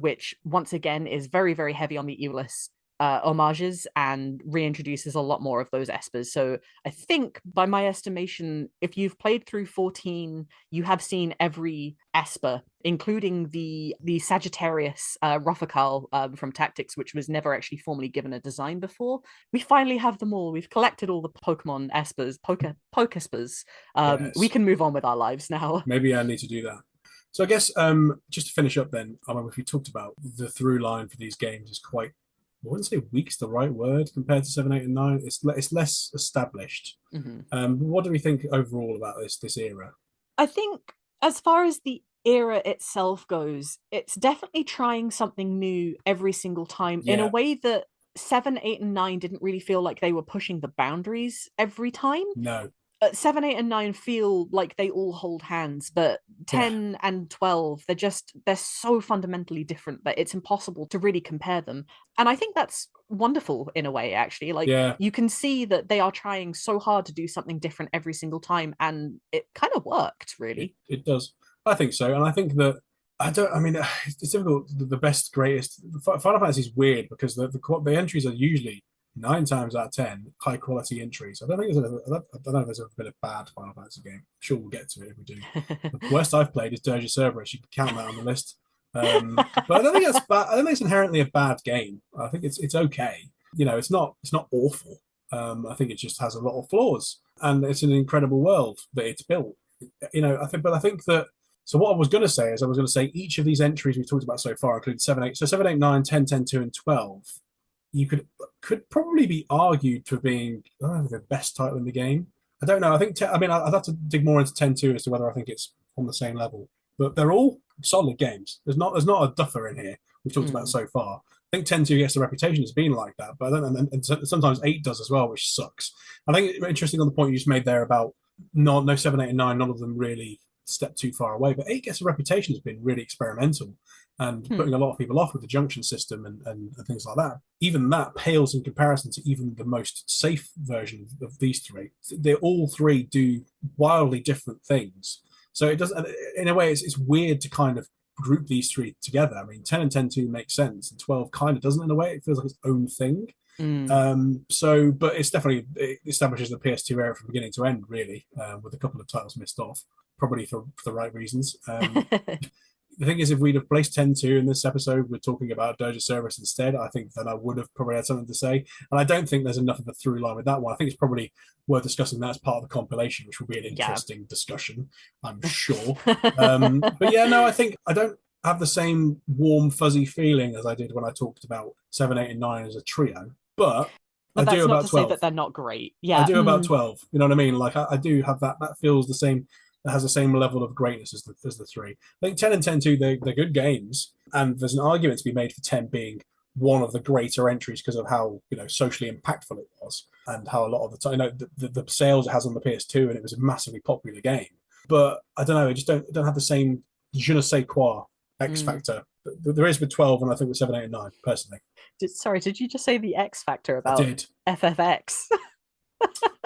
Speaker 2: which once again is very, very heavy on the Evilis homages and reintroduces a lot more of those espers. So I think, by my estimation, if you've played through 14, you have seen every esper, including the Sagittarius Rothakal from Tactics, which was never actually formally given a design before. We finally have them all. We've collected all the Pokemon espers, Pokespers. We
Speaker 1: Yes.
Speaker 2: can move on with our lives now.
Speaker 1: Maybe I need to do that. So I guess just to finish up then, I mean, if we talked about the through line for these games is quite, I wouldn't say weak's the right word compared to 7, 8, and 9. It's less established.
Speaker 2: Mm-hmm.
Speaker 1: What do we think overall about this era?
Speaker 2: I think, as far as the era itself goes, it's definitely trying something new every single time in a
Speaker 1: Yeah,
Speaker 2: way that 7, 8, and 9 didn't really feel like they were pushing the boundaries every time.
Speaker 1: no,
Speaker 2: 7, 8, and 9 feel like they all hold hands, but
Speaker 1: yeah,
Speaker 2: 10 and 12, they're so fundamentally different that it's impossible to really compare them. And I think that's wonderful in a way, actually. Like,
Speaker 1: yeah.
Speaker 2: you can see that they are trying so hard to do something different every single time, and it kind of worked,
Speaker 1: It
Speaker 2: really.
Speaker 1: it does. I think so, and I think that I don't. I mean, it's difficult. The best, greatest. Final Fantasy is weird because the entries are usually 9 times out of 10 high quality entries. I don't know if there's ever been a bad Final Fantasy game. Sure, we'll get to it if we do. The worst I've played is Dirge of Cerberus. You can count that on the list. But I don't think that's bad. I don't think it's inherently a bad game. I think it's okay. You know, it's not awful. I think it just has a lot of flaws, and it's an incredible world that it's built. You know, I think that. So what I was going to say is I was going to say each of these entries we've talked about so far, including 7, 8, so 7, 8, 9, 10, 10, 2, and 12. You could probably be argued for being, I don't know, the best title in the game. I don't know. I think I mean I'd have to dig more into 10 2 as to whether I think it's on the same level. But they're all solid games. There's not a duffer in here we've talked about
Speaker 2: Mm.
Speaker 1: so far. I think 10 2 gets the reputation as being like that, but I don't, and sometimes 8 does as well, which sucks. I think it's interesting on the point you just made there about no 7, 8, and 9, none of them really step too far away. But 8 gets a reputation as being really experimental and
Speaker 2: Hmm.
Speaker 1: putting a lot of people off with the junction system and things like that. Even that pales in comparison to even the most safe version of these three. They all three do wildly different things. So it doesn't, in a way, it's weird to kind of group these three together. I mean, 10 and 10 2 makes sense, and 12 kind of doesn't in a way. It feels like its own thing.
Speaker 2: Mm.
Speaker 1: But it establishes the PS2 era from beginning to end, really, with a couple of titles missed off, probably for the right reasons. The thing is, if we'd have placed 10-2 in this episode, we're talking about Dirge of Cerberus instead, I think then I would have probably had something to say. And I don't think there's enough of a through line with that one. I think it's probably worth discussing that as part of the compilation, which will be an interesting discussion, I'm sure. But yeah, no, I think I don't have the same warm, fuzzy feeling as I did when I talked about 7, 8, and 9 as a trio. But I
Speaker 2: that's
Speaker 1: do
Speaker 2: not
Speaker 1: about
Speaker 2: to
Speaker 1: 12.
Speaker 2: say that they're not great.
Speaker 1: I
Speaker 2: Yeah.
Speaker 1: do about 12. You know what I mean? Like I do have that. That feels the same. That has the same level of greatness as the three. I think 10 and 10-2, they're good games. And there's an argument to be made for 10 being one of the greater entries because of how, socially impactful it was and how a lot of the time, the sales it has on the PS2, and it was a massively popular game. But I don't know, I just don't have the same je ne sais quoi X factor. There is with 12, and I think with 7, 8, and 9, personally.
Speaker 2: Sorry, did you just say the X factor
Speaker 1: I
Speaker 2: about
Speaker 1: did.
Speaker 2: FFX?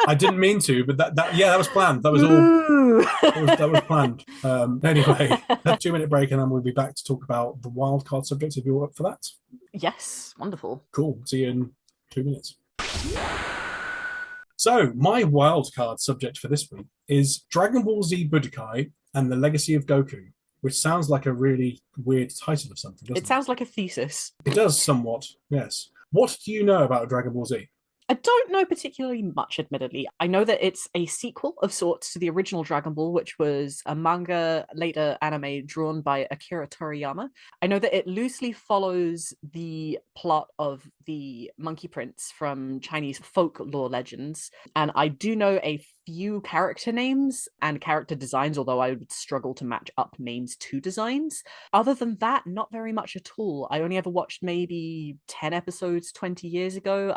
Speaker 1: I didn't mean to, but that was planned. That was all. That was planned. Anyway, a 2-minute break, and then we'll be back to talk about the wildcard subject if you're up for that.
Speaker 2: Yes, wonderful.
Speaker 1: Cool. See you in 2 minutes. So, my wildcard subject for this week is Dragon Ball Z Budokai and the Legacy of Goku, which sounds like a really weird title of something, doesn't it?
Speaker 2: It sounds like a thesis.
Speaker 1: It does somewhat, yes. What do you know about Dragon Ball Z?
Speaker 2: I don't know particularly much, admittedly. I know that it's a sequel of sorts to the original Dragon Ball, which was a manga, later anime, drawn by Akira Toriyama. I know that it loosely follows the plot of the Monkey Prince from Chinese folklore legends. And I do know a few character names and character designs, although I would struggle to match up names to designs. Other than that, not very much at all. I only ever watched maybe 10 episodes 20 years ago.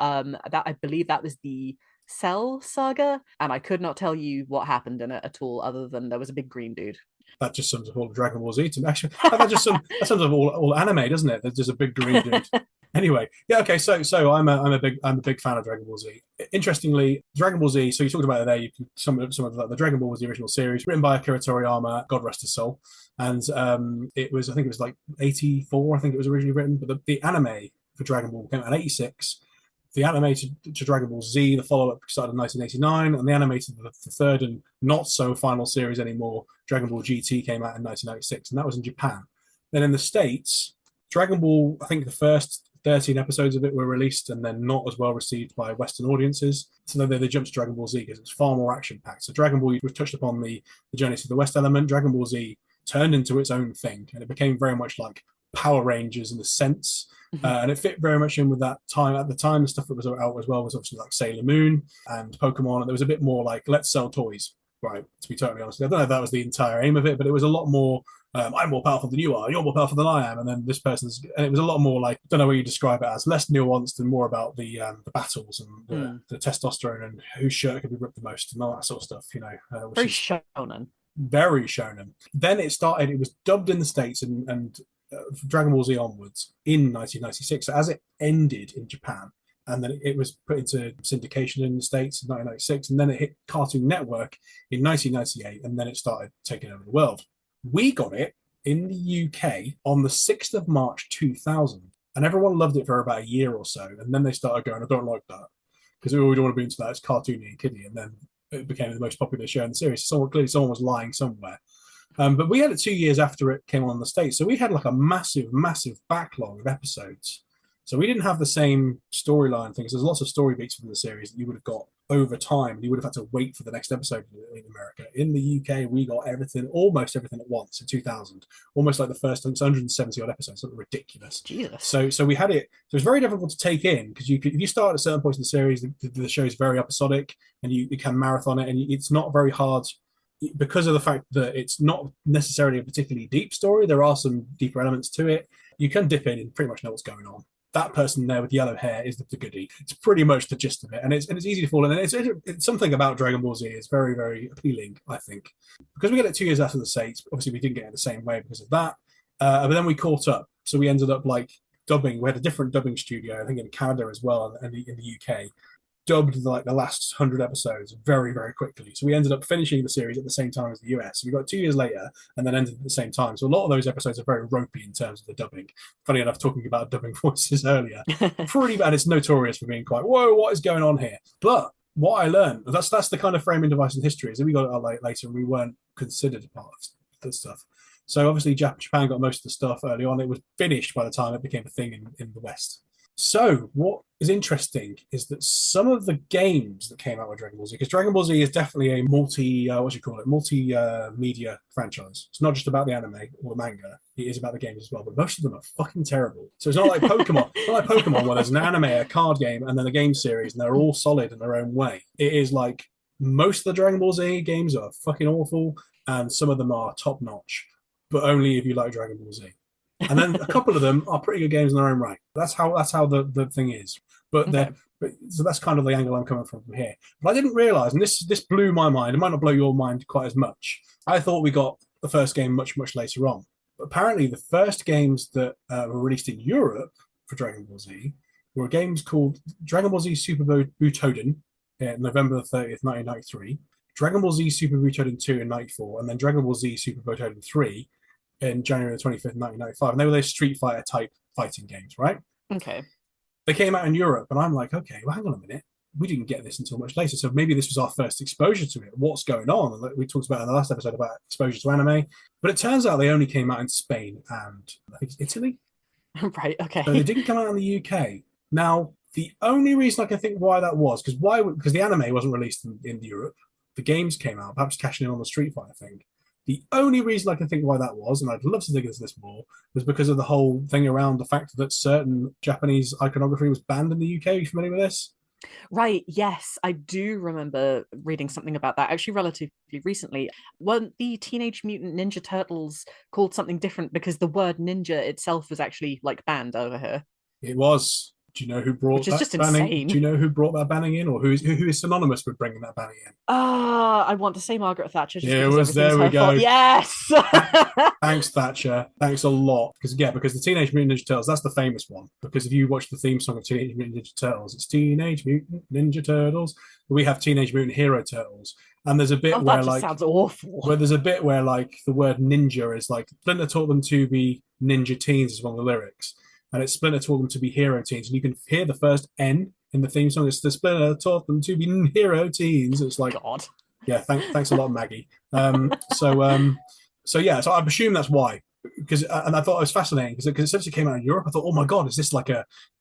Speaker 2: That I believe that was the Cell saga, and I could not tell you what happened in it at all, other than there was a big green dude.
Speaker 1: That just sums up all of Dragon Ball Z to me. Actually, that sums up all anime, doesn't it? There's just a big green dude. Anyway, yeah, okay. So I'm a big fan of Dragon Ball Z. Interestingly, Dragon Ball Z. So you talked about it there. Some of the Dragon Ball was the original series, written by Akira Toriyama. God rest his soul. And I think it was like 84. I think it was originally written, but the anime for Dragon Ball came out in 86. The animated to Dragon Ball Z, the follow-up, started in 1989, and the animated, the third and not so final series anymore, Dragon Ball GT, came out in 1996, and that was in Japan. Then in the States, Dragon Ball, I think the first 13 episodes of it were released and then not as well received by Western audiences. So then they jumped to Dragon Ball Z because it's far more action-packed. So Dragon Ball, we've touched upon the journey to the West element. Dragon Ball Z turned into its own thing, and it became very much like Power Rangers in the sense. And it fit very much in with that time. At the time, the stuff that was out as well was obviously like Sailor Moon and Pokemon. And there was a bit more like, let's sell toys, right? To be totally honest. I don't know if that was the entire aim of it, but it was a lot more, I'm more powerful than you are, you're more powerful than I am. And then this person's, and it was a lot more like, I don't know what you describe it as, less nuanced and more about the battles and the testosterone and whose shirt could be ripped the most and all that sort of stuff,
Speaker 2: Very shonen.
Speaker 1: Very shonen. Then it was dubbed in the States and Dragon Ball Z onwards in 1996. So as it ended in Japan, and then it was put into syndication in the States in 1996, and then it hit Cartoon Network in 1998, and then it started taking over the world. We got it in the UK on the 6th of March 2000, and everyone loved it for about a year or so, and then they started going, I don't like that, because we don't want to be into that, it's cartoony and kiddie, and then it became the most popular show in the series. So clearly someone was lying somewhere. But we had it 2 years after it came on the States. So we had like a massive, massive backlog of episodes. So we didn't have the same storyline things. There's lots of story beats within the series that you would have got over time. You would have had to wait for the next episode in America. In the UK, we got almost everything at once in 2000. Almost like the first 170 odd episodes. Something ridiculous.
Speaker 2: Jesus.
Speaker 1: So we had it. So it was very difficult to take in because if you start at certain points in the series, the show is very episodic and you can marathon it, and it's not very hard. Because of the fact that it's not necessarily a particularly deep story, there are some deeper elements to it. You can dip in and pretty much know what's going on. That person there with yellow hair is the goodie. It's pretty much the gist of it, and it's easy to fall in. And it's something about Dragon Ball Z is very, very appealing, I think, because we get it 2 years after the States. Obviously, we didn't get it the same way because of that, but then we caught up. So we ended up like dubbing. We had a different dubbing studio, I think, in Canada as well, and in the UK. dubbed like the last 100 episodes very, very quickly. So we ended up finishing the series at the same time as the US. So we got 2 years later and then ended at the same time. So a lot of those episodes are very ropey in terms of the dubbing. Funny enough, talking about dubbing voices earlier, pretty bad. It's notorious for being quite, whoa, what is going on here? But what I learned, that's the kind of framing device in history, is that we got it later and we weren't considered part of the stuff. So obviously Japan got most of the stuff early on. It was finished by the time it became a thing in the West. So what is interesting is that some of the games that came out with Dragon Ball Z, because Dragon Ball Z is definitely a multi-media franchise. It's not just about the anime or the manga. It is about the games as well, but most of them are fucking terrible. So it's not like Pokemon. It's not like Pokemon where there's an anime, a card game, and then a game series, and they're all solid in their own way. It is like most of the Dragon Ball Z games are fucking awful, and some of them are top notch, but only if you like Dragon Ball Z. And then a couple of them are pretty good games in their own right. That's how the thing is. But
Speaker 2: Okay.
Speaker 1: so that's kind of the angle I'm coming from here. But I didn't realize, and this blew my mind. It might not blow your mind quite as much. I thought we got the first game much later on. But apparently, the first games that were released in Europe for Dragon Ball Z were games called Dragon Ball Z Super Butoden, November the 30th, 1993. Dragon Ball Z Super Butoden 2 in 94, and then Dragon Ball Z Super Butoden 3 in January the 25th, 1995. And they were those Street Fighter type fighting games, right?
Speaker 2: Okay.
Speaker 1: They came out in Europe, and I'm like, okay, well, hang on a minute. We didn't get this until much later. So maybe this was our first exposure to it. What's going on? And like we talked about in the last episode about exposure to anime. But it turns out they only came out in Spain and I think Italy.
Speaker 2: Right.
Speaker 1: So they
Speaker 2: Okay.
Speaker 1: didn't come out in the UK. Now, the only reason I can think why that was, because the anime wasn't released in Europe. The games came out, perhaps cashing in on the Street Fighter thing. The only reason I can think why that was, and I'd love to dig into this more, was because of the whole thing around the fact that certain Japanese iconography was banned in the UK. Are you familiar with this?
Speaker 2: Right. Yes, I do remember reading something about that actually relatively recently. Weren't the Teenage Mutant Ninja Turtles called something different because the word ninja itself was actually like banned over here,
Speaker 1: It was. Do you know who
Speaker 2: which
Speaker 1: brought
Speaker 2: is
Speaker 1: that
Speaker 2: just
Speaker 1: banning? Do
Speaker 2: insane.
Speaker 1: you know who brought that banning in, or who is synonymous with bringing that banning in?
Speaker 2: Ah, I want to say Margaret Thatcher just
Speaker 1: It
Speaker 2: because
Speaker 1: was.
Speaker 2: everything's
Speaker 1: There we
Speaker 2: her fault.
Speaker 1: go.
Speaker 2: Yes.
Speaker 1: Thanks, Thatcher. Thanks a lot. Because the Teenage Mutant Ninja Turtles, that's the famous one. Because if you watch the theme song of Teenage Mutant Ninja Turtles, it's Teenage Mutant Ninja Turtles. We have Teenage Mutant Hero Turtles, and there's a bit
Speaker 2: Oh, that just sounds awful.
Speaker 1: where like the word ninja is like Splinter taught them to be ninja teens is one of the lyrics, and it's Splinter taught them to be hero teens, and you can hear the first N in the theme song. It's the Splinter taught them to be hero teens. It's like,
Speaker 2: God.
Speaker 1: yeah, thanks a lot, Maggie. So yeah, so I assume that's why. Because and I thought it was fascinating because it essentially came out in Europe. I thought, oh my god, is this like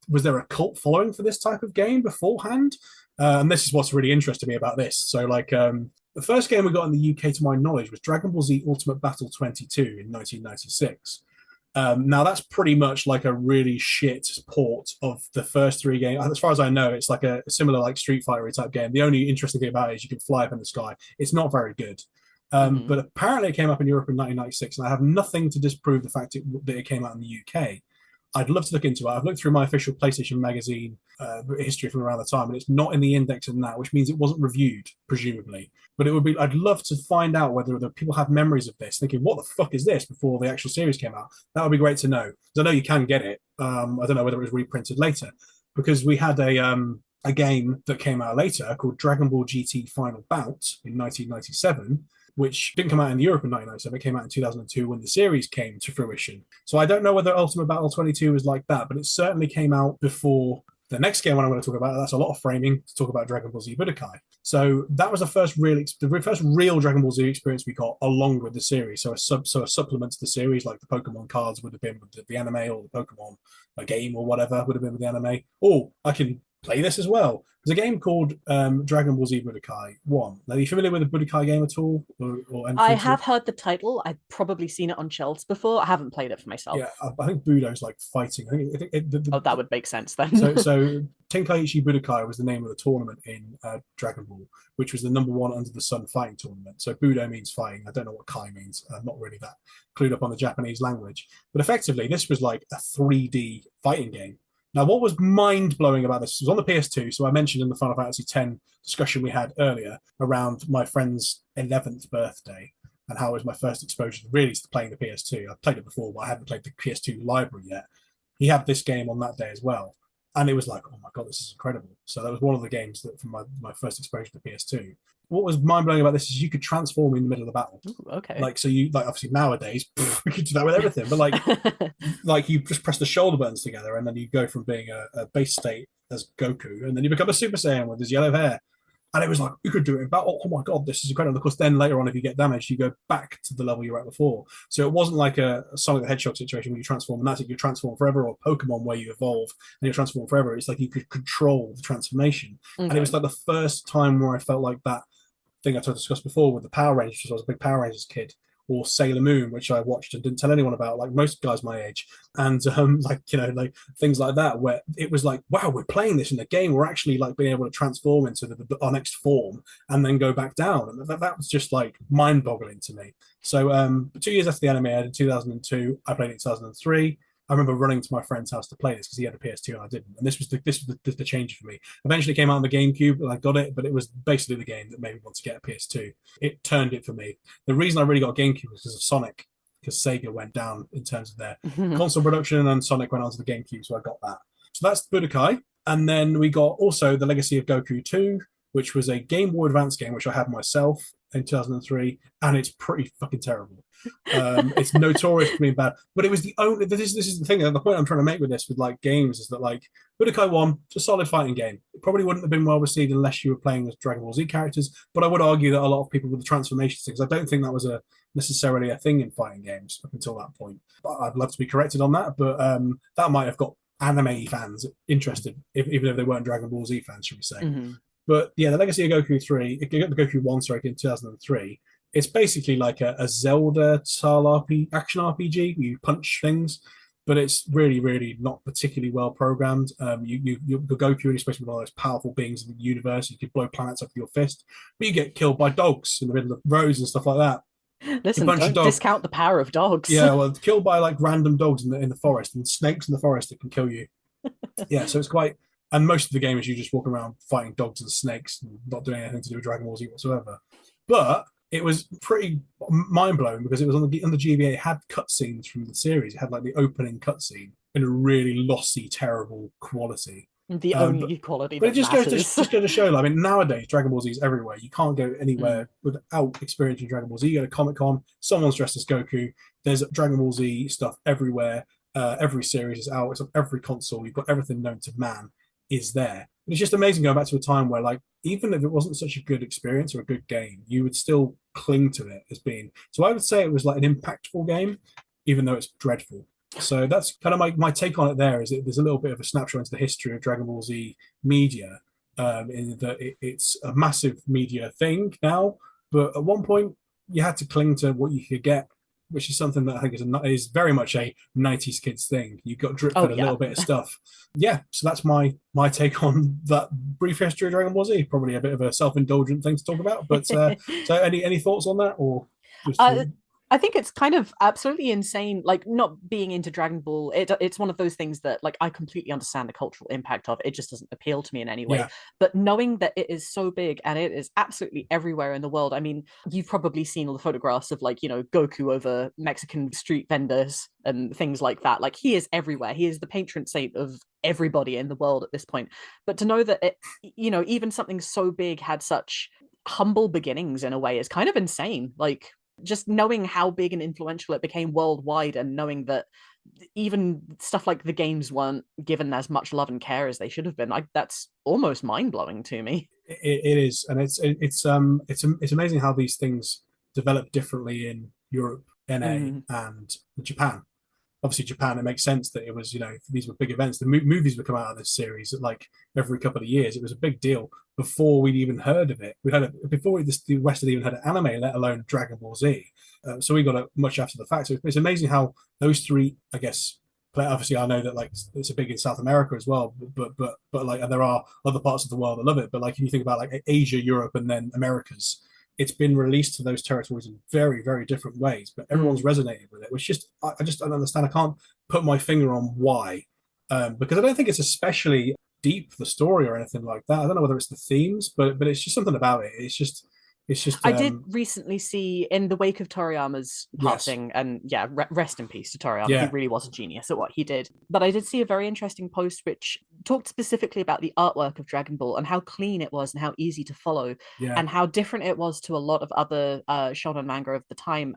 Speaker 1: was there a cult following for this type of game beforehand? And this is what's really interested me about this. So like the first game we got in the UK, to my knowledge, was Dragon Ball Z Ultimate Battle 22 in 1996. Now that's pretty much like a really shit port of the first 3 games. As far as I know, it's like a similar like Street Fighter type game. The only interesting thing about it is you can fly up in the sky. It's not very good.
Speaker 2: Mhm.
Speaker 1: But apparently it came up in Europe in 1996, and I have nothing to disprove the fact that it came out in the UK. I'd love to look into it. I've looked through my official PlayStation magazine history from around the time, and it's not in the index in that, which means it wasn't reviewed, presumably. But it would be. I'd love to find out whether the people have memories of this, thinking, "What the fuck is this?" before the actual series came out. That would be great to know. Because I know you can get it. I don't know whether it was reprinted later, because we had a game that came out later called Dragon Ball GT Final Bout in 1997, which didn't come out in Europe in 1997. It came out in 2002 when the series came to fruition. So I don't know whether Ultimate Battle 22 was like that, but it certainly came out before the next game I'm going to talk about. That's a lot of framing to talk about Dragon Ball Z Budokai. So that was the first real Dragon Ball Z experience we got along with the series. So a supplement to the series, like the Pokemon cards would have been with the anime, or the Pokemon a game or whatever would have been with the anime. Oh, I can play this as well. There's a game called Dragon Ball Z Budokai 1. Now, are you familiar with the Budokai game at all? Or
Speaker 2: I
Speaker 1: anything to
Speaker 2: have heard the title. I've probably seen it on shelves before. I haven't played it for myself.
Speaker 1: Yeah, I think Budo's like fighting. I think
Speaker 2: Oh, that would make sense
Speaker 1: so
Speaker 2: then.
Speaker 1: so Tenkaichi Budokai was the name of the tournament in Dragon Ball, which was the number one under the sun fighting tournament. So Budo means fighting. I don't know what Kai means. I'm not really that clued up on the Japanese language. But effectively, this was like a 3D fighting game. Now, what was mind blowing about this was on the PS2. So I mentioned in the Final Fantasy X discussion we had earlier around my friend's 11th birthday and how it was my first exposure really to playing the PS2. I've played it before, but I hadn't played the PS2 library yet. He had this game on that day as well. and it was like, oh my god, this is incredible. So that was one of the games that from my first exposure to PS2. What was mind blowing about this is you could transform in the middle of the battle.
Speaker 2: Ooh, okay.
Speaker 1: Like so, you like obviously nowadays we could do that with everything, but like you just press the shoulder buttons together, and then you go from being a base state as Goku, and then you become a Super Saiyan with his yellow hair. And it was like, you could do it in battle. Oh my God, this is incredible. Of course, then later on, if you get damaged, you go back to the level you were at before. So it wasn't like a Sonic the Hedgehog situation where you transform and that's it, you transform forever, or Pokemon where you evolve and you transform forever. It's like you could control the transformation. Okay. And it was like the first time where I felt like that thing I discussed before with the Power Rangers, because I was a big Power Rangers kid, or Sailor Moon, which I watched and didn't tell anyone about, like most guys my age, and like like things like that, where it was like, wow, we're playing this in the game. We're actually like being able to transform into our next form and then go back down, and that was just like mind-boggling to me. So 2 years after the anime aired in 2002, I played it in 2003. I remember running to my friend's house to play this because he had a PS2 and I didn't. And this was the change for me. Eventually it came out on the GameCube and I got it, but it was basically the game that made me want to get a PS2. It turned it for me. The reason I really got a GameCube was because of Sonic, because Sega went down in terms of their console production and Sonic went onto the GameCube, so I got that. So that's Budokai. And then we got also The Legacy of Goku 2, which was a Game Boy Advance game, which I had myself in 2003, and it's pretty fucking terrible. It's notorious for being bad, but it was the only. This is the thing. The point I'm trying to make with this, with like games, is that like Budokai 1, it's a solid fighting game. It probably wouldn't have been well received unless you were playing as Dragon Ball Z characters. But I would argue that a lot of people with the transformation things, I don't think that was necessarily a thing in fighting games up until that point. But I'd love to be corrected on that. But that might have got anime fans interested, even if they weren't Dragon Ball Z fans, should we say? Mm-hmm. But yeah, the Legacy of Goku 3, the Goku 1, sorry, in 2003. It's basically like a Zelda style action RPG. You punch things, but it's really, really not particularly well programmed. You Goku, and you're supposed to be one of those powerful beings in the universe. You can blow planets up with your fist, but you get killed by dogs in the middle of roads and stuff like that.
Speaker 2: Listen, don't discount the power of dogs.
Speaker 1: Yeah, well, killed by like random dogs in the forest and snakes in the forest that can kill you. Yeah, so it's quite. And most of the game is you just walk around fighting dogs and snakes and not doing anything to do with Dragon Ball Z whatsoever. But it was pretty mind-blowing because it was on the GBA. It had cutscenes from the series. It had like the opening cutscene in a really lossy, terrible quality.
Speaker 2: The only quality
Speaker 1: but
Speaker 2: that
Speaker 1: it just
Speaker 2: matters.
Speaker 1: goes to show, I mean, nowadays, Dragon Ball Z is everywhere. You can't go anywhere without experiencing Dragon Ball Z. You go to Comic-Con, someone's dressed as Goku. There's Dragon Ball Z stuff everywhere. Every series is out. It's on every console. You've got everything known to man is there. And it's just amazing going back to a time where, like, even if it wasn't such a good experience or a good game, you would still cling to it as being. So I would say it was like an impactful game, even though it's dreadful. So that's kind of my take on it there, is that there's a little bit of a snapshot into the history of Dragon Ball Z media, in that it's a massive media thing now, but at one point you had to cling to what you could get, which is something that I think is very much a 90s kids thing. You got drip fed a little bit of stuff. Yeah, so that's my take on that brief history of Dragon Ball Z. Probably a bit of a self-indulgent thing to talk about, but so any thoughts on that, or just
Speaker 2: I think it's kind of absolutely insane, like not being into Dragon Ball. It's one of those things that, like, I completely understand the cultural impact of it. It just doesn't appeal to me in any way. Yeah. But knowing that it is so big and it is absolutely everywhere in the world. I mean, you've probably seen all the photographs of, like, Goku over Mexican street vendors and things like that. Like, he is everywhere. He is the patron saint of everybody in the world at this point. But to know that it, even something so big had such humble beginnings in a way is kind of insane. Like, just knowing how big and influential it became worldwide, and knowing that even stuff like the games weren't given as much love and care as they should have been, like, that's almost mind-blowing to me.
Speaker 1: It is, and it's amazing how these things develop differently in Europe, NA, and Japan. Obviously, Japan, it makes sense that it was, these were big events. The movies would come out of this series at like every couple of years. It was a big deal before we'd even heard of it. Before the West had even heard of anime, let alone Dragon Ball Z. So we got it much after the fact. So it's amazing how those three, I guess, play. Obviously, I know that like it's a big in South America as well, but like, and there are other parts of the world that love it. But like, if you think about like Asia, Europe, and then Americas, it's been released to those territories in very, very different ways, but everyone's resonated with it, which I just don't understand. I can't put my finger on why, because I don't think it's especially deep, the story or anything like that. I don't know whether it's the themes, but it's just something about it. It's just, It's just
Speaker 2: I did recently see, in the wake of Toriyama's
Speaker 1: yes,
Speaker 2: passing, and yeah, rest in peace to Toriyama. He
Speaker 1: yeah,
Speaker 2: really was a genius at what he did. But I did see a very interesting post which talked specifically about the artwork of Dragon Ball and how clean it was and how easy to follow,
Speaker 1: yeah,
Speaker 2: and how different it was to a lot of other shonen manga of the time.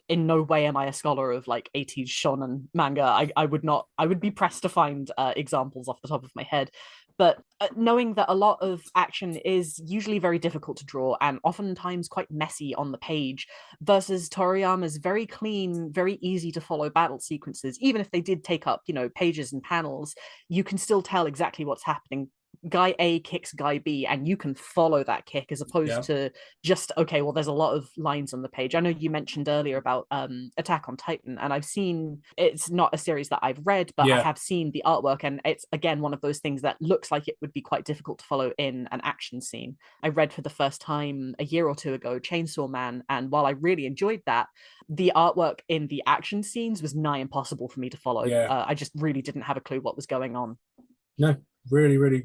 Speaker 2: In no way am I a scholar of like 80s shonen manga. I would not, I would be pressed to find examples off the top of my head. But knowing that a lot of action is usually very difficult to draw and oftentimes quite messy on the page, versus Toriyama's very clean, very easy to follow battle sequences, even if they did take up, pages and panels, you can still tell exactly what's happening. Guy A kicks guy B, and you can follow that kick as opposed
Speaker 1: yeah,
Speaker 2: to just, okay, well, there's a lot of lines on the page. I know you mentioned earlier about Attack on Titan, and I've seen, it's not a series that I've read, but I
Speaker 1: yeah.
Speaker 2: have seen the artwork, and it's again one of those things that looks like it would be quite difficult to follow in an action scene. I read for the first time a year or two ago Chainsaw Man, and while I really enjoyed that, the artwork in the action scenes was nigh impossible for me to follow.
Speaker 1: Yeah.
Speaker 2: I just really didn't have a clue what was going on.
Speaker 1: No, really, really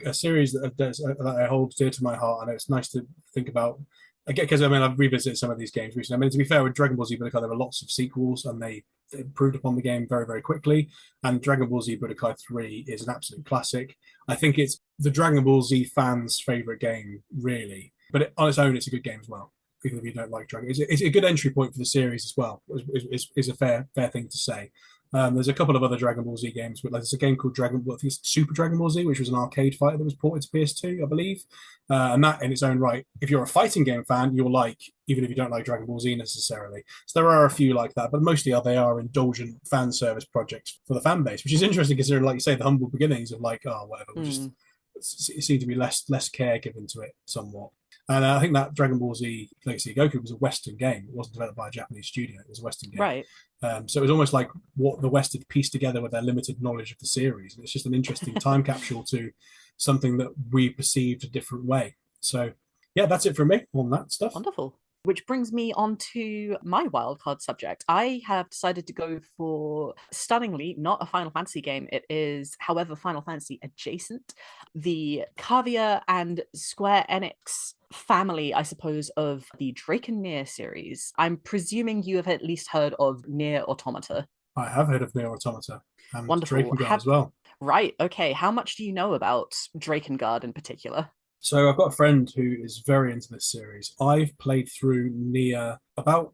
Speaker 1: a series that I hold dear to my heart, and it's nice to think about. Again, because I mean, I've revisited some of these games recently. I mean, to be fair, with Dragon Ball Z Budokai, there were lots of sequels, and they improved upon the game very, very quickly. And Dragon Ball Z Budokai 3 is an absolute classic. I think it's the Dragon Ball Z fans' favorite game, really. But on its own, it's a good game as well. Even if you don't like Dragon, it's a good entry point for the series as well. Is a fair thing to say. There's a couple of other Dragon Ball Z games, but like, there's a game called Dragon Ball, I think it's Super Dragon Ball Z, which was an arcade fighter that was ported to PS2, I believe. And that in its own right, if you're a fighting game fan, you'll like, even if you don't like Dragon Ball Z necessarily. So there are a few like that, but mostly they are indulgent fan service projects for the fan base, which is interesting considering, like you say, the humble beginnings of like, oh, whatever, we just it seemed to be less care given to it somewhat. And I think that Dragon Ball Z Legacy of Goku was a Western game. It wasn't developed by a Japanese studio. It was a Western game.
Speaker 2: Right.
Speaker 1: So it was almost like what the West had pieced together with their limited knowledge of the series. And it's just an interesting time capsule to something that we perceived a different way. So, yeah, that's it from me on that stuff.
Speaker 2: Wonderful. Which brings me on to my wildcard subject. I have decided to go for, stunningly, not a Final Fantasy game. It is, however, Final Fantasy adjacent. The Cavia and Square Enix family, I suppose, of the Drakengard series. I'm presuming you have at least heard of Nier Automata.
Speaker 1: I have heard of Nier Automata and
Speaker 2: Wonderful.
Speaker 1: Drakengard as well.
Speaker 2: Right. Okay. How much do you know about Drakengard in particular?
Speaker 1: So I've got a friend who is very into this series. I've played through Nier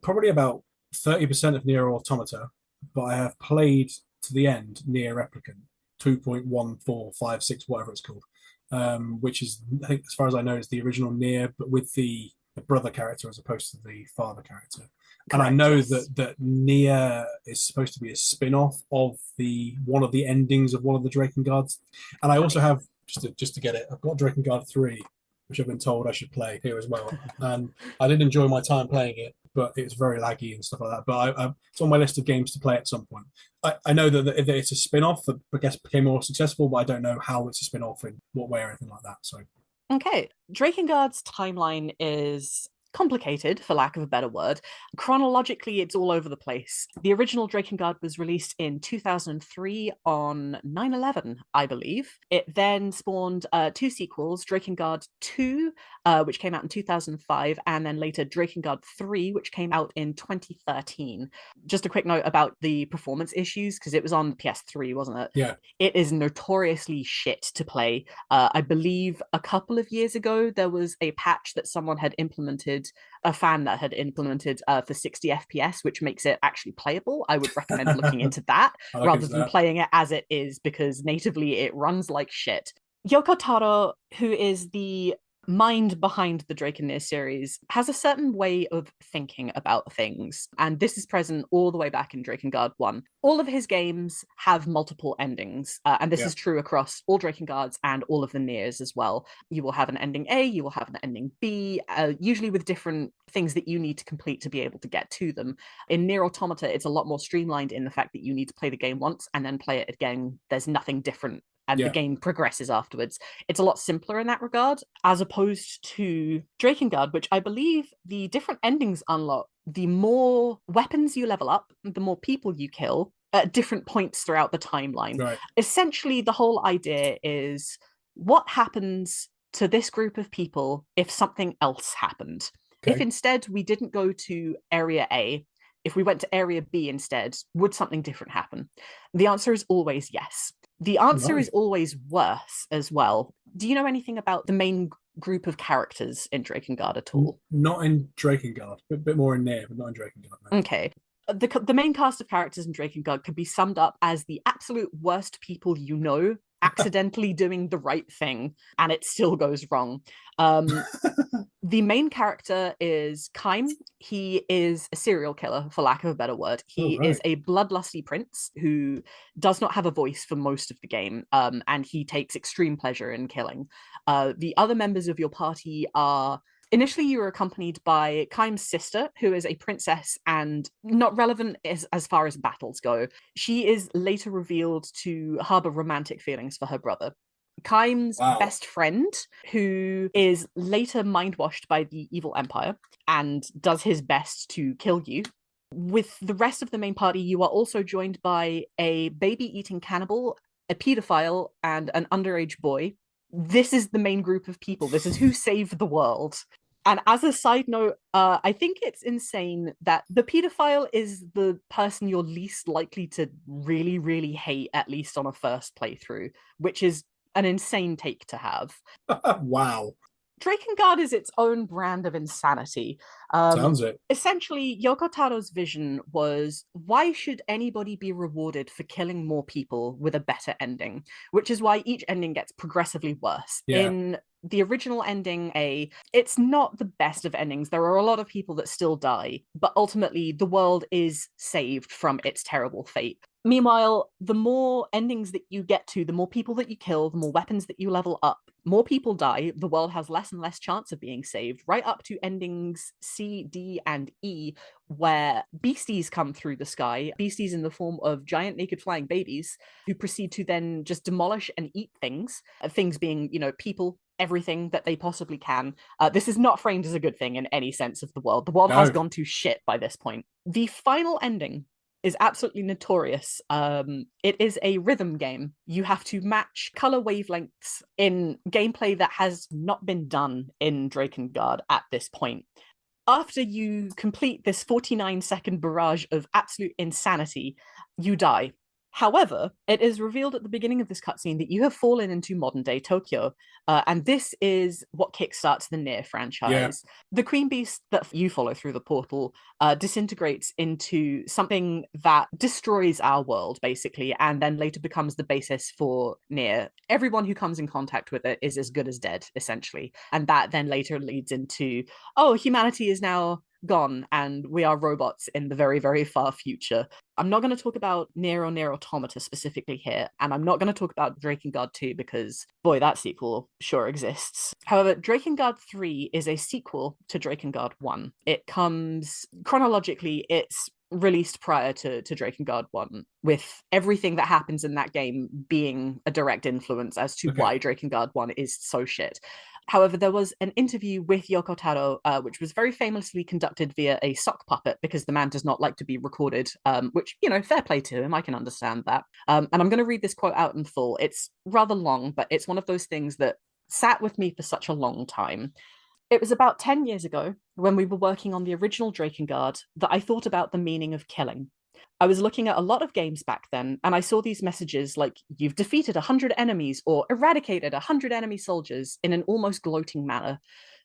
Speaker 1: probably about 30% of Nier Automata, but I have played to the end Nier Replicant 2.1456, whatever it's called, which is, I think, as far as I know, is the original Nier, but with the brother character as opposed to the father character. And I
Speaker 2: Correct,
Speaker 1: know
Speaker 2: yes.
Speaker 1: that Nier is supposed to be a spin-off of the one of the endings of one of the Drakengard. And I also
Speaker 2: Right.
Speaker 1: have just to get it, I've got Drakengard 3, which I've been told I should play here as well. And I did enjoy my time playing it, but it's very laggy and stuff like that. But it's on my list of games to play at some point. I know that it's a spin-off that I guess became more successful, but I don't know how it's a spin-off in what way or anything like that. So
Speaker 2: Okay. Drakengard's timeline is complicated, for lack of a better word. Chronologically, it's all over the place. The original Drakengard was released in 2003 on 9/11, I believe. It then spawned two sequels, Drakengard 2, which came out in 2005, and then later Drakengard 3, which came out in 2013. Just a quick note about the performance issues, because it was on the PS3, wasn't it?
Speaker 1: yeah,
Speaker 2: It is notoriously shit to play. I believe a couple of years ago, there was a patch that someone had implemented, a fan that had implemented for 60 FPS, which makes it actually playable. I would recommend looking into that
Speaker 1: I look
Speaker 2: rather
Speaker 1: into
Speaker 2: than
Speaker 1: that.
Speaker 2: playing it as it is, because natively it runs like shit. Yoko Taro, who is the mind behind the Drake and Near series, has a certain way of thinking about things, and this is present all the way back in Drakengard 1. All of his games have multiple endings, and this
Speaker 1: Yeah,
Speaker 2: is true across all Drakengards and all of the Nears as well. You will have an ending A, you will have an ending B, usually with different things that you need to complete to be able to get to them. In Nier Automata, it's a lot more streamlined in the fact that you need to play the game once and then play it again. There's nothing different, and the
Speaker 1: yeah,
Speaker 2: game progresses afterwards. It's a lot simpler in that regard, as opposed to Drakengard, which I believe the different endings unlock. The more weapons you level up, the more people you kill at different points throughout the timeline.
Speaker 1: right.
Speaker 2: Essentially, the whole idea is what happens to this group of people if something else happened. If instead we didn't go to area A, if we went to area B instead, would something different happen? The answer is always yes. The answer is always worse as well. Do you know anything about the main group of characters in Drakengard at all?
Speaker 1: Not in Drakengard, a bit more in Nier, but not in Drakengard. No.
Speaker 2: Okay. The main cast of characters in Drakengard could be summed up as the absolute worst people you know accidentally doing the right thing, and it still goes wrong. The main character is Kaim. He is a serial killer, for lack of a better word. He is a bloodlusty prince who does not have a voice for most of the game, and he takes extreme pleasure in killing. The other members of your party are... Initially, you were accompanied by Kaim's sister, who is a princess and not relevant as far as battles go. She is later revealed to harbor romantic feelings for her brother. Kaim's best friend, who is later mind-washed by the evil empire and does his best to kill you. With the rest of the main party, you are also joined by a baby-eating cannibal, a pedophile, and an underage boy. This is the main group of people. This is who saved the world. And as a side note, I think it's insane that the pedophile is the person you're least likely to really, really hate, at least on a first playthrough, which is an insane take to have.
Speaker 1: Wow.
Speaker 2: Drakengard is its own brand of insanity.
Speaker 1: Sounds it.
Speaker 2: Essentially, Yoko Taro's vision was, why should anybody be rewarded for killing more people with a better ending? Which is why each ending gets progressively worse.
Speaker 1: Yeah.
Speaker 2: In the original ending, it's not the best of endings. There are a lot of people that still die, but ultimately the world is saved from its terrible fate. Meanwhile, the more endings that you get to, the more people that you kill, the more weapons that you level up, more people die, the world has less and less chance of being saved, right up to endings C, D, and E, where beasties come through the sky, beasties in the form of giant naked flying babies, who proceed to then just demolish and eat things, things being, people, everything that they possibly can. This is not framed as a good thing in any sense of the world. The world has gone to shit by this point. The final ending is absolutely notorious. It is a rhythm game. You have to match color wavelengths in gameplay that has not been done in Drakengard at this point. After you complete this 49-second barrage of absolute insanity, you die. However, it is revealed at the beginning of this cutscene that you have fallen into modern-day Tokyo, and this is what kickstarts the Nier franchise. Yeah. The Queen Beast that you follow through the portal disintegrates into something that destroys our world, basically, and then later becomes the basis for Nier. Everyone who comes in contact with it is as good as dead, essentially, and that then later leads into, humanity is now gone and we are robots in the very, very far future. I'm not going to talk about Nier or Nier Automata specifically here, and I'm not going to talk about Drakengard 2 because, boy, that sequel sure exists. However, Drakengard 3 is a sequel to Drakengard 1. It comes, chronologically, it's released prior to Drakengard 1, with everything that happens in that game being a direct influence as to why Drakengard 1 is so shit. However, there was an interview with Yoko Taro, which was very famously conducted via a sock puppet because the man does not like to be recorded, which, fair play to him. I can understand that. And I'm going to read this quote out in full. It's rather long, but it's one of those things that sat with me for such a long time. It was about 10 years ago when we were working on the original Drakengard that I thought about the meaning of killing. I was looking at a lot of games back then, and I saw these messages like, you've defeated 100 enemies or eradicated 100 enemy soldiers in an almost gloating manner.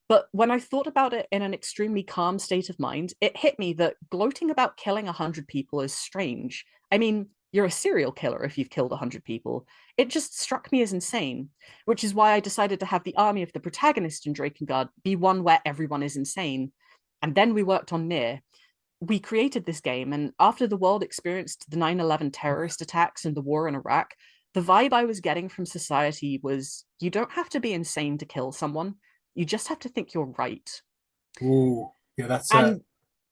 Speaker 2: But when I thought about it in an extremely calm state of mind, it hit me that gloating about killing 100 people is strange. I mean, you're a serial killer if you've killed 100 people. It just struck me as insane, which is why I decided to have the army of the protagonist in Drakengard be one where everyone is insane. And then we worked on Nier. We created this game, and after the world experienced the 9/11 terrorist attacks and the war in Iraq, the vibe I was getting from society was, you don't have to be insane to kill someone. You just have to think you're right.
Speaker 1: Ooh, yeah, that's...
Speaker 2: And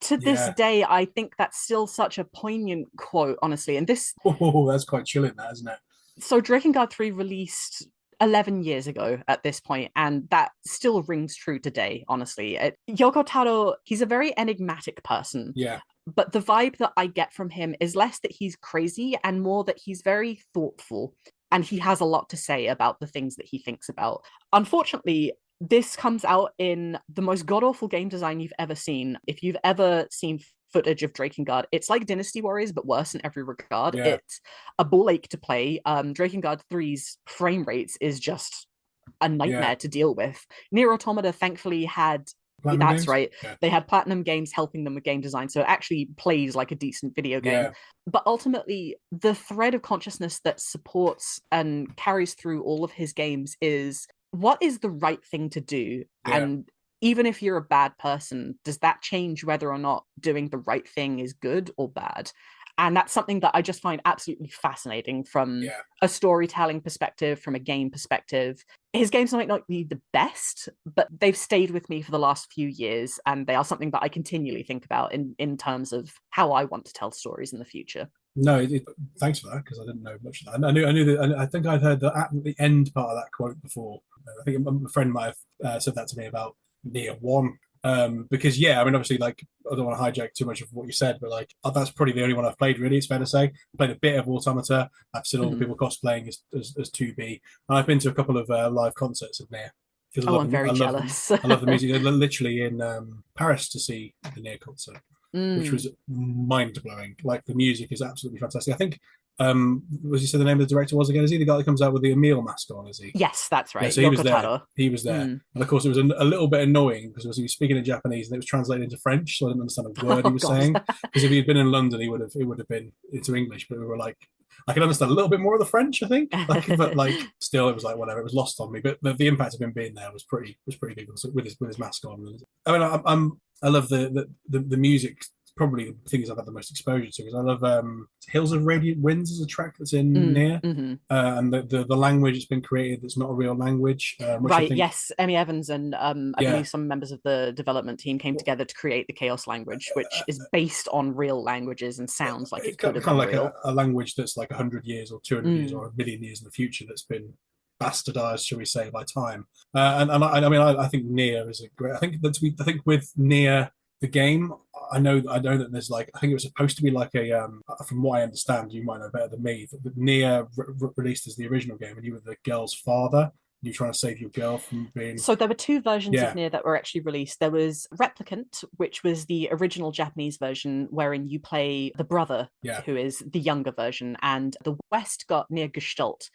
Speaker 2: to this day, I think that's still such a poignant quote, honestly. And this...
Speaker 1: Oh, that's quite chilling, that, isn't it?
Speaker 2: So Drakengard 3 released 11 years ago at this point, and that still rings true today, honestly. Yoko Taro, he's a very enigmatic person.
Speaker 1: Yeah.
Speaker 2: But the vibe that I get from him is less that he's crazy and more that he's very thoughtful. and he has a lot to say about the things that he thinks about. Unfortunately, this comes out in the most god-awful game design you've ever seen. If you've ever seen footage of Drakengard, it's like Dynasty Warriors, but worse in every regard.
Speaker 1: Yeah.
Speaker 2: It's a ball ache to play. Drakengard 3's frame rates is just a nightmare to deal with. Nier Automata thankfully had
Speaker 1: Platinum
Speaker 2: that's
Speaker 1: games?
Speaker 2: right.
Speaker 1: Yeah.
Speaker 2: They had Platinum Games helping them with game design, so it actually plays like a decent video game.
Speaker 1: Yeah.
Speaker 2: But ultimately, the thread of consciousness that supports and carries through all of his games is what is the right thing to do?
Speaker 1: Yeah.
Speaker 2: And even if you're a bad person, does that change whether or not doing the right thing is good or bad? And that's something that I just find absolutely fascinating from a storytelling perspective, from a game perspective. His games might not be the best, but they've stayed with me for the last few years, and they are something that I continually think about in terms of how I want to tell stories in the future.
Speaker 1: No, thanks for that, because I didn't know much of that. I knew that. I think I'd heard the end part of that quote before. I think a friend might have said that to me about Nier One. Because I mean, obviously, like, I don't want to hijack too much of what you said, but like, that's probably the only one I've played. Really, it's fair to say. I played a bit of Automata. I've seen all the people cosplaying as 2B, and I've been to a couple of live concerts of Nier.
Speaker 2: Oh, I'm very jealous.
Speaker 1: I love the music. Literally in Paris to see the Nier concert, which was mind blowing. Like, the music is absolutely fantastic. I think was you say the name of the director was again? Is he the guy that comes out with the Emil mask on? Is he?
Speaker 2: Yes, that's right.
Speaker 1: Yeah, so
Speaker 2: Yoko Taro.
Speaker 1: He was there, and of course it was a little bit annoying because he was speaking in Japanese and it was translated into French, so I didn't understand a word he was saying. Because if he had been in London, it would have been into English. But we were like, I could understand a little bit more of the French, I think. But like, still, it was like whatever. It was lost on me. But the impact of him being there was pretty good with his mask on. I mean, I love the music. Probably the things I've had the most exposure to, because I love Hills of Radiant Winds is a track that's in Nier, and the language that's been created that's not a real language.
Speaker 2: Which right, I think, yes, Emmy Evans and I believe some members of the development team came together to create the Chaos language, which is based on real languages and sounds like it could have been like real.
Speaker 1: A language that's like 100 years or 200 years or a million years in the future that's been bastardized, shall we say, by time. And I mean, I think Nier is a great. I think with Nier the game, I know that there's like, I think it was supposed to be like a from what I understand, you might know better than me, that Nier released as the original game and you were the girl's father. You're trying to save your girl from being.
Speaker 2: So there were two versions of Nier that were actually released. There was Replicant, which was the original Japanese version, wherein you play the brother, who is the younger version, and the West got Nier Gestalt,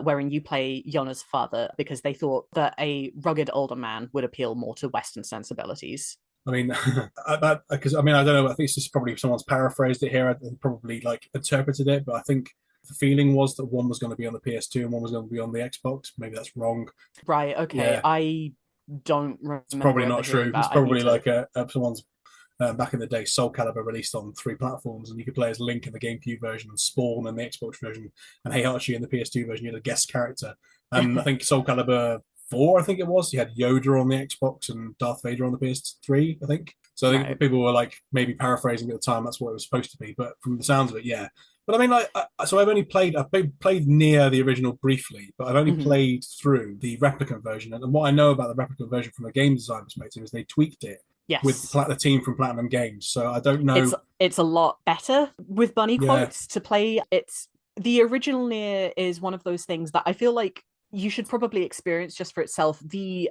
Speaker 2: wherein you play Yona's father, because they thought that a rugged older man would appeal more to Western sensibilities.
Speaker 1: I mean, because I mean, I don't know. I think it's just probably someone's paraphrased it here and probably like interpreted it, but I think the feeling was that one was going to be on the PS2 and one was going to be on the Xbox. Maybe that's wrong.
Speaker 2: Right. Okay. Yeah. I don't remember.
Speaker 1: It's probably not true. It's probably like someone's back in the day. Soul Calibur released on 3 platforms, and you could play as Link in the GameCube version, and Spawn in the Xbox version, and Heihachi in the PS2 version. You had a guest character, and I think Soul Calibur 4, I think it was. You had Yoda on the Xbox and Darth Vader on the PS3, I think. So I think people were like maybe paraphrasing at the time. That's what it was supposed to be. But from the sounds of it, yeah. But I mean, like, so I've played Nier the original briefly, but I've only played through the Replicant version. And what I know about the Replicant version from a game design perspective is they tweaked it with the team from Platinum Games. So I don't know.
Speaker 2: It's a lot better with bunny quotes to play. It's the original Nier is one of those things that I feel like you should probably experience just for itself. The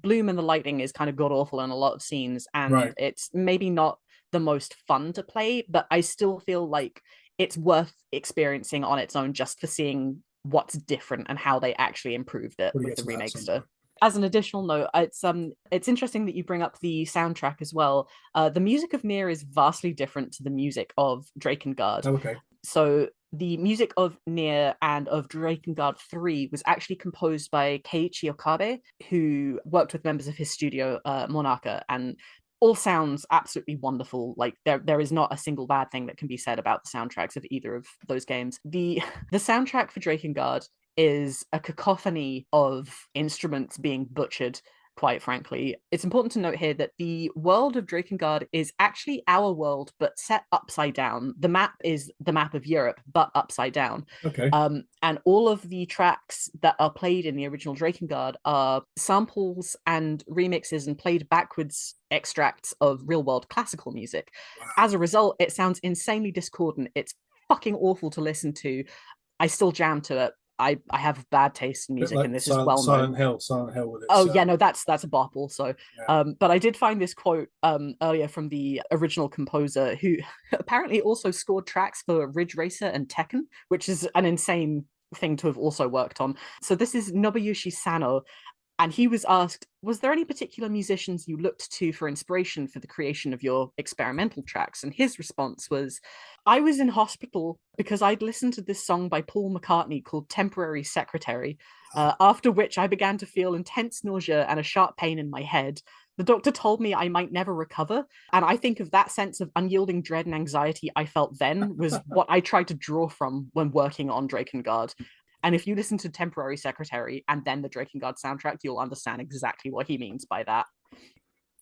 Speaker 2: bloom and the lighting is kind of god awful in a lot of scenes, and it's maybe not the most fun to play, but I still feel like it's worth experiencing on its own just for seeing what's different and how they actually improved it with the remake stuff. As an additional note, it's interesting that you bring up the soundtrack as well. The music of Nier is vastly different to the music of Drakengard.
Speaker 1: Oh, okay.
Speaker 2: So the music of Nier and of Drakengard 3 was actually composed by Keiichi Okabe, who worked with members of his studio, Monaka, and all sounds absolutely wonderful. Like there is not a single bad thing that can be said about the soundtracks of either of those games. The soundtrack for Drakengard is a cacophony of instruments being butchered, quite frankly. It's important to note here that the world of Drakengard is actually our world, but set upside down. The map is the map of Europe, but upside down.
Speaker 1: Okay.
Speaker 2: And all of the tracks that are played in the original Drakengard are samples and remixes and played backwards extracts of real-world classical music. Wow. As a result, it sounds insanely discordant. It's fucking awful to listen to. I still jam to it. I have bad taste in
Speaker 1: Bit
Speaker 2: music,
Speaker 1: like
Speaker 2: and this is well known.
Speaker 1: Silent Hill with its
Speaker 2: Oh yeah, no, that's a bop also.
Speaker 1: yeah.
Speaker 2: But I did find this quote earlier from the original composer, who apparently also scored tracks for Ridge Racer and Tekken, which is an insane thing to have also worked on. So this is Nobuyushi Sano, and he was asked, was there any particular musicians you looked to for inspiration for the creation of your experimental tracks? And his response was, I was in hospital because I'd listened to this song by Paul McCartney called Temporary Secretary, after which I began to feel intense nausea and a sharp pain in my head. The doctor told me I might never recover. And I think of that sense of unyielding dread and anxiety I felt then was what I tried to draw from when working on Drakengard. And if you listen to Temporary Secretary and then the Drakengard soundtrack, you'll understand exactly what he means by that.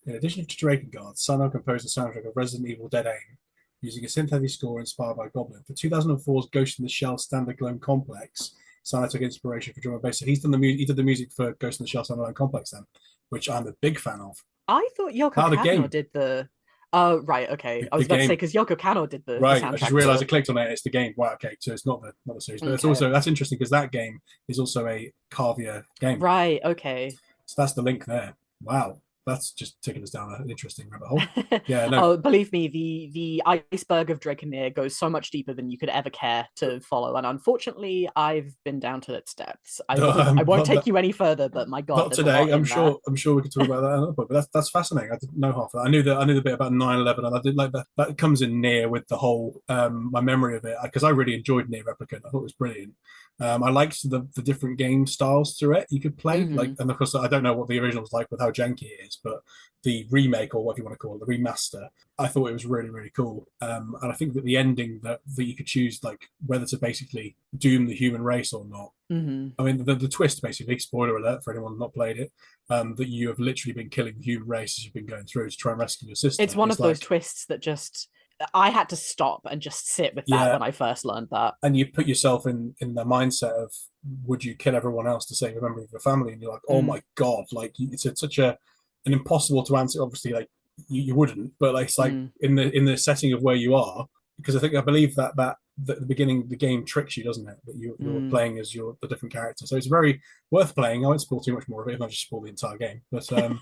Speaker 1: In addition to Drakengard, Sano composed the soundtrack of Resident Evil Dead Aim, using a synth-heavy score inspired by Goblin. For 2004's Ghost in the Shell Standalone Complex, Sano took inspiration for drum and bass. So he's done he did the music for Ghost in the Shell Standalone Complex then, which I'm a big fan of.
Speaker 2: I thought Yoko
Speaker 1: The
Speaker 2: Kanno
Speaker 1: game.
Speaker 2: did the. Oh, right, okay. I
Speaker 1: The
Speaker 2: was about to say
Speaker 1: game.
Speaker 2: because Yoko Kanno did the
Speaker 1: Right, I just
Speaker 2: soundtrack
Speaker 1: realised I
Speaker 2: to.
Speaker 1: clicked on it. It's the game. Wow, okay, so it's not the series, but it's
Speaker 2: Okay.
Speaker 1: also that's interesting because that game is also a Carvia game.
Speaker 2: Right, okay.
Speaker 1: So that's the link there. Wow, that's just taking us down an interesting rabbit hole. Yeah, no,
Speaker 2: Oh, believe me, the iceberg of Drakenir goes so much deeper than you could ever care to follow, and unfortunately, I've been down to its depths. I won't take you any further, but my God,
Speaker 1: not
Speaker 2: there's a
Speaker 1: today.
Speaker 2: lot in there.
Speaker 1: I'm sure we could talk about that another point. But that's fascinating. I didn't know half of that. I knew the bit about 9/11, and I did like that. That comes in near with the whole my memory of it because I really enjoyed Near Replicant. I thought it was brilliant. I liked the different game styles through it you could play. Like, and of course, I don't know what the original was like with how janky it is, but the remake or whatever you want to call it, the remaster, I thought it was really, really cool. And I think that the ending that you could choose, like whether to basically doom the human race or not. I mean, the twist basically, spoiler alert for anyone not played it, that you have literally been killing the human race as you've been going through to try and rescue your sister.
Speaker 2: It's one of those twists that just I had to stop and just sit with that when I first learned that.
Speaker 1: And you put yourself in the mindset of would you kill everyone else to save a member of your family, and you're like, oh my god, like it's such an impossible to answer. Obviously, like you wouldn't, but like, it's like in the setting of where you are, because I believe that at the beginning the game tricks you, doesn't it? That you're playing as the different characters. So it's very worth playing. I won't spoil too much more of it, if not just spoil the entire game. But some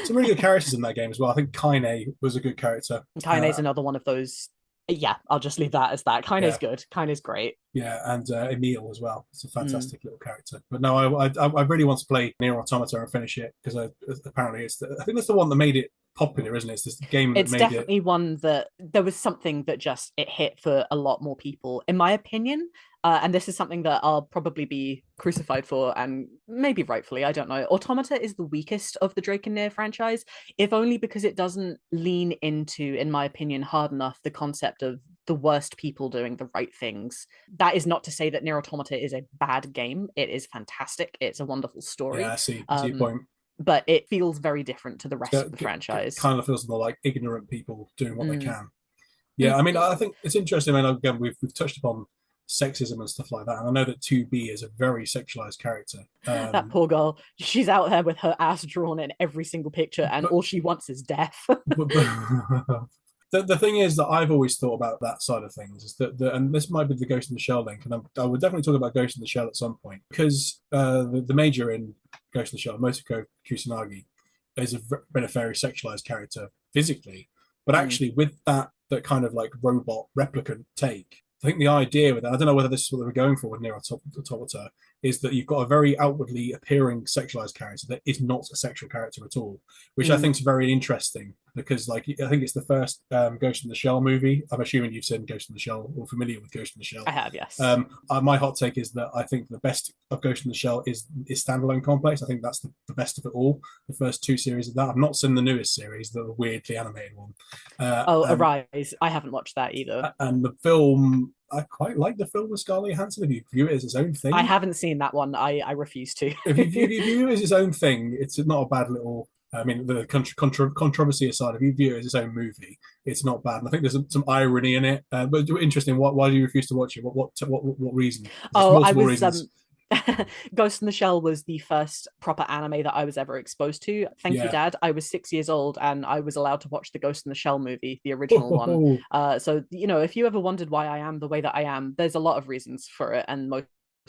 Speaker 1: really good characters in that game as well. I think Kaine was a good character.
Speaker 2: Kaine's another one of those. Yeah, I'll just leave that as that. Kaine's good. Kaine's great.
Speaker 1: Yeah, and Emil as well. It's a fantastic little character. But no, I really want to play Nier Automata and finish it because apparently I think that's the one that made it popular, isn't it? It's this game that
Speaker 2: it's
Speaker 1: made
Speaker 2: definitely one that there was something that just it hit for a lot more people, in my opinion. And this is something that I'll probably be crucified for, and maybe rightfully, I don't know. Automata is the weakest of the Drake and Near franchise, if only because it doesn't lean into, in my opinion, hard enough the concept of the worst people doing the right things. That is not to say that Nier Automata is a bad game. It is fantastic. It's a wonderful story.
Speaker 1: Yeah, I see your point.
Speaker 2: But it feels very different to the rest of the franchise.
Speaker 1: It kind of feels more like ignorant people doing what they can. Yeah, I mean, I think it's interesting. I mean, again, we've touched upon sexism and stuff like that, and I know that 2B is a very sexualized character.
Speaker 2: That poor girl, she's out there with her ass drawn in every single picture, and all she wants is death.
Speaker 1: The thing is that I've always thought about that side of things is that, and this might be the Ghost in the Shell link, and I would definitely talk about Ghost in the Shell at some point, because the major in Ghost in the Shell, Motoko Kusanagi, has been a very sexualized character physically, but actually with that kind of like robot replicant take, I think the idea with that, I don't know whether this is what they were going for with Nier Automata, is that you've got a very outwardly appearing sexualized character that is not a sexual character at all, which I think is very interesting because, like, I think it's the first Ghost in the Shell movie. I'm assuming you've seen Ghost in the Shell or familiar with Ghost in the Shell.
Speaker 2: I have, yes.
Speaker 1: My hot take is that I think the best of Ghost in the Shell is standalone complex. I think that's the best of it all. The first two series of that. I've not seen the newest series, the weirdly animated one.
Speaker 2: Arise. I haven't watched that either.
Speaker 1: And the film, I quite like the film with Scarlett Johansson. If you view it as its own thing,
Speaker 2: I haven't seen that one. I refuse to.
Speaker 1: if you view it as its own thing, it's not a bad little. I mean, the controversy aside, if you view it as its own movie, it's not bad. And I think there's some irony in it. But interesting. Why do you refuse to watch it? What reason?
Speaker 2: I was reasons. Ghost in the Shell was the first proper anime that I was ever exposed to. Thank you, Dad. I was 6 years old and I was allowed to watch the Ghost in the Shell movie, the original one. So, if you ever wondered why I am the way that I am, there's a lot of reasons for it, and most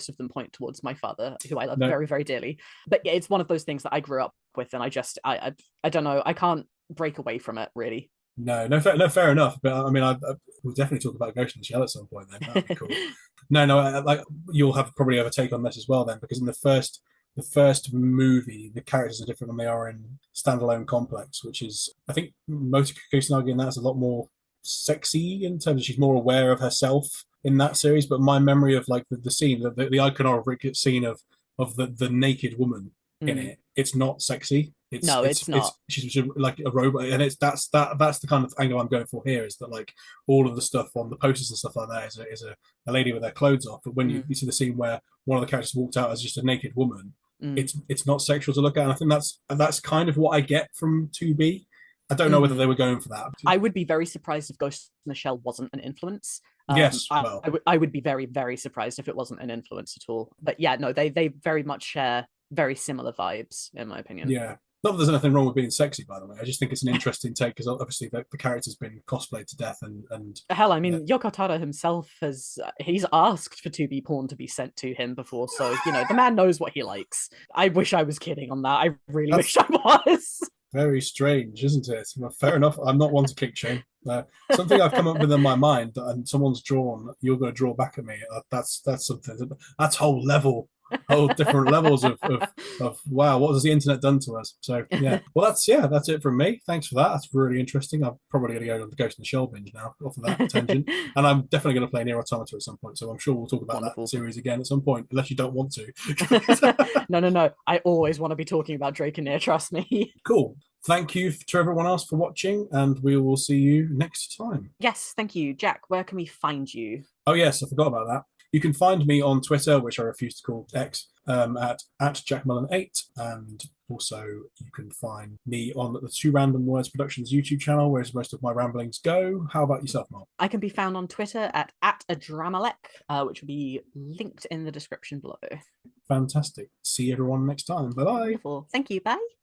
Speaker 2: of them point towards my father, who I love
Speaker 1: No,
Speaker 2: very, very dearly. But yeah, it's one of those things that I grew up with, and I don't know, I can't break away from it really.
Speaker 1: no, fair enough. But I mean, we'll definitely talk about Ghost in the Shell at some point. Then that'd be cool. No, like you'll have probably have a take on this as well then, because in the first movie, the characters are different than they are in Standalone Complex, which is I think Motoka Kusanagi in that's a lot more sexy in terms of she's more aware of herself in that series. But my memory of like the scene, the iconographic scene of the naked woman in
Speaker 2: Mm.
Speaker 1: it, it's not sexy.
Speaker 2: No, it's not.
Speaker 1: She's like a robot, and that's the kind of angle I'm going for here. Is that like all of the stuff on the posters and stuff like that is a lady with her clothes off, but when you see the scene where one of the characters walked out as just a naked woman, it's not sexual to look at. And I think that's kind of what I get from 2B. I don't know whether they were going for that.
Speaker 2: I would be very surprised if Ghost in the Shell wasn't an influence.
Speaker 1: Yes, well,
Speaker 2: I would be very, very surprised if it wasn't an influence at all. But yeah, no, they very much share very similar vibes, in my opinion.
Speaker 1: yeah. Not that there's anything wrong with being sexy, by the way. I just think it's an interesting take because obviously the character's been cosplayed to death, and
Speaker 2: hell, I mean, Yoko Taro himself he's asked for 2B porn to be sent to him before, so you know the man knows what he likes. I wish I was kidding on that. I really wish I was.
Speaker 1: Very strange, isn't it? Well, fair enough. I'm not one to kick shame. Something I've come up with in my mind, and someone's drawn, you're going to draw back at me. That's something. That's whole different levels of wow, what has the internet done to us? So yeah, well that's it from me. Thanks for that. That's really interesting. I'm probably going to go to the Ghost in the Shell binge now off of that tangent, and I'm definitely going to play Nier Automata at some point. So I'm sure we'll talk about that series again at some point, unless you don't want to.
Speaker 2: No. I always want to be talking about Drake and Nier. Trust me.
Speaker 1: Cool. Thank you to everyone else for watching, and we will see you next time.
Speaker 2: Yes, thank you, Jack. Where can we find you?
Speaker 1: Oh yes, I forgot about that. You can find me on Twitter, which I refuse to call X, at JackMullen8, and also you can find me on the Two Random Words Productions YouTube channel, where most of my ramblings go. How about yourself, Mol?
Speaker 2: I can be found on Twitter at @adramalek, which will be linked in the description below.
Speaker 1: Fantastic. See everyone next time. Bye-bye.
Speaker 2: Wonderful. Thank you. Bye.